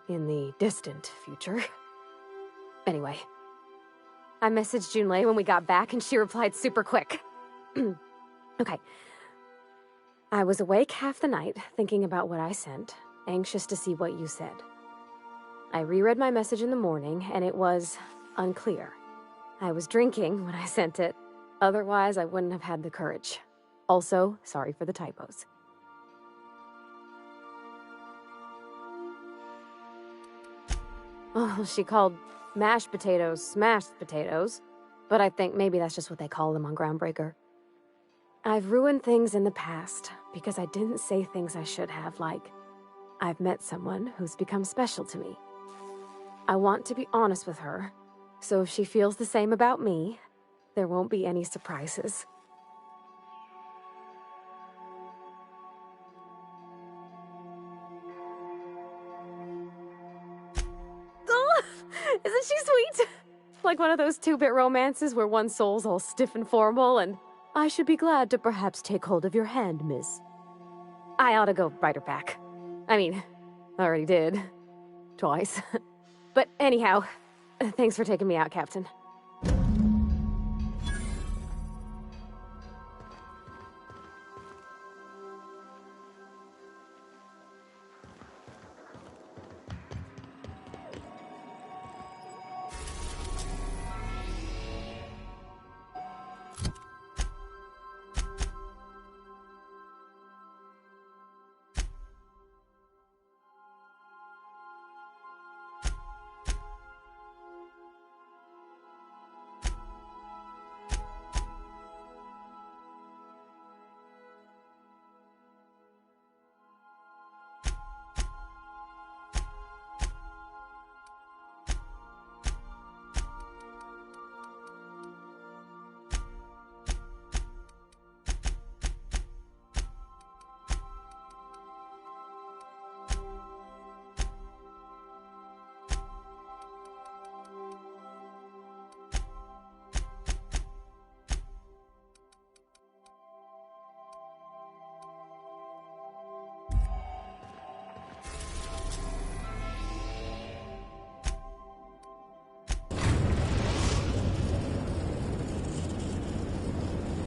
In the distant future. Anyway. I messaged Junlei when we got back and she replied super quick. Okay. I was awake half the night, thinking about what I sent, anxious to see what you said. I reread my message in the morning, and it was unclear. I was drinking when I sent it. Otherwise, I wouldn't have had the courage. Also, sorry for the typos. Oh, she called mashed potatoes smashed potatoes, but I think maybe that's just what they call them on Groundbreaker. I've ruined things in the past because I didn't say things I should have, like, I've met someone who's become special to me. I want to be honest with her, so if she feels the same about me, there won't be any surprises. Oh, isn't she sweet? Like one of those 2-bit romances where one soul's all stiff and formal and, I should be glad to perhaps take hold of your hand, miss. I ought to go write her back. I mean, I already did. Twice. But anyhow, thanks for taking me out, Captain.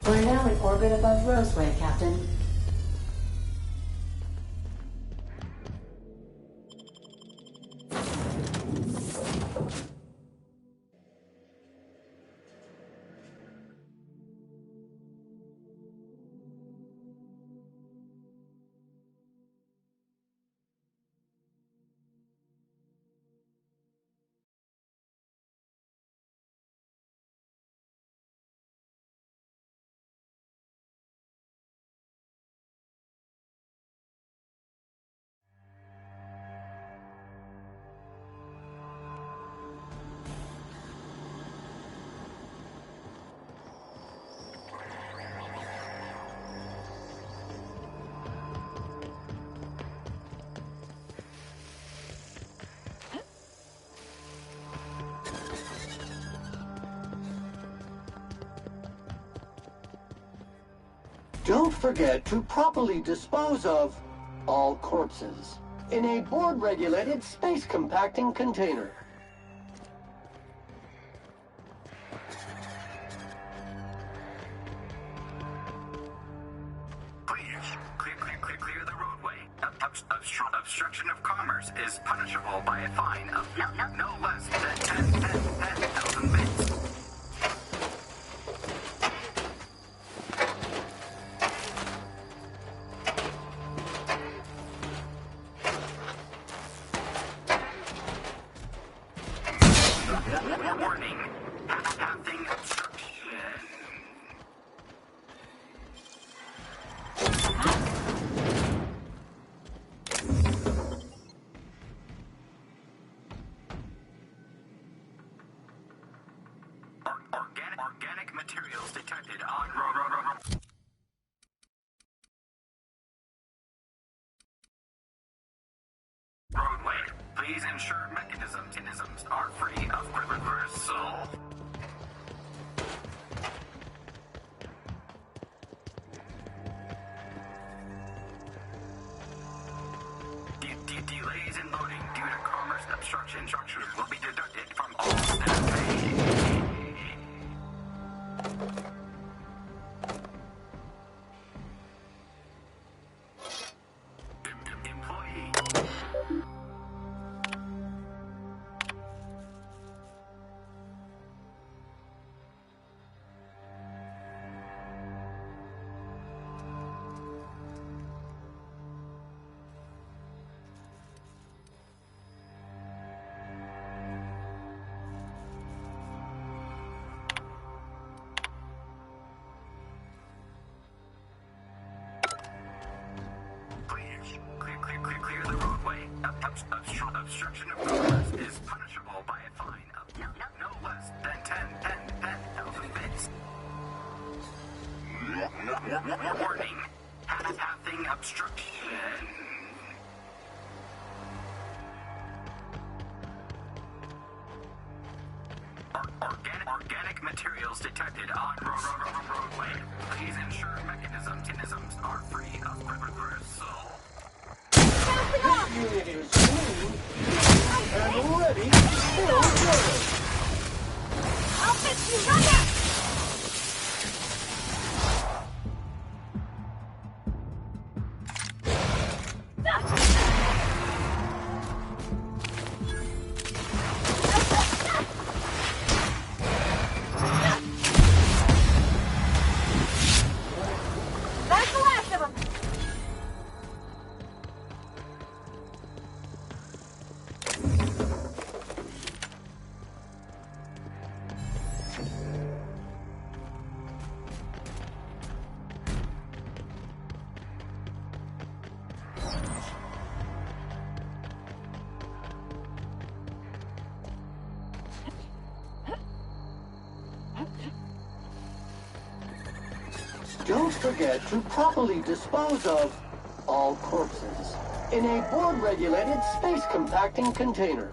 We're now in orbit above Roseway, Captain. Don't forget to properly dispose of all corpses in a board-regulated space compacting container. Clear the roadway. Obstruction of commerce is punishable by a fine of no less than 10,000 bits. Warning. Passing obstruction. Organic materials detected on roadway. Please ensure mechanisms are free of reversal. Delays in loading due to commerce obstruction will be deducted from all staff pay. Employee. Clear the roadway. Obstruction of commerce is punishable by a fine of no less than 10,000 bits. Warning. Passing obstruction. Organic materials detected on roadway. Please ensure mechanisms are free of reversal. Unit is clean and ready for service. I'll fix you right now! That's the last of them! Don't forget to properly dispose of all corpses in a board-regulated space compacting container.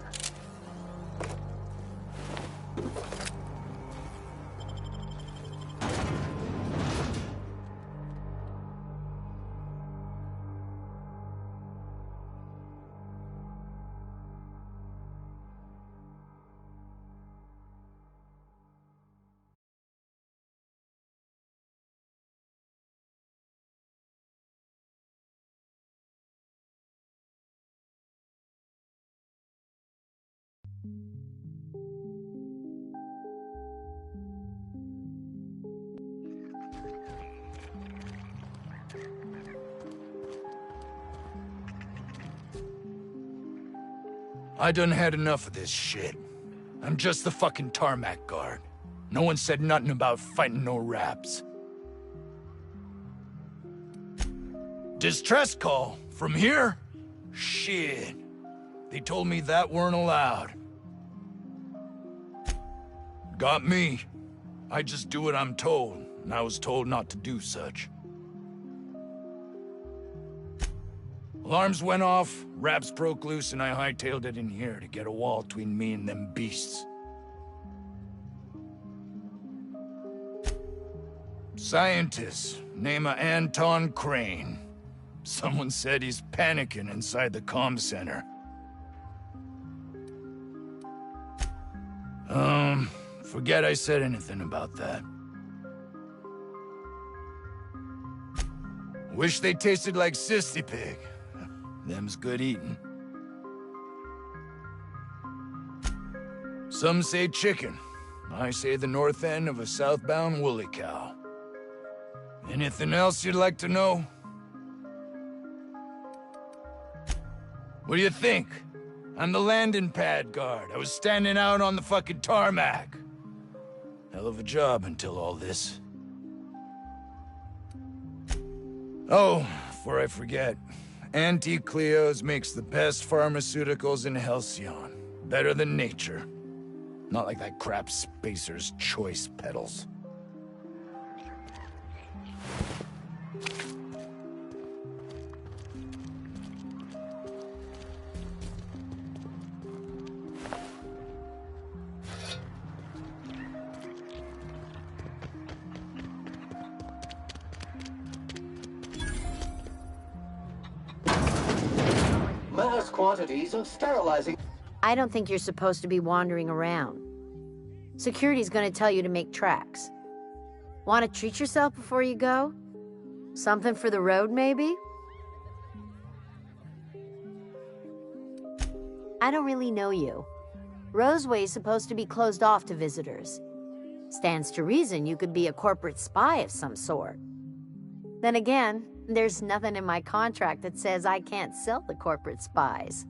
I done had enough of this shit. I'm just the fucking tarmac guard. No one said nothing about fighting no raps. Distress call? From here? Shit. They told me that weren't allowed. Got me. I just do what I'm told, and I was told not to do such. Alarms went off, raps broke loose, and I hightailed it in here to get a wall between me and them beasts. Scientists. Name of Anton Crane. Someone said he's panicking inside the comm center. Forget I said anything about that. Wish they tasted like Sissy Pig. Them's good eating. Some say chicken. I say the north end of a southbound woolly cow. Anything else you'd like to know? What do you think? I'm the landing pad guard. I was standing out on the fucking tarmac. Hell of a job until all this. Oh, before I forget, Auntie Cleo's makes the best pharmaceuticals in Halcyon. Better than nature. Not like that crap Spacer's Choice peddles. Mass quantities of sterilizing. I don't think you're supposed to be wandering around. Security's gonna tell you to make tracks. Want to treat yourself before you go? Something for the road, maybe? I don't really know you. Roseway's supposed to be closed off to visitors. Stands to reason you could be a corporate spy of some sort. Then again, there's nothing in my contract that says I can't sell the corporate spies.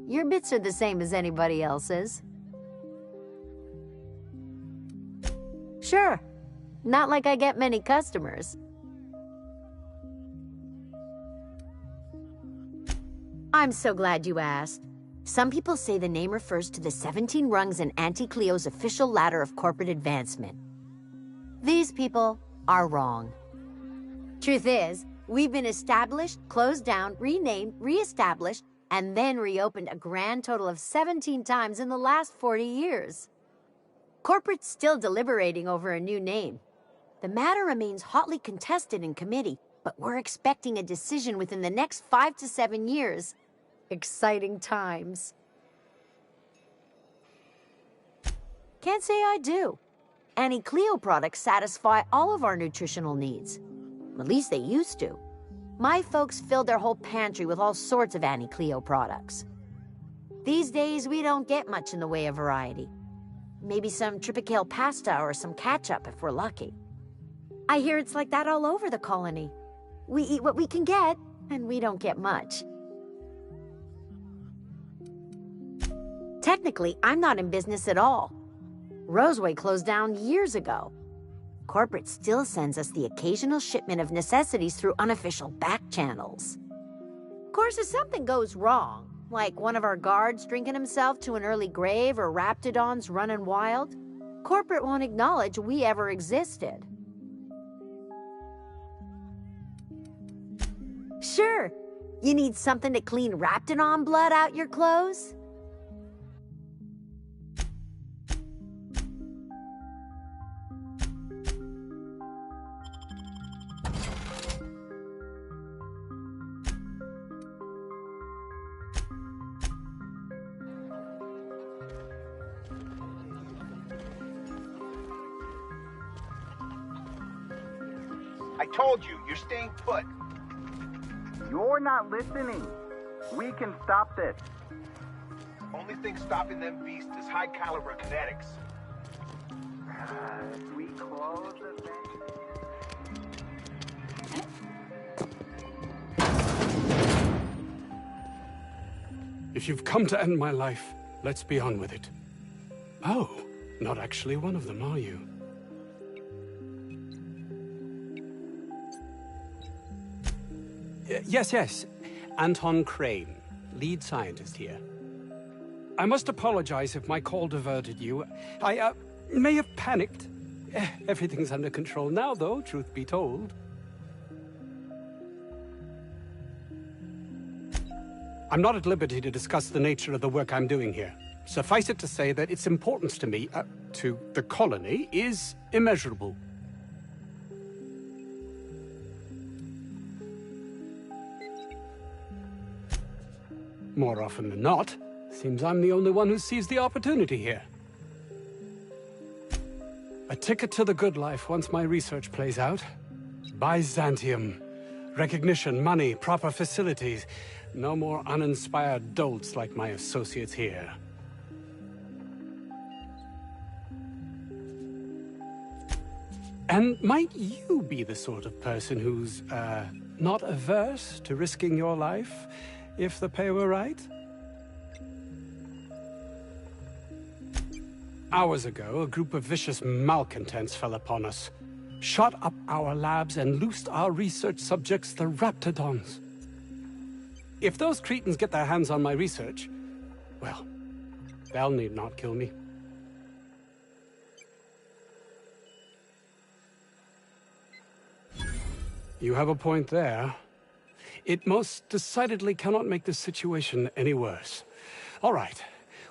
Your bits are the same as anybody else's. Sure. Not like I get many customers. I'm so glad you asked. Some people say the name refers to the 17 rungs in Auntie Cleo's official ladder of corporate advancement. These people are wrong. Truth is, we've been established, closed down, renamed, reestablished, and then reopened a grand total of 17 times in the last 40 years. Corporate's still deliberating over a new name. The matter remains hotly contested in committee, but we're expecting a decision within the next 5 to 7 years. Exciting times. Can't say I do. Auntie Cleo products satisfy all of our nutritional needs. At least they used to. My folks filled their whole pantry with all sorts of Auntie Cleo products. These days, we don't get much in the way of variety. Maybe some tripicale pasta or some ketchup if we're lucky. I hear it's like that all over the colony. We eat what we can get, and we don't get much. Technically, I'm not in business at all. Roseway closed down years ago. Corporate still sends us the occasional shipment of necessities through unofficial back channels. Of course, if something goes wrong, like one of our guards drinking himself to an early grave or raptidons running wild, corporate won't acknowledge we ever existed. Sure. You need something to clean raptidon blood out your clothes? I told you, you're staying put. You're not listening. We can stop this. Only thing stopping them beasts is high caliber kinetics. If we close the If you've come to end my life, let's be on with it. Oh, not actually one of them, are you? Yes. Anton Crane, lead scientist here. I must apologize if my call diverted you. I may have panicked. Everything's under control now, though, truth be told. I'm not at liberty to discuss the nature of the work I'm doing here. Suffice it to say that its importance to me, to the colony, is immeasurable. More often than not, seems I'm the only one who sees the opportunity here. A ticket to the good life once my research plays out. Byzantium. Recognition, money, proper facilities. No more uninspired dolts like my associates here. And might you be the sort of person who's, not averse to risking your life if the pay were right? Hours ago, a group of vicious malcontents fell upon us, shot up our labs and loosed our research subjects, the Raptidons. If those cretins get their hands on my research, well, they'll need not kill me. You have a point there. It most decidedly cannot make this situation any worse. All right.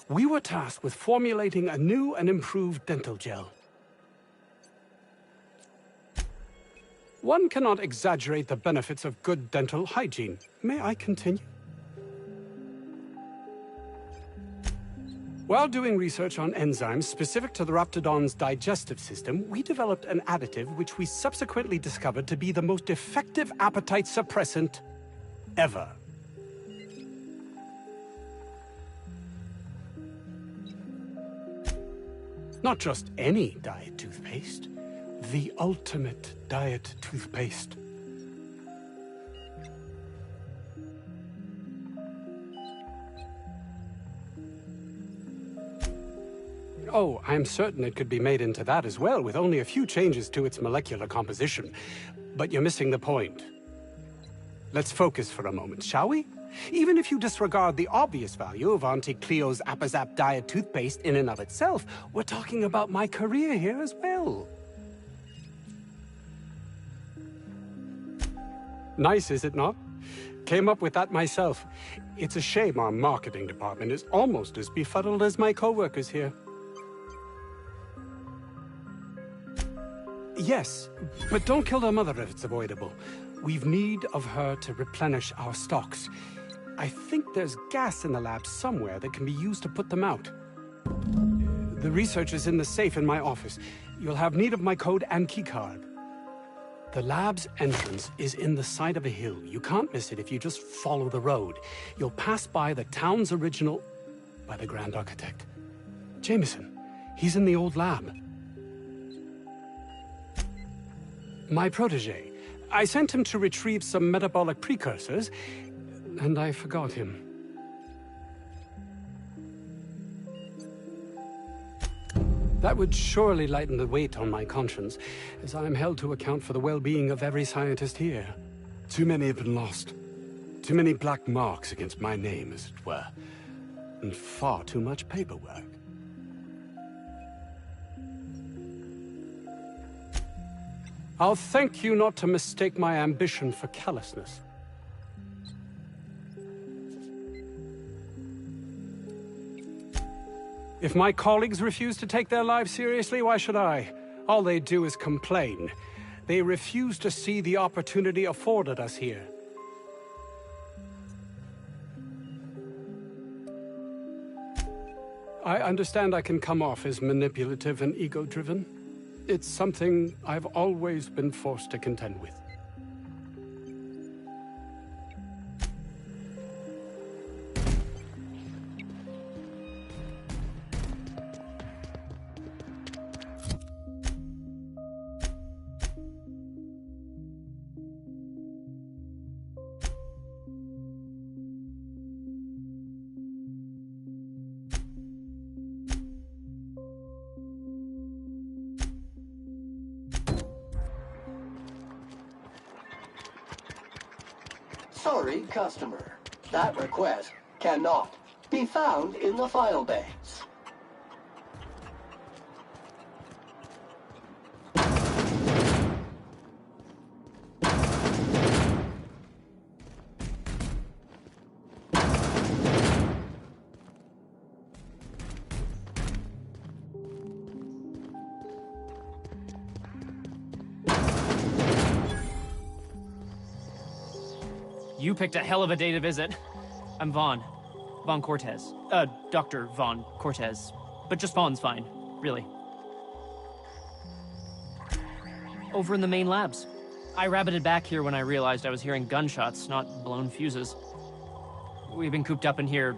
We were tasked with formulating a new and improved dental gel. One cannot exaggerate the benefits of good dental hygiene. May I continue? While doing research on enzymes specific to the Raptidon's digestive system, we developed an additive which we subsequently discovered to be the most effective appetite suppressant ever. Not just any diet toothpaste, the ultimate diet toothpaste. Oh, I'm certain it could be made into that as well, with only a few changes to its molecular composition. But you're missing the point. Let's focus for a moment, shall we? Even if you disregard the obvious value of Auntie Cleo's Appazap diet toothpaste in and of itself, we're talking about my career here as well. Nice, is it not? Came up with that myself. It's a shame our marketing department is almost as befuddled as my co-workers here. Yes, but don't kill their mother if it's avoidable. We've need of her to replenish our stocks. I think there's gas in the lab somewhere that can be used to put them out. The research is in the safe in my office. You'll have need of my code and keycard. The lab's entrance is in the side of a hill. You can't miss it if you just follow the road. You'll pass by the town's original... by the Grand Architect. Jameson. He's in the old lab. My protege. I sent him to retrieve some metabolic precursors, and I forgot him. That would surely lighten the weight on my conscience, as I am held to account for the well-being of every scientist here. Too many have been lost. Too many black marks against my name, as it were. And far too much paperwork. I'll thank you not to mistake my ambition for callousness. If my colleagues refuse to take their lives seriously, why should I? All they do is complain. They refuse to see the opportunity afforded us here. I understand I can come off as manipulative and ego-driven. It's something I've always been forced to contend with. Sorry, customer. That request cannot be found in the file banks. You picked a hell of a day to visit. I'm Vaughn. Von Cortez. Dr. Von Cortez. But just Von's fine, really. Over in the main labs. I rabbited back here when I realized I was hearing gunshots, not blown fuses. We've been cooped up in here,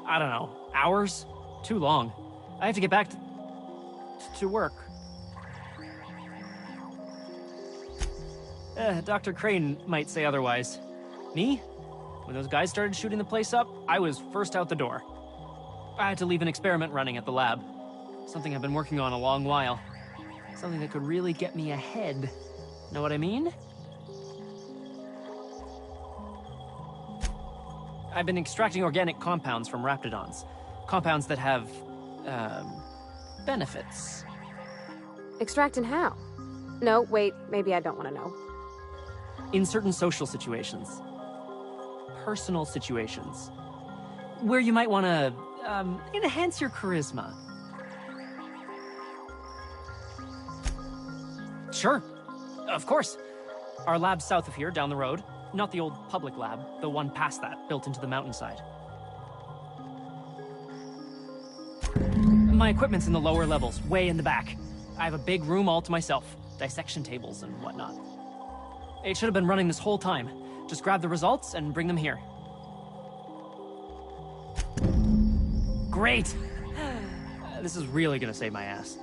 I don't know, hours? Too long. I have to get back to work. Dr. Crane might say otherwise. Me? When those guys started shooting the place up, I was first out the door. I had to leave an experiment running at the lab. Something I've been working on a long while. Something that could really get me ahead. Know what I mean? I've been extracting organic compounds from raptidons. Compounds that have, benefits. Extracting how? No, wait, maybe I don't want to know. In certain social situations. Personal situations. Where you might want to, enhance your charisma. Sure. Of course. Our lab's south of here, down the road. Not the old public lab, the one past that, built into the mountainside. My equipment's in the lower levels, way in the back. I have a big room all to myself. Dissection tables and whatnot. It should have been running this whole time. Just grab the results and bring them here. Great! This is really gonna save my ass.